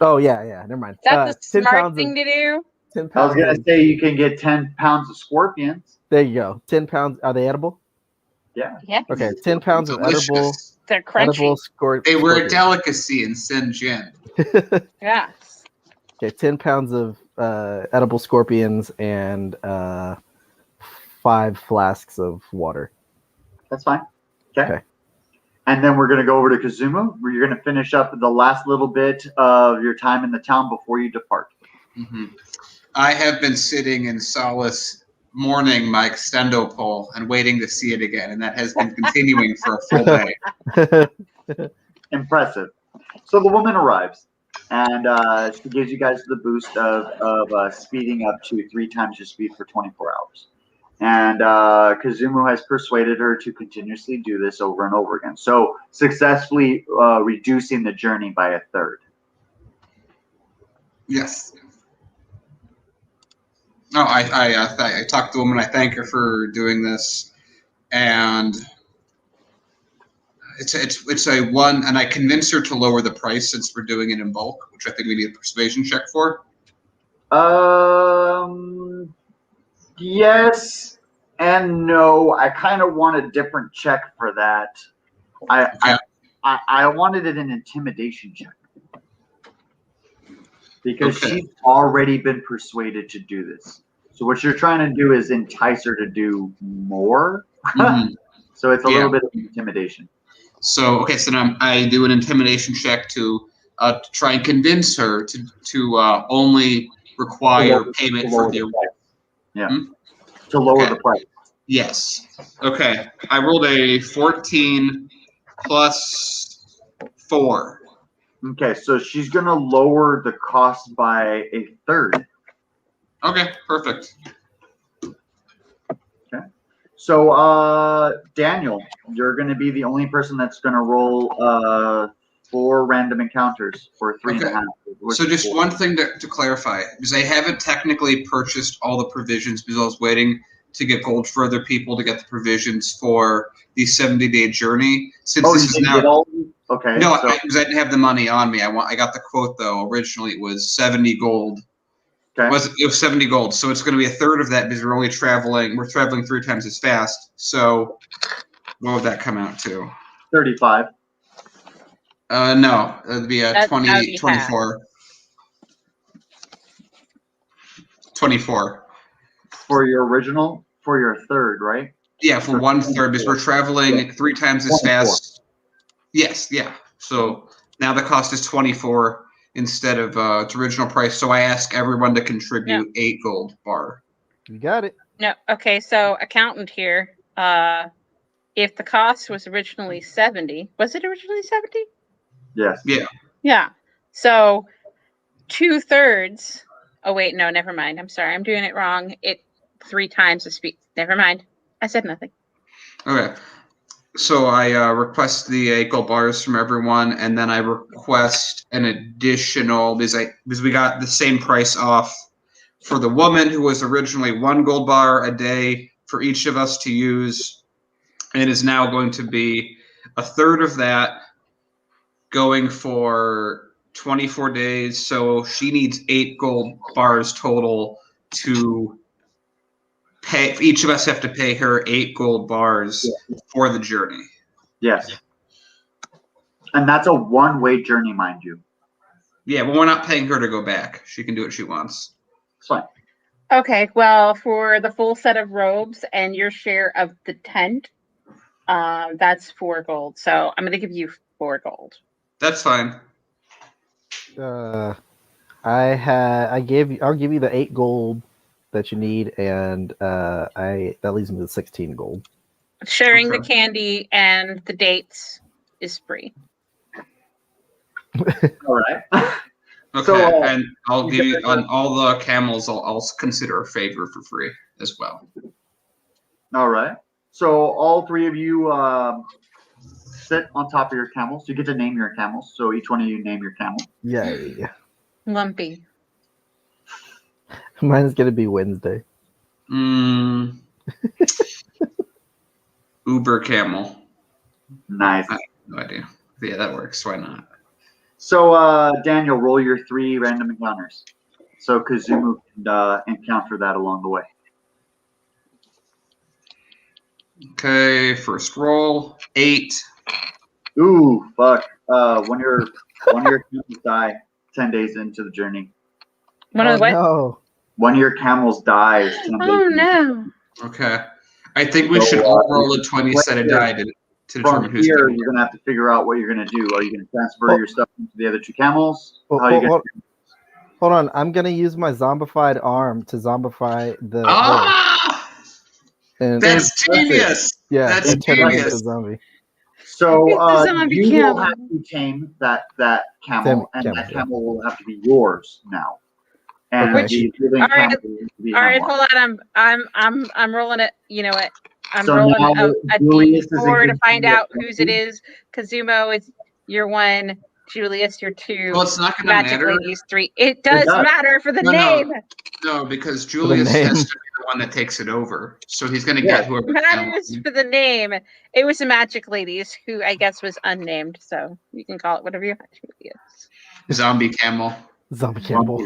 oh yeah, never mind. That's a 10 smart pounds thing to do. 10 I was pounds going of, to say you can get 10 pounds of scorpions. there you go. 10 pounds, are they edible? Yeah. Yeah, Okay, 10 pounds of Delicious. they're edible crunchy. They were a scorpions. delicacy in Sinjin. Yeah. Okay, 10 pounds of edible scorpions and 5 flasks of water. That's fine. Okay. Okay. And then we're going to go over to Kazumu, where you're going to finish up the last little bit of your time in the town before you depart. Mm-hmm. I have been sitting in solace mourning my extendo pole and waiting to see it again, and that has been continuing for a full day. Impressive. So the woman arrives, and she gives you guys the boost of speeding up to 3 times your speed for 24 hours. And Kazumu has persuaded her to continuously do this over and over again. So successfully reducing the journey by a third. Yes. No, I talked to the woman. I thank her for doing this, and it's a one. And I convinced her to lower the price since we're doing it in bulk, which I think we need a persuasion check for. Yes and no. I kind of want a different check for that. I wanted it an intimidation check. Because she's already been persuaded to do this. So what you're trying to do is entice her to do more. Mm-hmm. So it's a little bit of intimidation. So now I do an intimidation check to try and convince her to only require payment for the price. Yeah. To lower the price. Yes. Okay. I rolled a 14 plus 4. Okay, so she's going to lower the cost by a third. Okay, perfect. Okay. So, Daniel, you're going to be the only person that's going to roll 4 random encounters for 3.5. So just one thing to clarify, because I haven't technically purchased all the provisions because I was waiting to get gold for other people to get the provisions for the 70-day journey. Since this is now... Okay. No, so, because I didn't have the money on me. I got the quote though. Originally, it was 70 gold. Okay. It was 70 gold, so it's going to be a third of that because we're traveling 3 times as fast. So, what would that come out to? 35. No, it'd be a 24. 24. For your third, right? Yeah, for 1/3 because we're traveling 3 times as fast. Yes, yeah. So now the cost is 24 instead of its original price. So I ask everyone to contribute 8 gold bar. You got it. No, okay. So accountant here. If the cost was originally 70, was it originally 70? Yes. Yeah. Yeah. So 2/3. Oh wait, no, never mind. I'm sorry, I'm doing it wrong. 3 times the speed. Never mind. I said nothing. Okay. So I request the 8 gold bars from everyone, and then I request an additional because we got the same price off for the woman who was originally 1 gold bar a day for each of us to use, and it is now going to be a third of that going for 24 days. So she needs 8 gold bars total to pay. Each of us have to pay her 8 gold bars for the journey. Yes. And that's a one-way journey, mind you. Yeah, but we're not paying her to go back. She can do what she wants. It's fine. Okay, well, for the full set of robes and your share of the tent, that's 4 gold. So I'm going to give you 4 gold. That's fine. I'll give you the 8 gold that you need, and that leaves me with 16 gold. Sharing the Okay. candy and the dates is free. All right. Okay, So, and I'll you give you guys on all the camels. I'll consider a favor for free as well. All right. So all three of you sit on top of your camels. You get to name your camels. So each one of you name your camel. Yay. Lumpy. Mine is gonna be Wednesday. Uber camel. Nice. I have no idea. Yeah, that works. Why not? So Daniel, roll your 3 random encounters. So Kazumu can encounter that along the way. Okay, first roll. 8. Ooh, fuck. One of your camels die 10 days into the journey. One of the what? No. One of your camels dies 10 days. Oh into- no. Okay. I think we So, should all roll a 20 right sided here. die to determine From who's here, getting you're gonna have to figure out what you're gonna do. Are you gonna transfer Oh. your stuff into the other 2 camels? Well, How are you gonna? Hold on. I'm gonna use my zombified arm to zombify the horse. Ah! And That's genius! yeah, That's and turn it into a genius. zombie. So It's a zombie you camel. will have to tame that camel, Same and camel, that yeah. camel will have to be yours now. And Okay. the living All right. camel will be All right, hemlock. hold on. I'm rolling it. You know what? I'm So rolling now a Julius is D4 to against find you. out whose it is. Kazumo is your 1. Julius, your 2. Well, it's not going to Magic matter. Ladies 3. It does does. matter for the No, no. name. No, because Julius name. has to be the one that takes it over. So he's going to Yeah. get whoever. Matters for the name. It was the Magic Ladies, who I guess was unnamed, so you can call it whatever you want, Julius. Zombie camel. Zombie Campbell.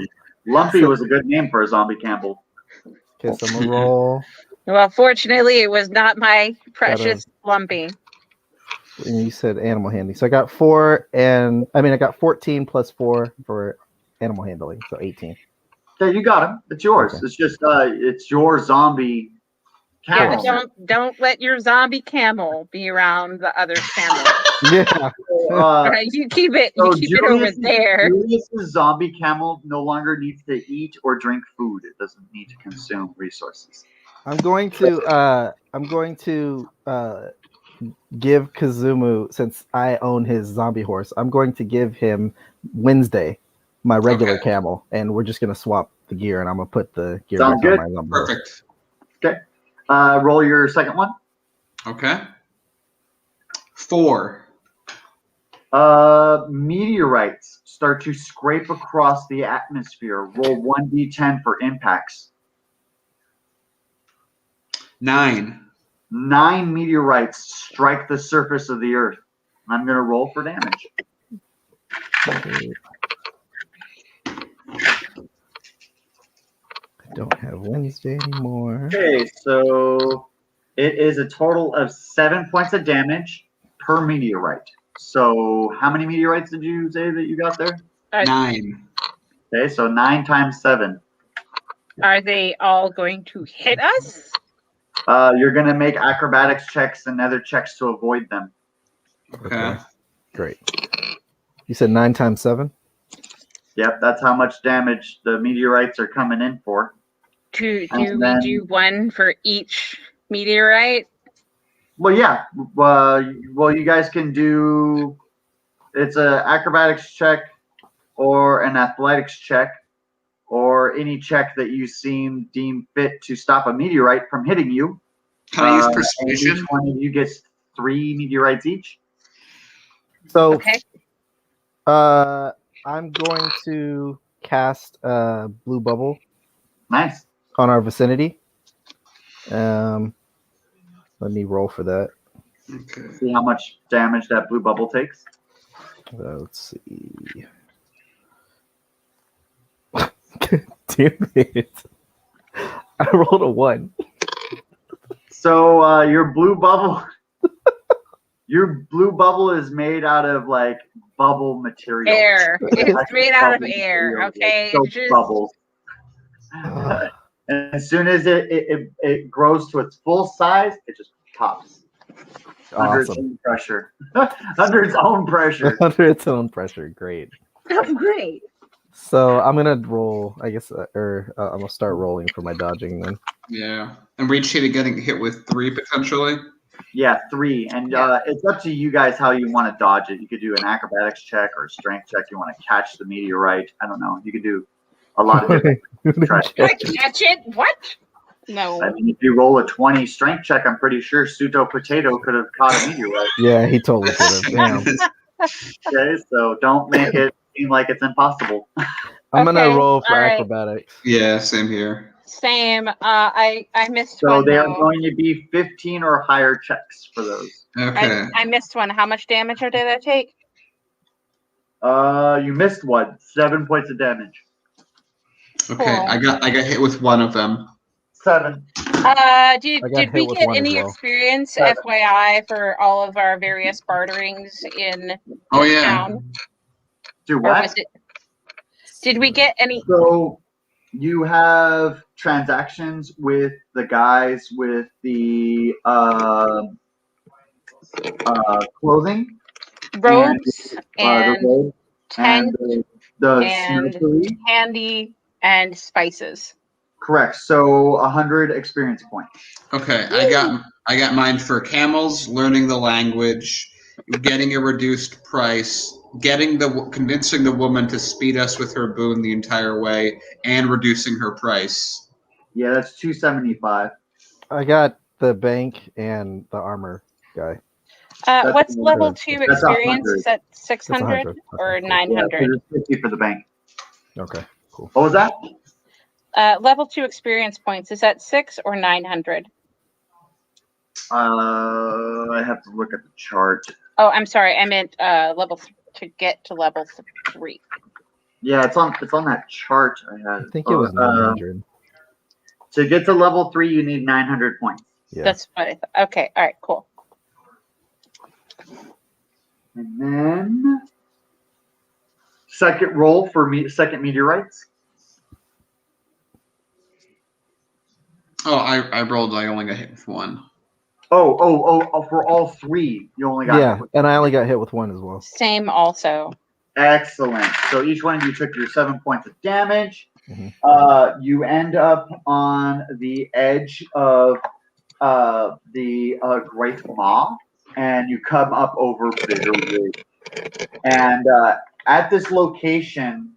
Lumpy was a good name for a zombie Campbell. Okay, so I'm gonna roll. Well, fortunately, it was not my precious Lumpy. And you said animal handling. So I got 4, and I got 14 plus 4 for animal handling, so 18. Yeah, you got him. It's yours. Okay. It's just it's your zombie Yeah, camel. don't let your zombie camel be around the other camel. Yeah. Uh, You keep it. so You keep it over Julius- there. Julius's zombie camel no longer needs to eat or drink food. It doesn't need to consume resources. I'm going to give Kazumu, since I own his zombie horse, I'm going to give him Wednesday, my regular Okay. camel, and we're just gonna swap the gear, and I'm gonna put the gear Sounds back on good. my zombie horse. Perfect. Roll your second one. Okay. 4. Meteorites start to scrape across the atmosphere. Roll 1d10 for impacts. 9. 9 meteorites strike the surface of the earth. I'm going to roll for damage. I don't have Wednesday anymore. Okay, so it is a total of 7 points of damage per meteorite. So how many meteorites did you say that you got there? 9. Okay, so 9 times 7. Are they all going to hit us? You're going to make acrobatics checks and other checks to avoid them. Okay. Great. You said 9 times 7? Yep, that's how much damage the meteorites are coming in for. Do And we then- do 1 for each meteorite? Well, yeah. Well, you guys can do. It's a acrobatics check, or an athletics check, or any check that you deem fit to stop a meteorite from hitting you. Can I use And persuasion? Each one of you gets 3 meteorites each. So Okay. I'm going to cast blue bubble Nice. on our vicinity. Let me roll for that. Okay. See how much damage that blue bubble takes. Let's see. Damn it. I rolled a 1. So your blue bubble, is made out of like bubble material. Air. It's Like made out of bubble air. material, Okay. soap Just- bubbles. And as soon as it grows to its full size, it just pops under its Awesome. own pressure. Under its own pressure. Under its own pressure. Great. Oh, great. So I'm going to roll, I guess, I'm going to start rolling for my dodging then. Yeah. And reach hit getting hit with 3 potentially. Yeah, 3. And it's up to you guys how you want to dodge it. You could do an acrobatics check or a strength check. You want to catch the meteorite. I don't know. You could do a lot of different try. Catch it? What? No. I mean, if you roll a 20 strength check, I'm pretty sure Suto Potato could have caught a meteorite. Yeah, he totally could have. Damn. Okay, so don't make it seem like it's impossible. I'm gonna Okay, roll for all right. acrobatics. Yeah, same here. Same. I missed So one. they are though. going to be 15 or higher checks for those. Okay. I missed one. How much damage did I take? You missed one. 7 points of damage. Okay. Cool. I got hit with one of them. 7. Did hit we with get one as any well. experience, 7. FYI, for all of our various barterings in Oh this yeah. town? Do Or what? was it? Did we get any? So you have transactions with the guys with the clothing, Robes the and robe, tent and the and snowflake. candy and spices. Correct. So 100 experience points. Okay. I got mine for camels, learning the language, getting a reduced price, convincing the woman to speed us with her boon the entire way, and reducing her price. Yeah, that's 275. I got the bank and the armor guy. What's level 2 that's experience? 100. Is that That's 600 100. or Okay, cool. 900? Yeah, there's 50 for the bank. Okay, cool. What was that? Level 2 experience points. Is that 6 or 900? I have to look at the chart. Oh, I'm sorry. I meant to get to level 3. Yeah, it's on that chart I had. I think it was 900. To get to level 3, you need 900 points. Yeah. That's what I thought. Okay. All right. Cool. And then second roll for second meteorites. Oh, I rolled. I only got hit with one. Oh, for all 3, you only got Yeah, hit with and I only got hit with one as well. Same also. Excellent. So each one of you took your 7 points of damage. Mhm. You end up on the edge of the Great Maw, and you come up over Bitter Ridge. And at this location,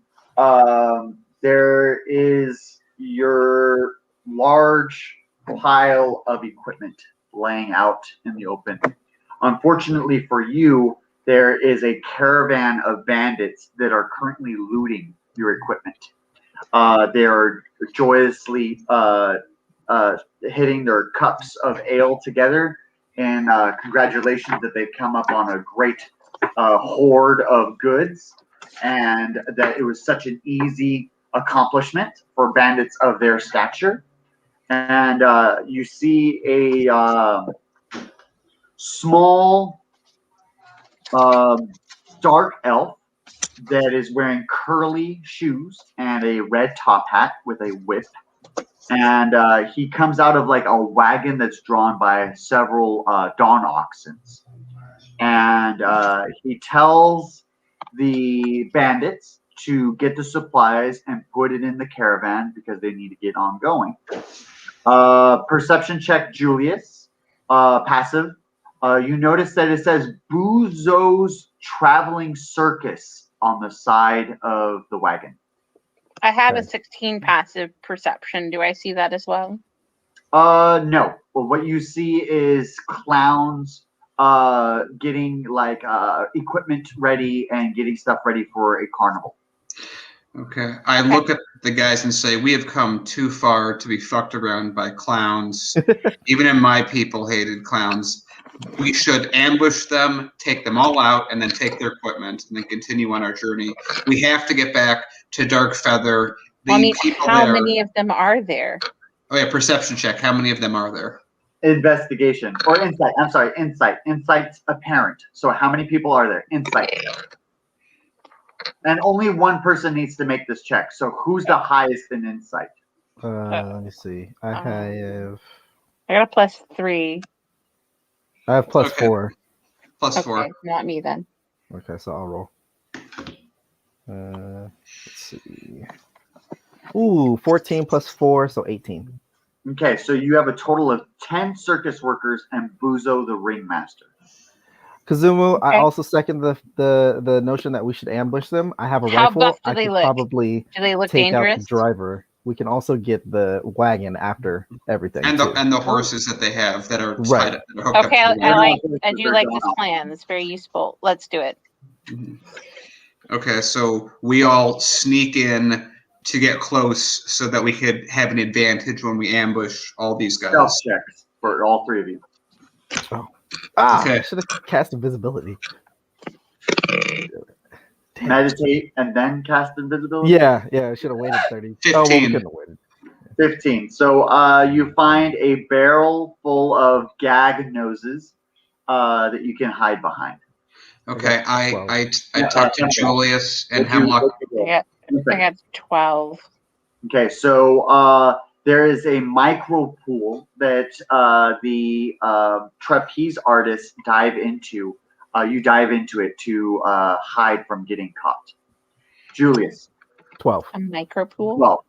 there is your large pile of equipment laying out in the open. Unfortunately for you, there is a caravan of bandits that are currently looting your equipment. They are joyously hitting their cups of ale together, and congratulations that they've come up on a great hoard of goods, and that it was such an easy accomplishment for bandits of their stature. And you see a small dark elf that is wearing curly shoes and a red top hat with a whip. And he comes out of like a wagon that's drawn by several dawn oxen. And he tells the bandits to get the supplies and put it in the caravan because they need to get on going. Perception check, Julius. Passive. You notice that it says Buzo's Traveling Circus on the side of the wagon. I have a Okay. 16 passive perception. Do I see that as well? No. Well, what you see is clowns getting like equipment ready and getting stuff ready for a carnival. Okay. I look at the guys and say, we have come too far to be fucked around by clowns. Even in my people hated clowns. We should ambush them, take them all out, and then take their equipment, and then continue on our journey. We have to get back to Darkfeather. How many of them are there? Oh yeah, perception check. How many of them are there? Investigation or insight. I'm sorry, insight. Insight's apparent. So how many people are there? Insight. And only one person needs to make this check. So who's the highest in insight? Let me see. I have I got a +3. plus Okay. 4. Plus Okay, 4. not me then. Okay, so I'll roll. Let's see. Ooh, 14 plus 4, so 18. Okay, so you have a total of 10 circus workers and Buzo the ringmaster. Kazumu, I Okay. also second the notion that we should ambush them. I have a How rifle. buff do I they could look? probably Do they look take out dangerous? the driver. We can also get the wagon after everything. And too. the horses that they have that are Right. tied, that are hooked Okay, up to the wagon. I do like this plan. It's very useful. Let's do it. Mhm. Okay, so we all sneak in to get close so that we could have an advantage when we ambush all these guys. Stealth checks for all three of you. Okay. I should have cast invisibility. Damn. Meditate and then cast invisibility. Yeah, I should have waited 30. Oh, well, we 15. couldn't have waited. 15. So you find a barrel full of gag noses that you can hide behind. Okay, Well, I talked to Julius and What'd you- Hemlock. what'd you roll? I got 12. Okay, so there is a micro pool that the trapeze artists dive into. You dive into it to hide from getting caught. Julius. 12. A micro pool? Well,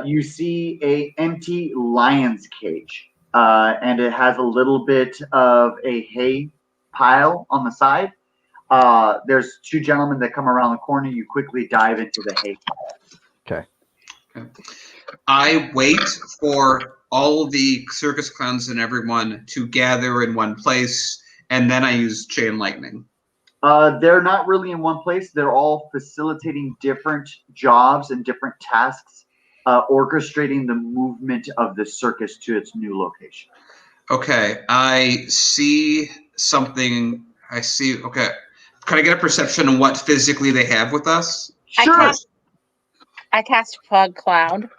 you see a empty lion's cage, and it has a little bit of a hay pile on the side. There's two gentlemen that come around the corner. You quickly dive into the hay pile. Okay. I wait for all the circus clowns and everyone to gather in one place, and then I use chain lightning. They're not really in one place. They're all facilitating different jobs and different tasks, orchestrating the movement of the circus to its new location. Okay, I see something. Okay. Can I get a perception on what physically they have with us? Sure. I cast fog cloud.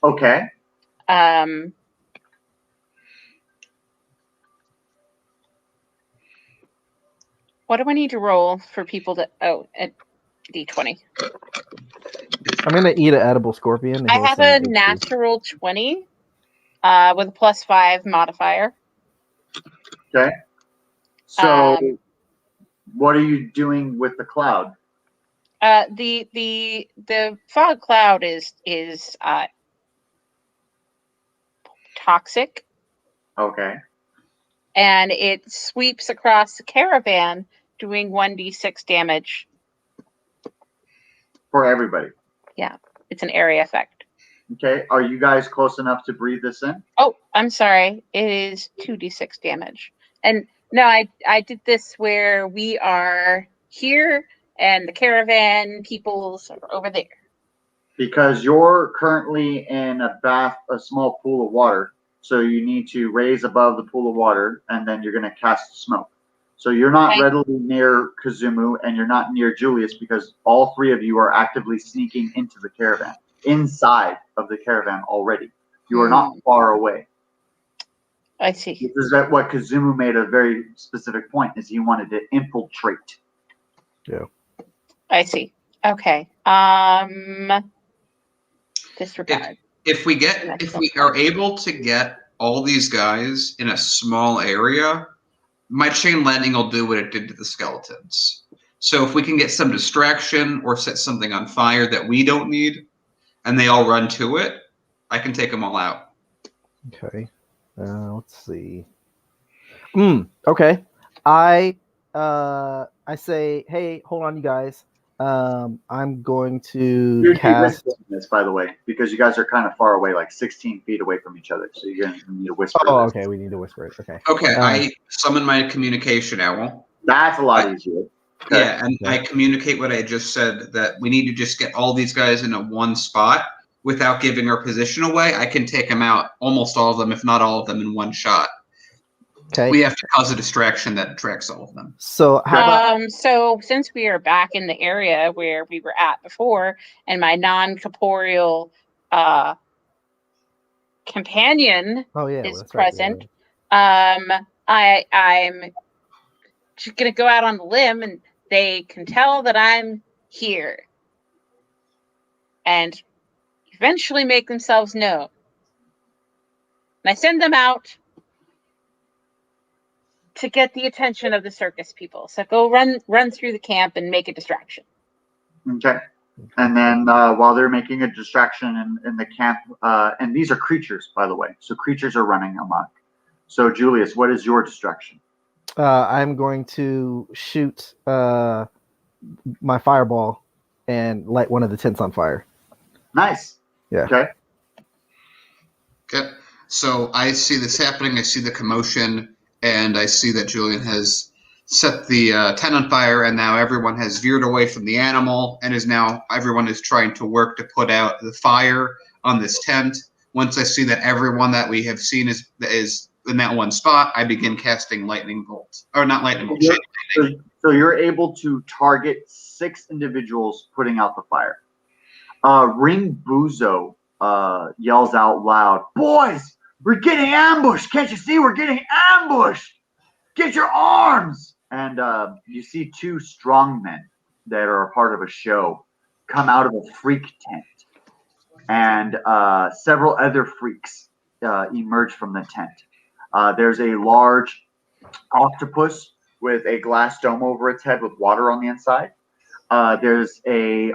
Okay. What do I need to roll for people to? Oh, at D20. I'm going to eat an edible scorpion. and I heal have some a HP. natural 20 with a +5 modifier. Okay. So, what are you doing with the cloud? The fog cloud is toxic, Okay. and it sweeps across the caravan, doing 1d6 damage. For everybody. It's an area effect. Okay. Are you guys close enough to breathe this in? Oh, I'm sorry. It is 2d6 damage. And no, I did this where we are here and the caravan peoples are over there. Because you're currently in a small pool of water. So you need to raise above the pool of water, and then you're going to cast smoke. So you're not Okay. readily near Kazumu, and you're not near Julius, because all three of you are actively sneaking into the caravan, inside of the caravan already. You are not far away. I see. This is what Kazumu made a very specific point, is he wanted to infiltrate. I see. Okay. Disregard. If we are able to get all these guys in a small area, my chain lightning will do what it did to the skeletons. So if we can get some distraction or set something on fire that we don't need, and they all run to it, I can take them all out. Okay. Let's see. Okay. I say, hey, hold on, you guys. I'm going to You'd be cast. whispering this, by the way, because you guys are kind of far away, like 16 feet away from each other. So you're going to need to whisper. Oh, this. okay. We need to whisper it. Okay. Okay, I summon my communication owl. That's a lot easier. Okay. Yeah, and I communicate what I just said, that we need to just get all these guys in a one spot without giving our position away. I can take them out, almost all of them, if not all of them, in one shot. Okay. We have to cause a distraction that attracts all of them. So how about So since we are back in the area where we were at before, and my non-corporeal companion is that's right, present, I'm just gonna go out on the limb, and they can tell that I'm here, and eventually make themselves known. And I send them out to get the attention of the circus people. So go run through the camp and make a distraction. Okay. And then while they're making a distraction in the camp, and these are creatures, by the way, so creatures are running amok. So Julius, what is your distraction? I'm going to shoot my fireball and light one of the tents on fire. Nice. Yeah. Okay. Okay. So I see this happening. I see the commotion, and I see that Julian has set the tent on fire, and now everyone has veered away from the animal, and everyone is trying to work to put out the fire on this tent. Once I see that everyone that we have seen is in that one spot, I begin casting lightning bolts, or not lightning bolts. So you're able to target 6 individuals putting out the fire. Ring Buzo yells out loud, "Boys, we're getting ambushed! Can't you see we're getting ambushed? Get your arms!" And you see 2 strong men that are a part of a show come out of a freak tent. And several other freaks emerge from the tent. There's a large octopus with a glass dome over its head with water on the inside. There's a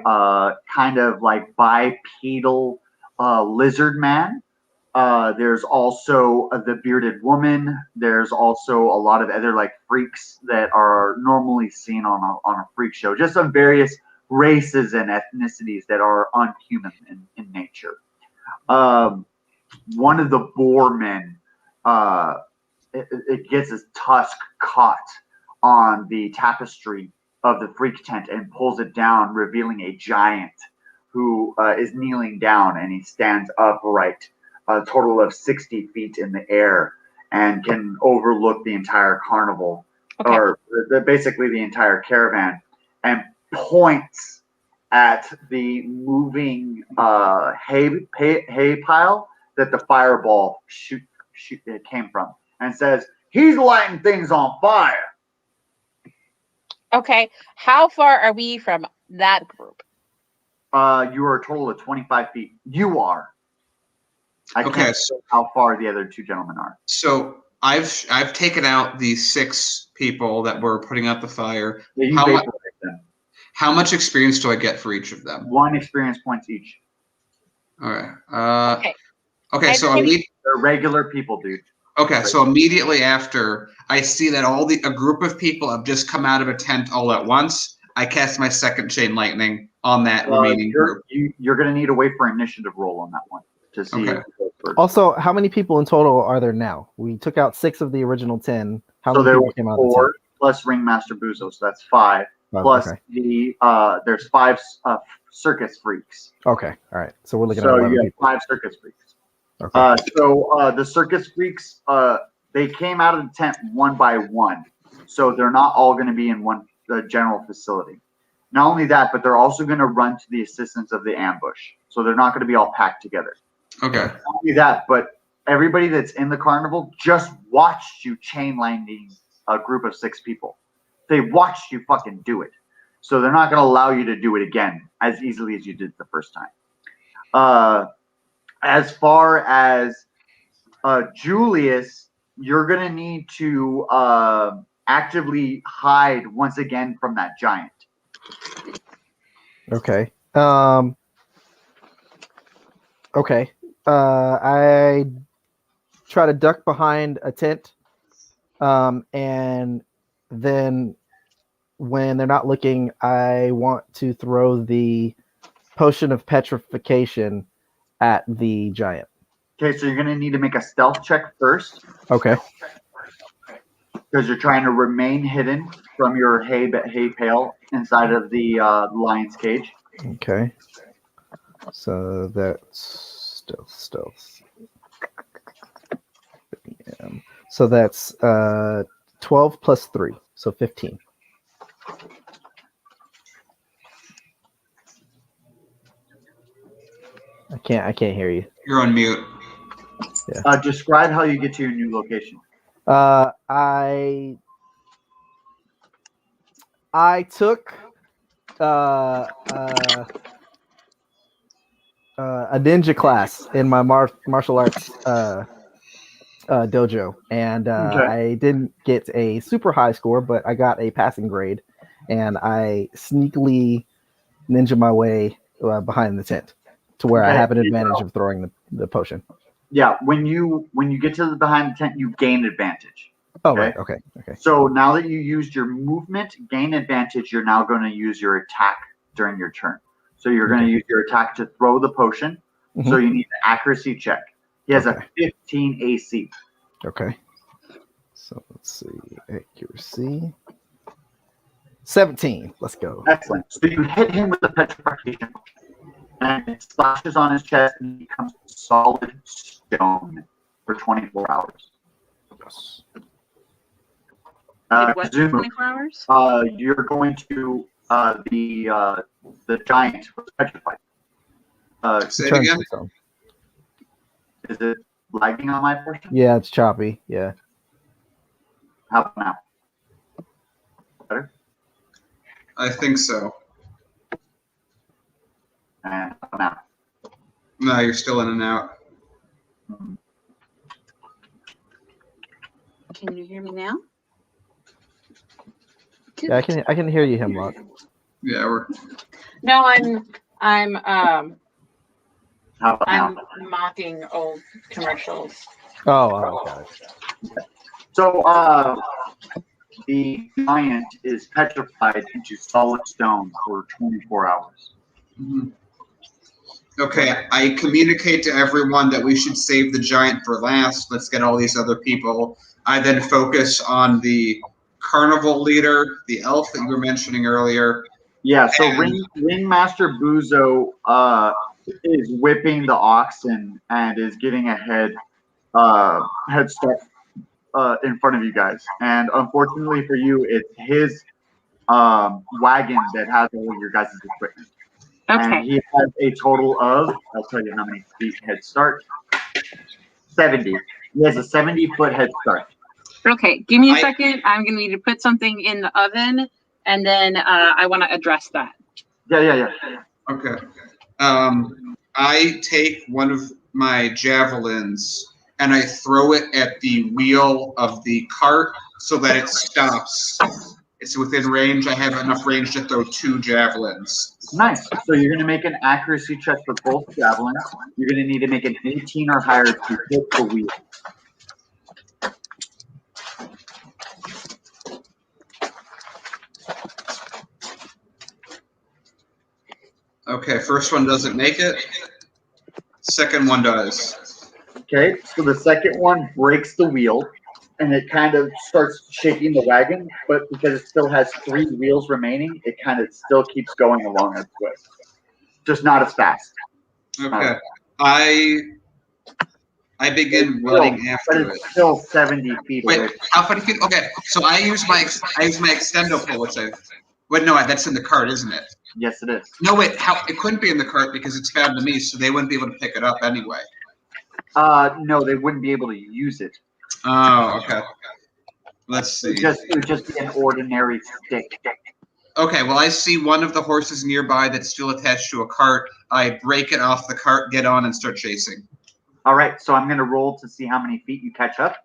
kind of like bipedal lizard man. There's also the bearded woman. There's also a lot of other like freaks that are normally seen on a freak show. Just some various races and ethnicities that are unhuman in nature. One of the boar men, it gets his tusk caught on the tapestry of the freak tent and pulls it down, revealing a giant who is kneeling down, and he stands upright, a total of 60 feet in the air, and can overlook the entire carnival, or basically the entire caravan, and points at the moving hay pile that the fireball came from, and says, "He's lighting things on fire." Okay, how far are we from that group? You are a total of 25 feet. You are. I can't say how far the other 2 gentlemen are. So I've taken out the 6 people that were putting out the fire. Yeah, how much experience do I get for each of them? 1 experience points each. All right. Okay. So they're regular people, dude. Okay, so immediately after I see that a group of people have just come out of a tent all at once, I cast my second chain lightning on that remaining group. You're going to need to wait for initiative roll on that one to see. Okay. Also, how many people in total are there now? We took out 6 of the original 10. How many people came out of the 4 plus Ringmaster Buzo, so that's 5. Plus there's 5 circus freaks. Okay, all right. So we're looking at 11 you have people. 5 circus freaks. Okay. So the circus freaks, they came out of the tent one by one. So they're not all going to be in one general facility. Not only that, but they're also going to run to the assistance of the ambush. So they're not going to be all packed together. Okay. Not only that, but everybody that's in the carnival just watched you chain lightning a group of 6 people. They watched you fucking do it. So they're not going to allow you to do it again as easily as you did the first time. As far as Julius, you're going to need to actively hide once again from that giant. Okay. Okay. I try to duck behind a tent, and then when they're not looking, I want to throw the potion of petrification at the giant. Okay, so you're going to need to make a stealth check first. Okay. Because you're trying to remain hidden from your hay pail inside of the lion's cage. Okay. So that's stealth. So that's 12 plus 3, so 15. I can't hear you. You're on mute. Yeah. Describe how you get to your new location. I took a ninja class in my martial arts dojo, and I didn't get a super high score, but I got a passing grade, and I sneakily ninja my way behind the tent to where I Okay. have an advantage of throwing the potion. Yeah, when you get to the behind the tent, you gain advantage. Oh, Okay. right. Okay. So now that you used your movement, gain advantage, you're now going to use your attack during your turn. So you're going to use your attack to throw the potion. Mhm. So you need an accuracy check. He has Okay. a 15 AC. Okay. So let's see. Accuracy. 17. Let's go. Excellent. So you hit him with the petrification, and it splashes on his chest and he becomes solid stone for 24 hours. Yes. Did what, Zumu, 24 hours? you're going to the giant was petrified. Say it Turns again. its own. Is it lagging on my portion? Yeah, it's choppy. Yeah. How about now? Better? I think so. And how about now? No, you're still in and out. Can you hear me now? Yeah, I can hear you, Hemlock. Yeah, we're No, I'm How about I'm now? mocking old commercials. Oh, got it. So the giant is petrified into solid stone for 24 hours. Mhm. Okay. I communicate to everyone that we should save the giant for last. Let's get all these other people. I then focus on the carnival leader, the elf that you were mentioning earlier. Yeah, so And- Ringmaster Buzo is whipping the oxen and is getting a head start in front of you guys. And unfortunately for you, it's his wagon that has all of your guys' equipment. And Okay. he has a total of, I'll tell you how many feet head start. 70. He has a 70-foot head start. Okay. Give me a I- second. I'm gonna need to put something in the oven, and then I want to address that. Yeah. Okay. I take one of my javelins and I throw it at the wheel of the cart so that it stops. It's within range. I have enough range to throw 2 javelins. Nice. So you're going to make an accuracy check for both javelins. You're going to need to make an 18 or higher to hit the wheel. Okay, first one doesn't make it. Second one does. Okay, so the second one breaks the wheel, and it kind of starts shaking the wagon, but because it still has 3 wheels remaining, it kind of still keeps going along its way. Just not as fast. Okay. I begin running But after it. it's still 70 feet away. Wait, how many feet? Okay, so I use my extendo pull, which that's in the cart, isn't it? Yes, it is. No, wait, it couldn't be in the cart because it's bound to me, so they wouldn't be able to pick it up anyway. No, they wouldn't be able to use it. Oh, okay. Let's see. It would just be an ordinary stick. Okay, well, I see one of the horses nearby that's still attached to a cart. I break it off the cart, get on, and start chasing. All right, so I'm going to roll to see how many feet you catch up.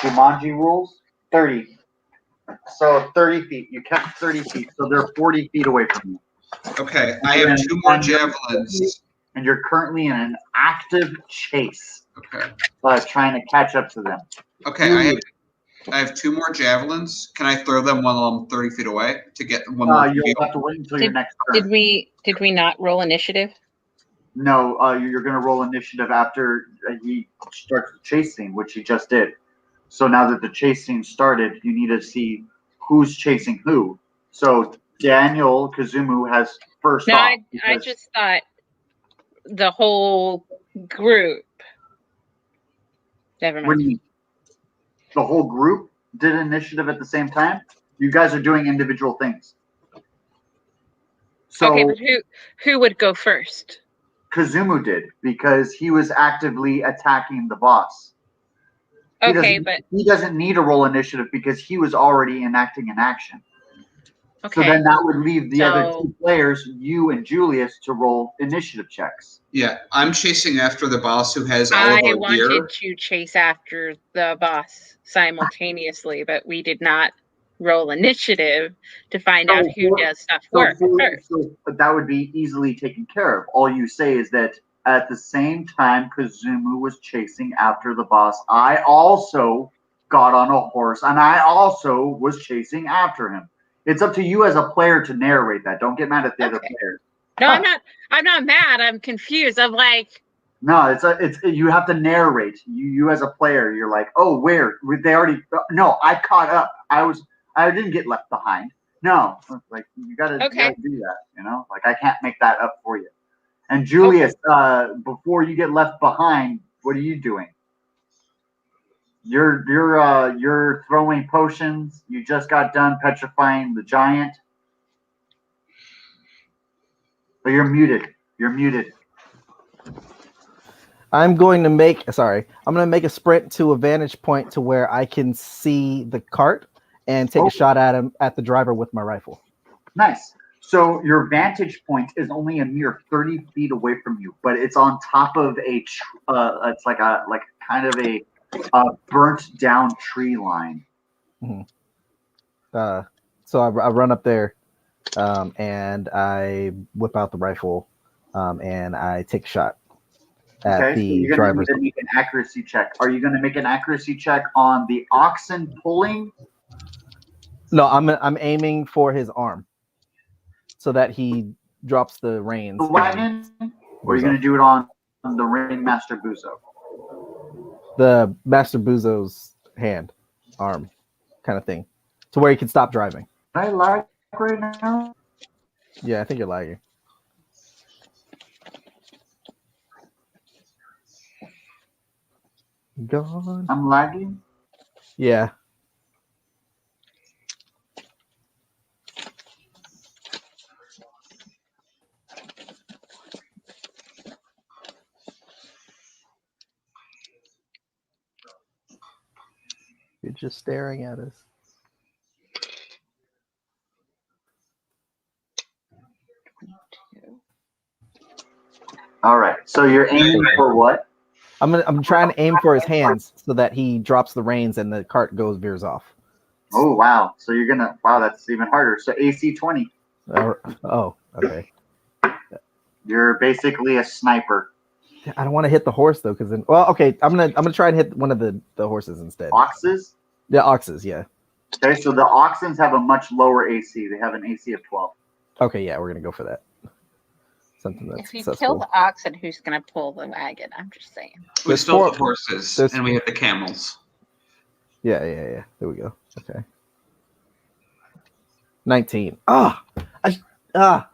Jumanji rules, 30. So 30 feet. You kept 30 feet, so they're 40 feet away from you. Okay, I have 2 more javelins. And you're currently in an active chase, Okay. trying to catch up to them. Okay, I have 2 more javelins. Can I throw them while I'm 30 feet away to get one more? You'll have to wait until your next turn. Did we not roll initiative? No, you're going to roll initiative after he starts the chase scene, which he just did. So now that the chase scene started, you need to see who's chasing who. So Daniel Kazumu has first No, off. I because- just thought the whole group. Never When mind. the whole group did initiative at the same time, you guys are doing individual things. So Okay, but who would go first? Kazumu did because he was actively attacking the boss. Okay, but he doesn't need to roll initiative because he was already enacting an action. okay. So then that would leave the other So- 2 players, you and Julius, to roll initiative checks. Yeah, I'm chasing after the boss who has all of I our wanted gear. to chase after the boss simultaneously, but we did not roll initiative to find out who does stuff work first. But that would be easily taken care of. All you say is that at the same time Kazumu was chasing after the boss, I also got on a horse and I also was chasing after him. It's up to you as a player to narrate that. Don't get mad at the other players. No, I'm not mad. I'm confused. I'm like, no, it's you have to narrate. You as a player, you're like, oh, where they already? No, I caught up. I didn't get left behind. No, like you gotta do that. You know, like I can't make that up for you. And Julius, before you get left behind, what are you doing? You're throwing potions. You just got done petrifying the giant. But you're muted. You're muted. I'm going to make a sprint to a vantage point to where I can see the cart and take a shot at him at the driver with my rifle. Nice. So your vantage point is only a mere 30 feet away from you, but it's on top of it's like kind of a burnt down tree line. Mm-hmm. So I run up there, and I whip out the rifle, and I take a shot at the driver's. You're going to make an accuracy check. Are you going to make an accuracy check on the oxen pulling? No, I'm aiming for his arm, so that he drops the reins. The wagon, or are you going to do it on the ringmaster Buzo? The Master Buzo's arm, kind of thing, to where he can stop driving. Can I lag right now? Yeah, I think you're lagging. Gone. I'm lagging? Yeah. You're just staring at us. All right. So you're aiming for what? I'm trying to aim for his hands so that he drops the reins and the cart veers off. Oh wow! So you're gonna that's even harder. So AC 20. Oh, okay. You're basically a sniper. I don't want to hit the horse though, because then okay, I'm gonna try and hit one of the horses instead. Oxes? Yeah, oxes, yeah. Okay, so the oxens have a much lower AC. They have an AC of 12. Okay, yeah, we're gonna go for that. Something that's if you successful. kill the oxen, who's gonna pull the wagon? I'm just saying. We stole the horses and we hit the camels. Yeah. There we go. Okay. 19. I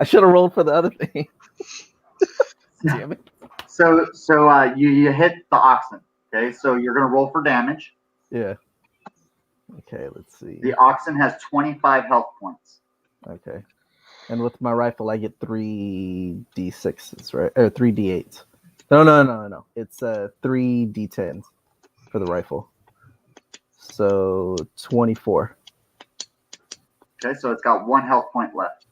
should have rolled for the other thing. Damn it. So you hit the oxen. Okay, so you're gonna roll for damage. Yeah. Okay, let's see. The oxen has 25 health points. Okay. And with my rifle, I get 3d6s, right? Or 3d8s. No. It's 3d10s for the rifle. So 24. Okay, so it's got 1 health point left.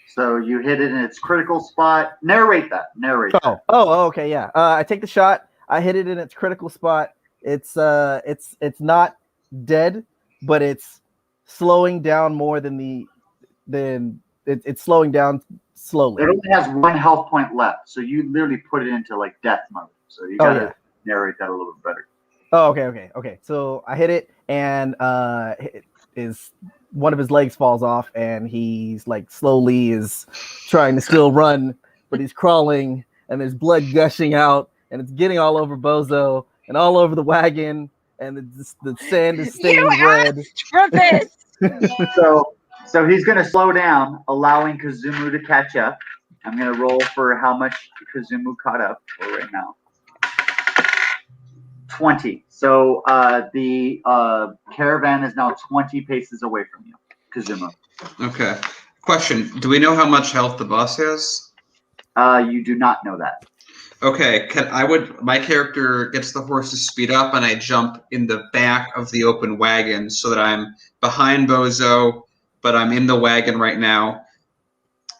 So you hit it in its critical spot. Narrate that. Okay, yeah. I take the shot. I hit it in its critical spot. It's not dead, but it's slowing down more than it's slowing down slowly. It only has 1 health point left, so you literally put it into like death mode. So you gotta narrate that a little bit better. Oh, okay. So I hit it, and one of his legs falls off, and he's like slowly is trying to still run, but he's crawling, and there's blood gushing out, and it's getting all over Bozo and all over the wagon, and the sand is stained red. So he's going to slow down, allowing Kazumu to catch up. I'm going to roll for how much Kazumu caught up for right now. 20. So the caravan is now 20 paces away from you, Kazumu. Okay. Question: do we know how much health the boss has? You do not know that. Okay. My character gets the horse to speed up, and I jump in the back of the open wagon so that I'm behind Bozo, but I'm in the wagon right now.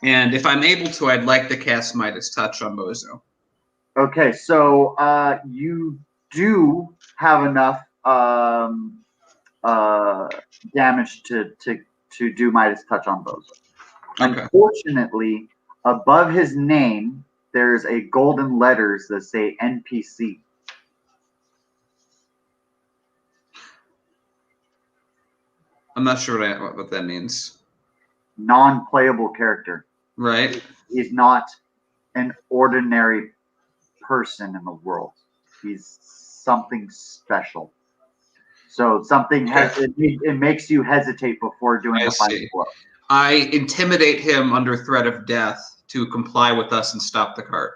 And if I'm able to, I'd like to cast Midas Touch on Bozo. Okay, so you do have enough damage to do Midas Touch on Bozo. Okay. Unfortunately, above his name, there's a golden letters that say NPC. I'm not sure what that means. Non-playable character. Right. He's not an ordinary person in the world. He's something special. So something it makes you hesitate before doing the final blow. I intimidate him under threat of death to comply with us and stop the cart.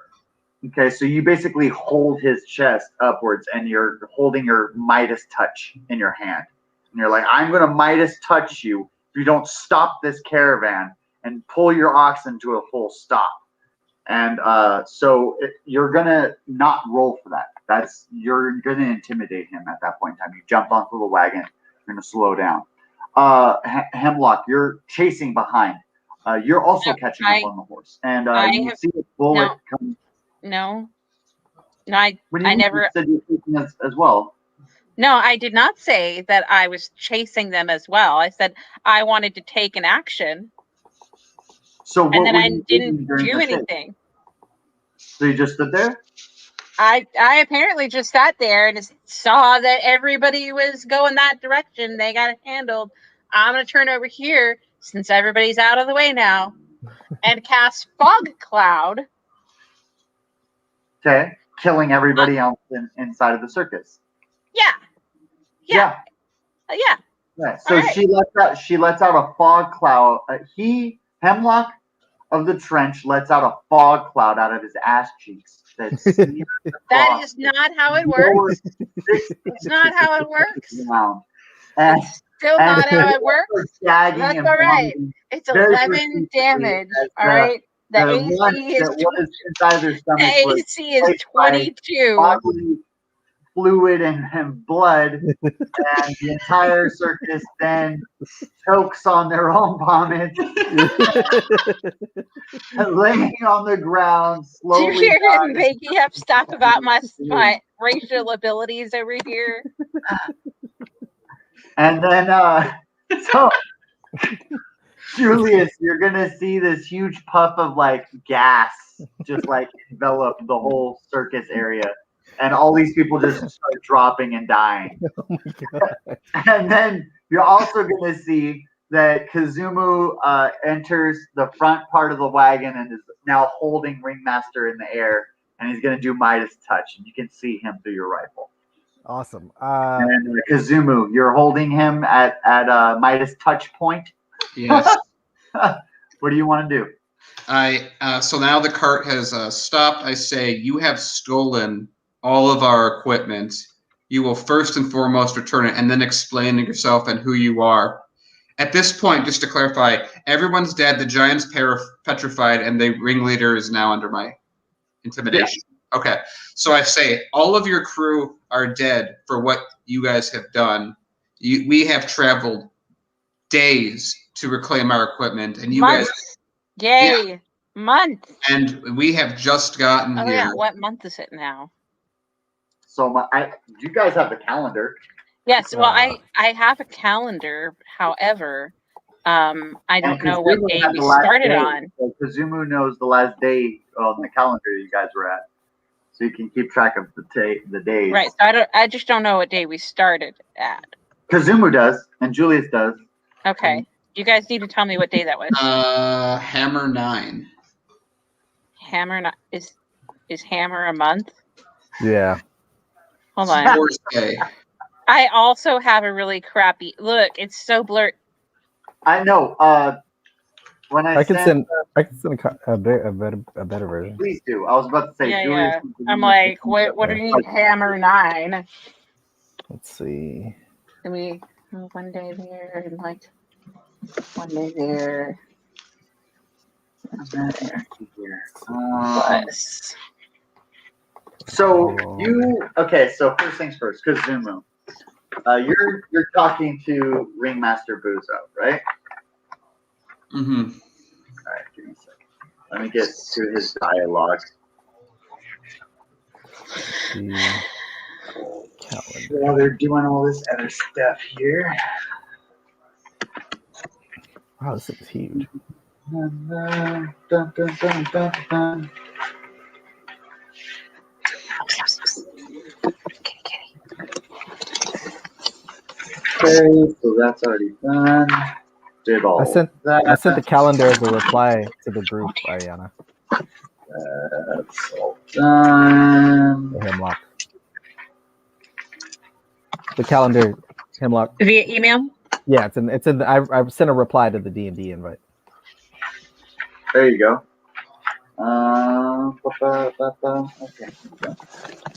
Okay, so you basically hold his chest upwards and you're holding your Midas touch in your hand. And you're like, I'm going to Midas touch you if you don't stop this caravan and pull your oxen to a full stop. And you're going to not roll for that. You're going to intimidate him at that point in time. You jump onto the wagon. You're going to slow down. Hemlock, you're chasing behind. You're also catching up on the horse. And you see a bullet come. No, I never. You said you're chasing as well. No, I did not say that I was chasing them as well. I said I wanted to take an action. So and then I didn't do anything. So you just stood there? I apparently just sat there and saw that everybody was going that direction. They got it handled. I'm going to turn over here since everybody's out of the way now and cast Fog Cloud. Okay. Killing everybody else inside of the circus. Yeah. Right. So she lets out a fog cloud. Hemlock of the Trench lets out a fog cloud out of his ass cheeks. That is not how it works. It's not how it works. It's still not how it works. That's all right. It's 11 damage. All right. The AC is 22. Fluid and blood, and the entire circus then chokes on their own vomit, laying on the ground slowly. Do you hear him making up stuff about my racial abilities over here? And then, so Julius, you're gonna see this huge puff of like gas just like envelop the whole circus area. And all these people just start dropping and dying. Oh my God. And then you're also going to see that Kazumu enters the front part of the wagon and is now holding Ringmaster in the air. And he's going to do Midas Touch. And you can see him through your rifle. Awesome. And Kazumu, you're holding him at Midas Touch point. Yes. What do you want to do? So now the cart has stopped. I say, you have stolen all of our equipment. You will first and foremost return it and then explain yourself and who you are. At this point, just to clarify, everyone's dead, the giant's petrified, and the ringleader is now under my intimidation. Yeah. Okay, so I say, all of your crew are dead for what you guys have done. We have traveled days to reclaim our equment, and you months. Guys... Yay, yeah. Months. And we have just gotten here. Yeah, what month is it now? So you guys have the calendar. Yes, well, I have a calendar. However, I don't know what day we started on. So Kazumu knows the last day on the calendar you guys were at, so you can keep track of the days. Right. So I just don't know what day we started at. Kazumu does, and Julius does. Okay. You guys need to tell me what day that was. Hammer 9. Hammer 9 is Hammer a month? Yeah. Hold on. I also have a really crappy look. It's so blurred. I know. When I can send a better version. Please do. I was about to say. Yeah. I'm like, what do you need? Hammer 9. Let's see. Can we one day there and like one day there. Plus. So so first things first, Kazumu. You're talking to Ringmaster Buzo, right? Mm-hmm. All right, give me a second. Let me get to his dialogue. Calendar. While they're doing all this other stuff here. Wow, this thing's huge. Dun, dun, dun, dun, dun, dun. Okay, so that's already done. Did all I sent that. the calendar as a reply to the group, Ariana. That's all done. The Hemlock. The calendar, Hemlock. Via email? Yeah, it's in. I sent a reply to the D&D invite. There you go. Okay.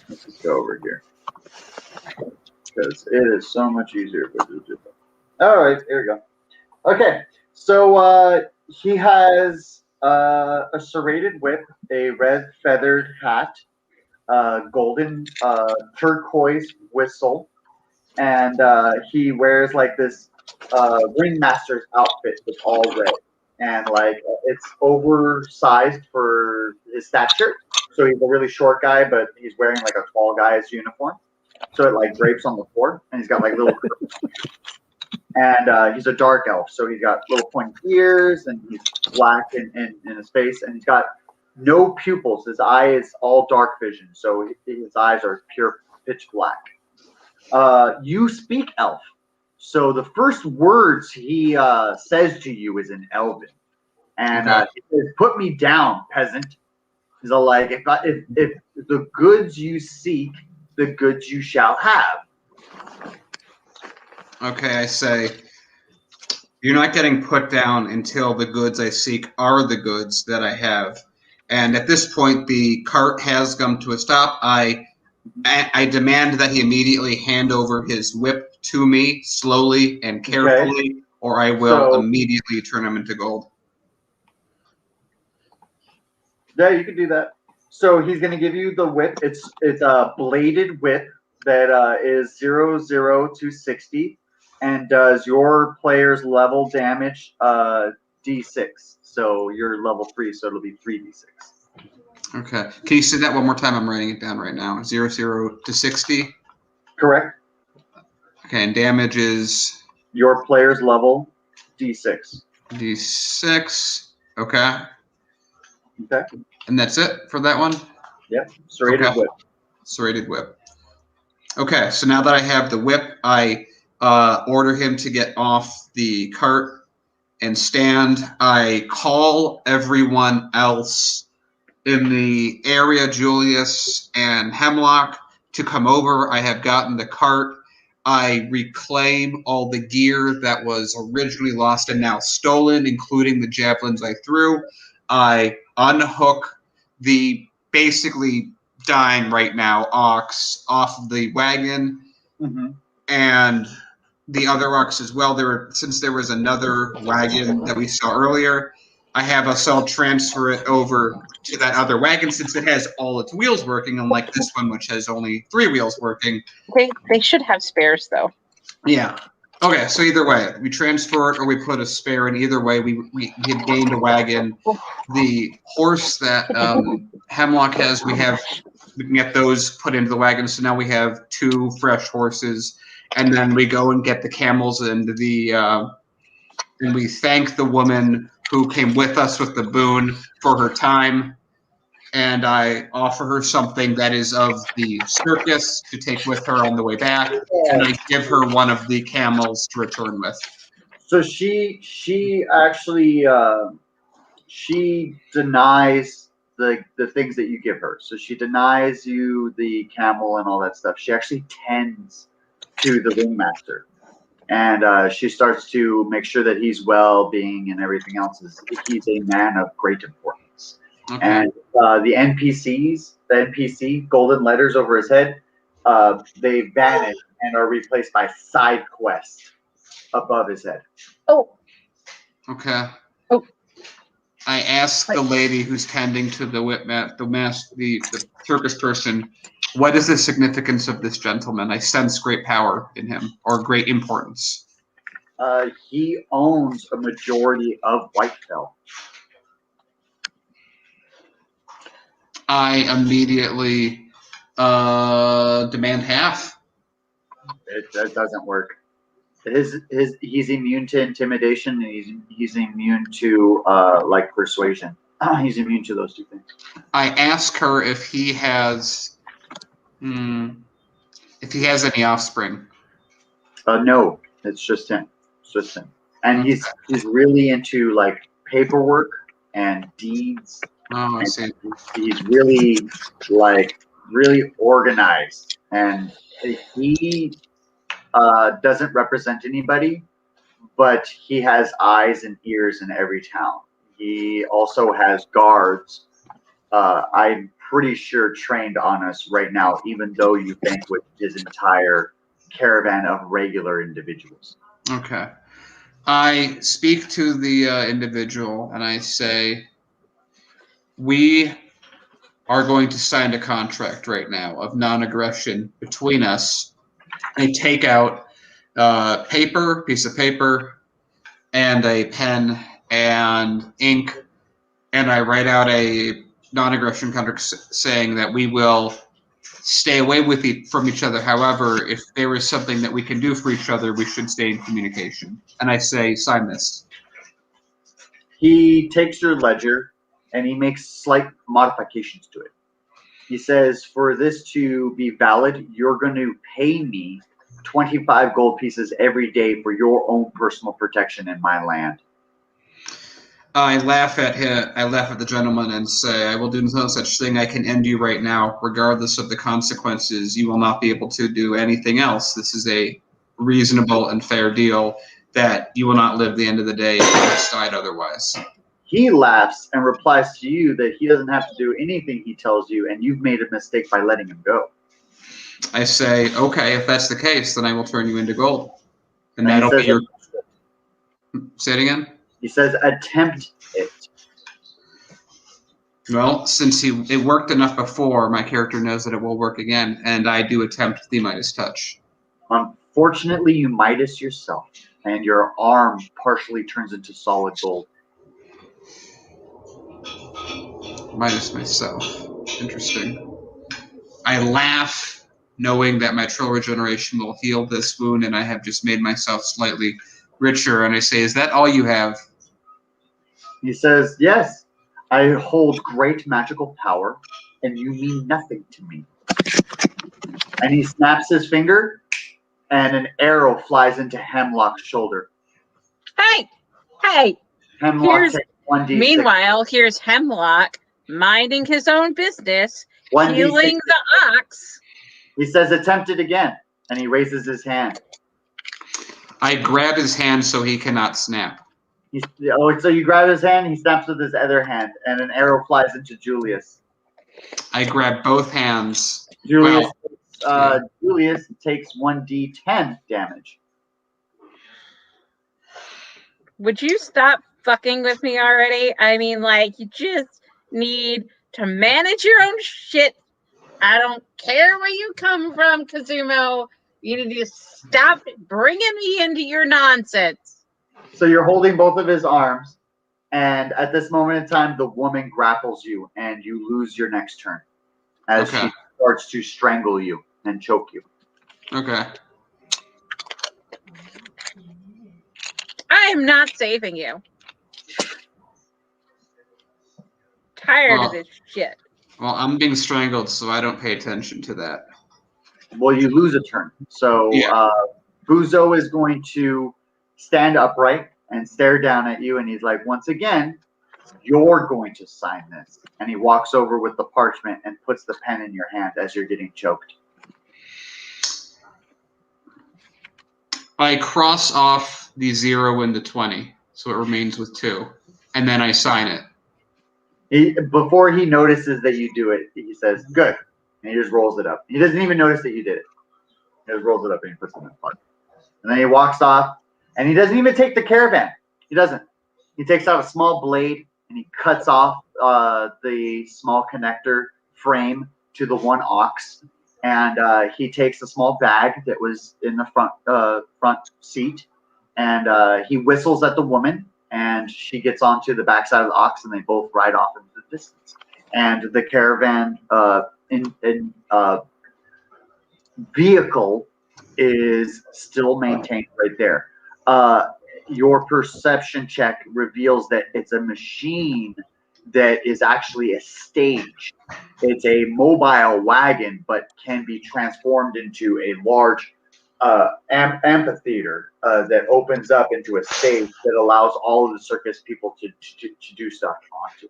Let's just go over here. Because it is so much easier. All right, here we go. Okay, so he has a serrated whip, a red feathered hat, golden turquoise whistle, and he wears like this ringmaster's outfit with all red, and like it's oversized for his stature. So he's a really short guy, but he's wearing like a tall guy's uniform. So it like drapes on the floor, and he's got like little curves. And he's a dark elf, so he's got little pointy ears, and he's black in his face, and he's got no pupils. His eye is all dark vision, so his eyes are pure pitch black. You speak elf, so the first words he says to you is in Elven, and he says, "Put me down, peasant." He's all like, "If the goods you seek, the goods you shall have." Okay, I say, you're not getting put down until the goods I seek are the goods that I have. And at this point, the cart has come to a stop. I demand that he immediately hand over his whip to me, slowly and carefully, or I will immediately turn him into gold. Yeah, you can do that. So he's going to give you the whip. It's a bladed whip that is 0 to 60 and does your player's level damage d6. So you're level 3, so it'll be 3d6. Okay. Can you say that one more time? I'm writing it down right now. 0 to 60? Correct. Okay, and damage is? Your player's level d6. d6. Okay. Okay. And that's it for that one? Yep. Serrated whip. Serrated whip. Okay, so now that I have the whip, I order him to get off the cart and stand. I call everyone else in the area, Julius and Hemlock, to come over. I have gotten the cart. I reclaim all the gear that was originally lost and now stolen, including the javelins I threw. I unhook the basically dying right now ox off of the wagon, and the other ox as well. Since there was another wagon that we saw earlier, I have us all transfer it over to that other wagon since it has all its wheels working, unlike this one, which has only 3 wheels working. They should have spares, though. Yeah. Okay, so either way, we transfer it or we put a spare in. Either way, we have gained a wagon. The horse that Hemlock has, we can get those put into the wagon. So now we have 2 fresh horses, and then we go and get the camels and and we thank the woman who came with us with the boon for her time. And I offer her something that is of the circus to take with her on the way back, and I give her one of the camels to return with. So she actually she denies the things that you give her. So she denies you the camel and all that stuff. She actually tends to the ringmaster, and she starts to make sure that he's well-being and everything else. He's a man of great importance. Okay. And the NPC golden letters over his head, they vanish and are replaced by side quests above his head. Oh. Okay. Oh. I asked the lady who's tending to the the circus person, what is the significance of this gentleman? I sense great power in him, or great importance. He owns a majority of Whitefell. I immediately Demand half. That doesn't work. He's immune to intimidation, and he's immune to like persuasion. He's immune to those two things. I ask her if he has any offspring. No, it's just him. It's just him, and he's really into like paperwork and deeds. Oh, I see. He's really really organized, and he doesn't represent anybody, but he has eyes and ears in every town. He also has guards. I'm pretty sure trained on us right now, even though you banquet his entire caravan of regular individuals. Okay. I speak to the individual and I say, we are going to sign a contract right now of non-aggression between us. I take out piece of paper, and a pen and ink, and I write out a non-aggression contract saying that we will stay away from each other. However, if there is something that we can do for each other, we should stay in communication. And I say, sign this. He takes your ledger and he makes slight modifications to it. He says, for this to be valid, you're going to pay me 25 gold pieces every day for your own personal protection in my land. I laugh at him. I laugh at the gentleman and say, I will do no such thing. I can end you right now, regardless of the consequences. You will not be able to do anything else. This is a reasonable and fair deal that you will not live the end of the day if you decide otherwise. He laughs and replies to you that he doesn't have to do anything he tells you, and you've made a mistake by letting him go. I say, okay, if that's the case, then I will turn you into gold. And that'll be your... Say it again? He says, attempt it. Well, since it worked enough before, my character knows that it will work again, and I do attempt the Midas touch. Unfortunately, you Midas yourself, and your arm partially turns into solid gold. Midas myself. Interesting. I laugh, knowing that my troll regeneration will heal this wound, and I have just made myself slightly richer, and I say, is that all you have? He says, yes, I hold great magical power, and you mean nothing to me. And he snaps his finger, and an arrow flies into Hemlock's shoulder. Hey! Hemlock takes 1d6. Meanwhile, here's Hemlock minding his own business, 1d6. healing the ox. He says, attempt it again, and he raises his hand. I grab his hand so he cannot snap. So you grab his hand, he snaps with his other hand, and an arrow flies into Julius. I grab both hands. Julius takes 1d10 damage. Would you stop fucking with me already? I mean, like, you just need to manage your own shit. I don't care where you come from, Kazumo. You need to stop bringing me into your nonsense. So you're holding both of his arms, and at this moment in time, the woman grapples you, and you lose your next turn as she starts to strangle you and choke you. Okay. I am not saving you. Tired of this shit. Well, I'm being strangled, so I don't pay attention to that. Well, you lose a turn. So Buzo is going to stand upright and stare down at you, and he's like, once again, you're going to sign this. And he walks over with the parchment and puts the pen in your hand as you're getting choked. I cross off the 0 and the 20, so it remains with 2, and then I sign it. Before he notices that you do it, he says, good. And he just rolls it up. He doesn't even notice that you did it. He just rolls it up and he puts it in the pocket. And then he walks off, and he doesn't even take the caravan. He doesn't. He takes out a small blade, and he cuts off the small connector frame to the one ox. And he takes a small bag that was in the front seat, and he whistles at the woman, and she gets onto the backside of the ox, and they both ride off into the distance. And the caravan vehicle is still maintained right there. Your perception check reveals that it's a machine that is actually a stage. It's a mobile wagon, but can be transformed into a large amphitheater that opens up into a stage that allows all of the circus people to do stuff onto.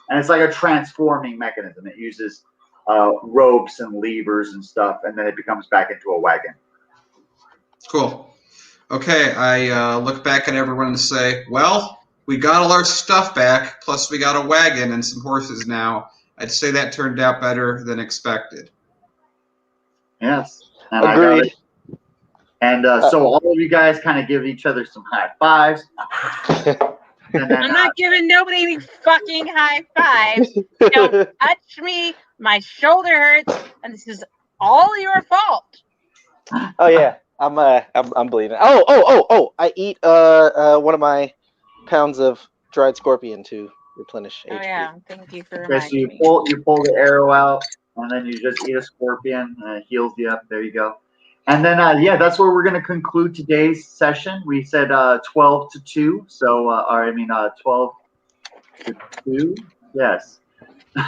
And it's like a transforming mechanism. It uses ropes and levers and stuff, and then it becomes back into a wagon. Cool. Okay, I look back at everyone and say, well, we got all our stuff back, plus we got a wagon and some horses now. I'd say that turned out better than expected. Yes. And Agreed. And so all of you guys kind of give each other some high fives. And then, I'm not giving nobody any fucking high fives. Don't touch me. My shoulder hurts, and this is all your fault. Oh yeah, I'm bleeding. Oh! I eat one of my pounds of dried scorpion to replenish HP. Oh yeah, thank you for okay, so reminding me. you pull the arrow out, and then you just eat a scorpion, and it heals you up. There you go. And then yeah, that's where we're going to conclude today's session. We said 12 to 2, so 12 to 2. Yes.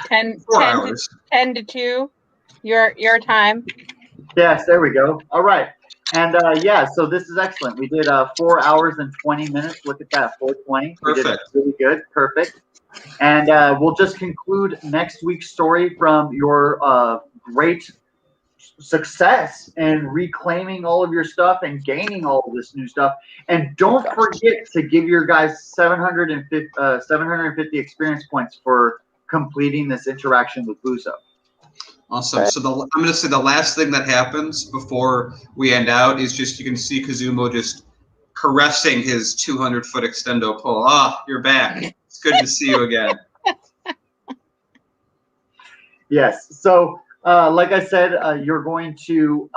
10 to 2. Your time. Yes, there we go. All right. And yeah, so this is excellent. We did 4 hours and 20 minutes. Look at that, 4:20. We did really good. Perfect. And we'll just conclude next week's story from your great success in reclaiming all of your stuff and gaining all of this new stuff. And don't forget to give your guys 750 experience points for completing this interaction with Buzo. Awesome. So I'm going to say the last thing that happens before we end out is just you can see Kazumo just caressing his 200-foot extendo pole. Ah, you're back. It's good to see you again. Yes. So, like I said, you're going to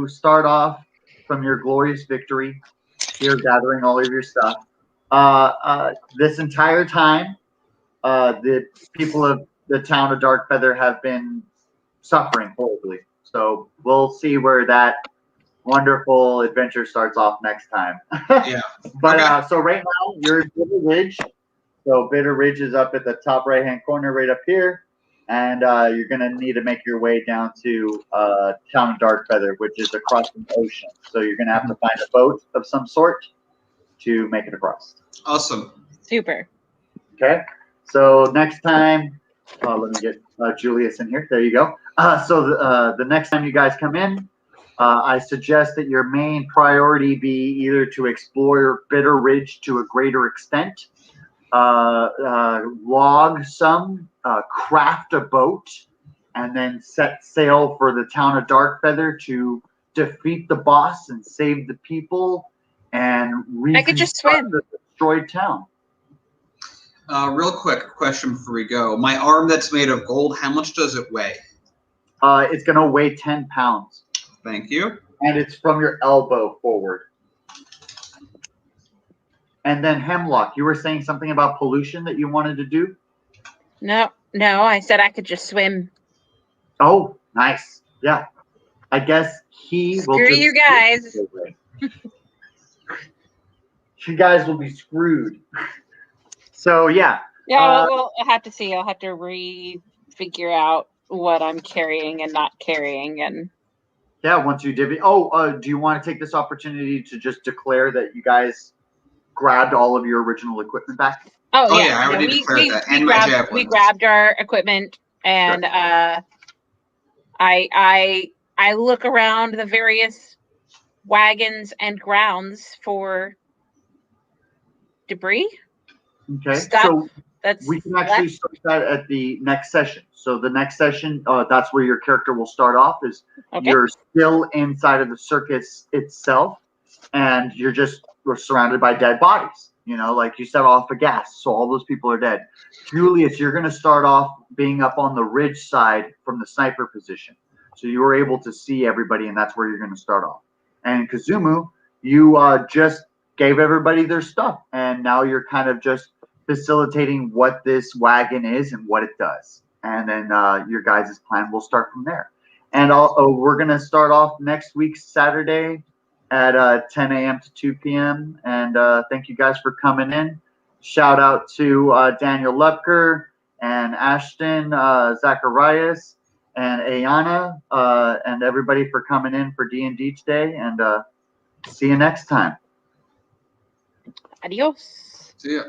start off from your glorious victory. You're gathering all of your stuff. This entire time, the people of the town of Darkfeather have been suffering horribly. So we'll see where that wonderful adventure starts off next time. Yeah. But so right now you're in Bitter Ridge. So Bitter Ridge is up at the top right-hand corner, right up here, and you're gonna need to make your way down to town of Darkfeather, which is across the ocean. So you're gonna have to find a boat of some sort to make it across. Awesome. Super. Okay. So next time, let me get Julius in here. There you go. So the next time you guys come in, I suggest that your main priority be either to explore Bitter Ridge to a greater extent, log some, craft a boat, and then set sail for the town of Darkfeather to defeat the boss and save the people and I could just swim. the destroyed town. Real quick question before we go. My arm that's made of gold, how much does it weigh? It's going to weigh 10 pounds. Thank you. And it's from your elbow forward. And then Hemlock, you were saying something about pollution that you wanted to do? No, I said I could just swim. Oh, nice. Yeah. I guess he will. Screw you guys. You guys will be screwed. So, yeah. Yeah, well, I'll have to see. I'll have to figure out what I'm carrying and not carrying. And yeah, once you divvy. Oh, do you want to take this opportunity to just declare that you guys grabbed all of your original equipment back? Oh yeah, I already declared that. And my javelins. We grabbed our equipment, and sure. I look around the various wagons and grounds for debris. Okay, stuff so that's we can actually start that at the next session. So the next session, that's where your character will start off. Is you're still inside of the circus itself, and you're surrounded by dead bodies. You know, like you set off a gas, so all those people are dead. Julius, you're going to start off being up on the ridge side from the sniper position, so you were able to see everybody, and that's where you're going to start off. And Kazumu, you just gave everybody their stuff, and now you're kind of just facilitating what this wagon is and what it does. And then your guys' plan will start from there. And we're going to start off next week, Saturday at 10 a.m. to 2 p.m. And thank you guys for coming in. Shout out to Daniel Lepker and Ashton Zacharias and Ayana and everybody for coming in for D&D today. And see you next time. Adios. See ya.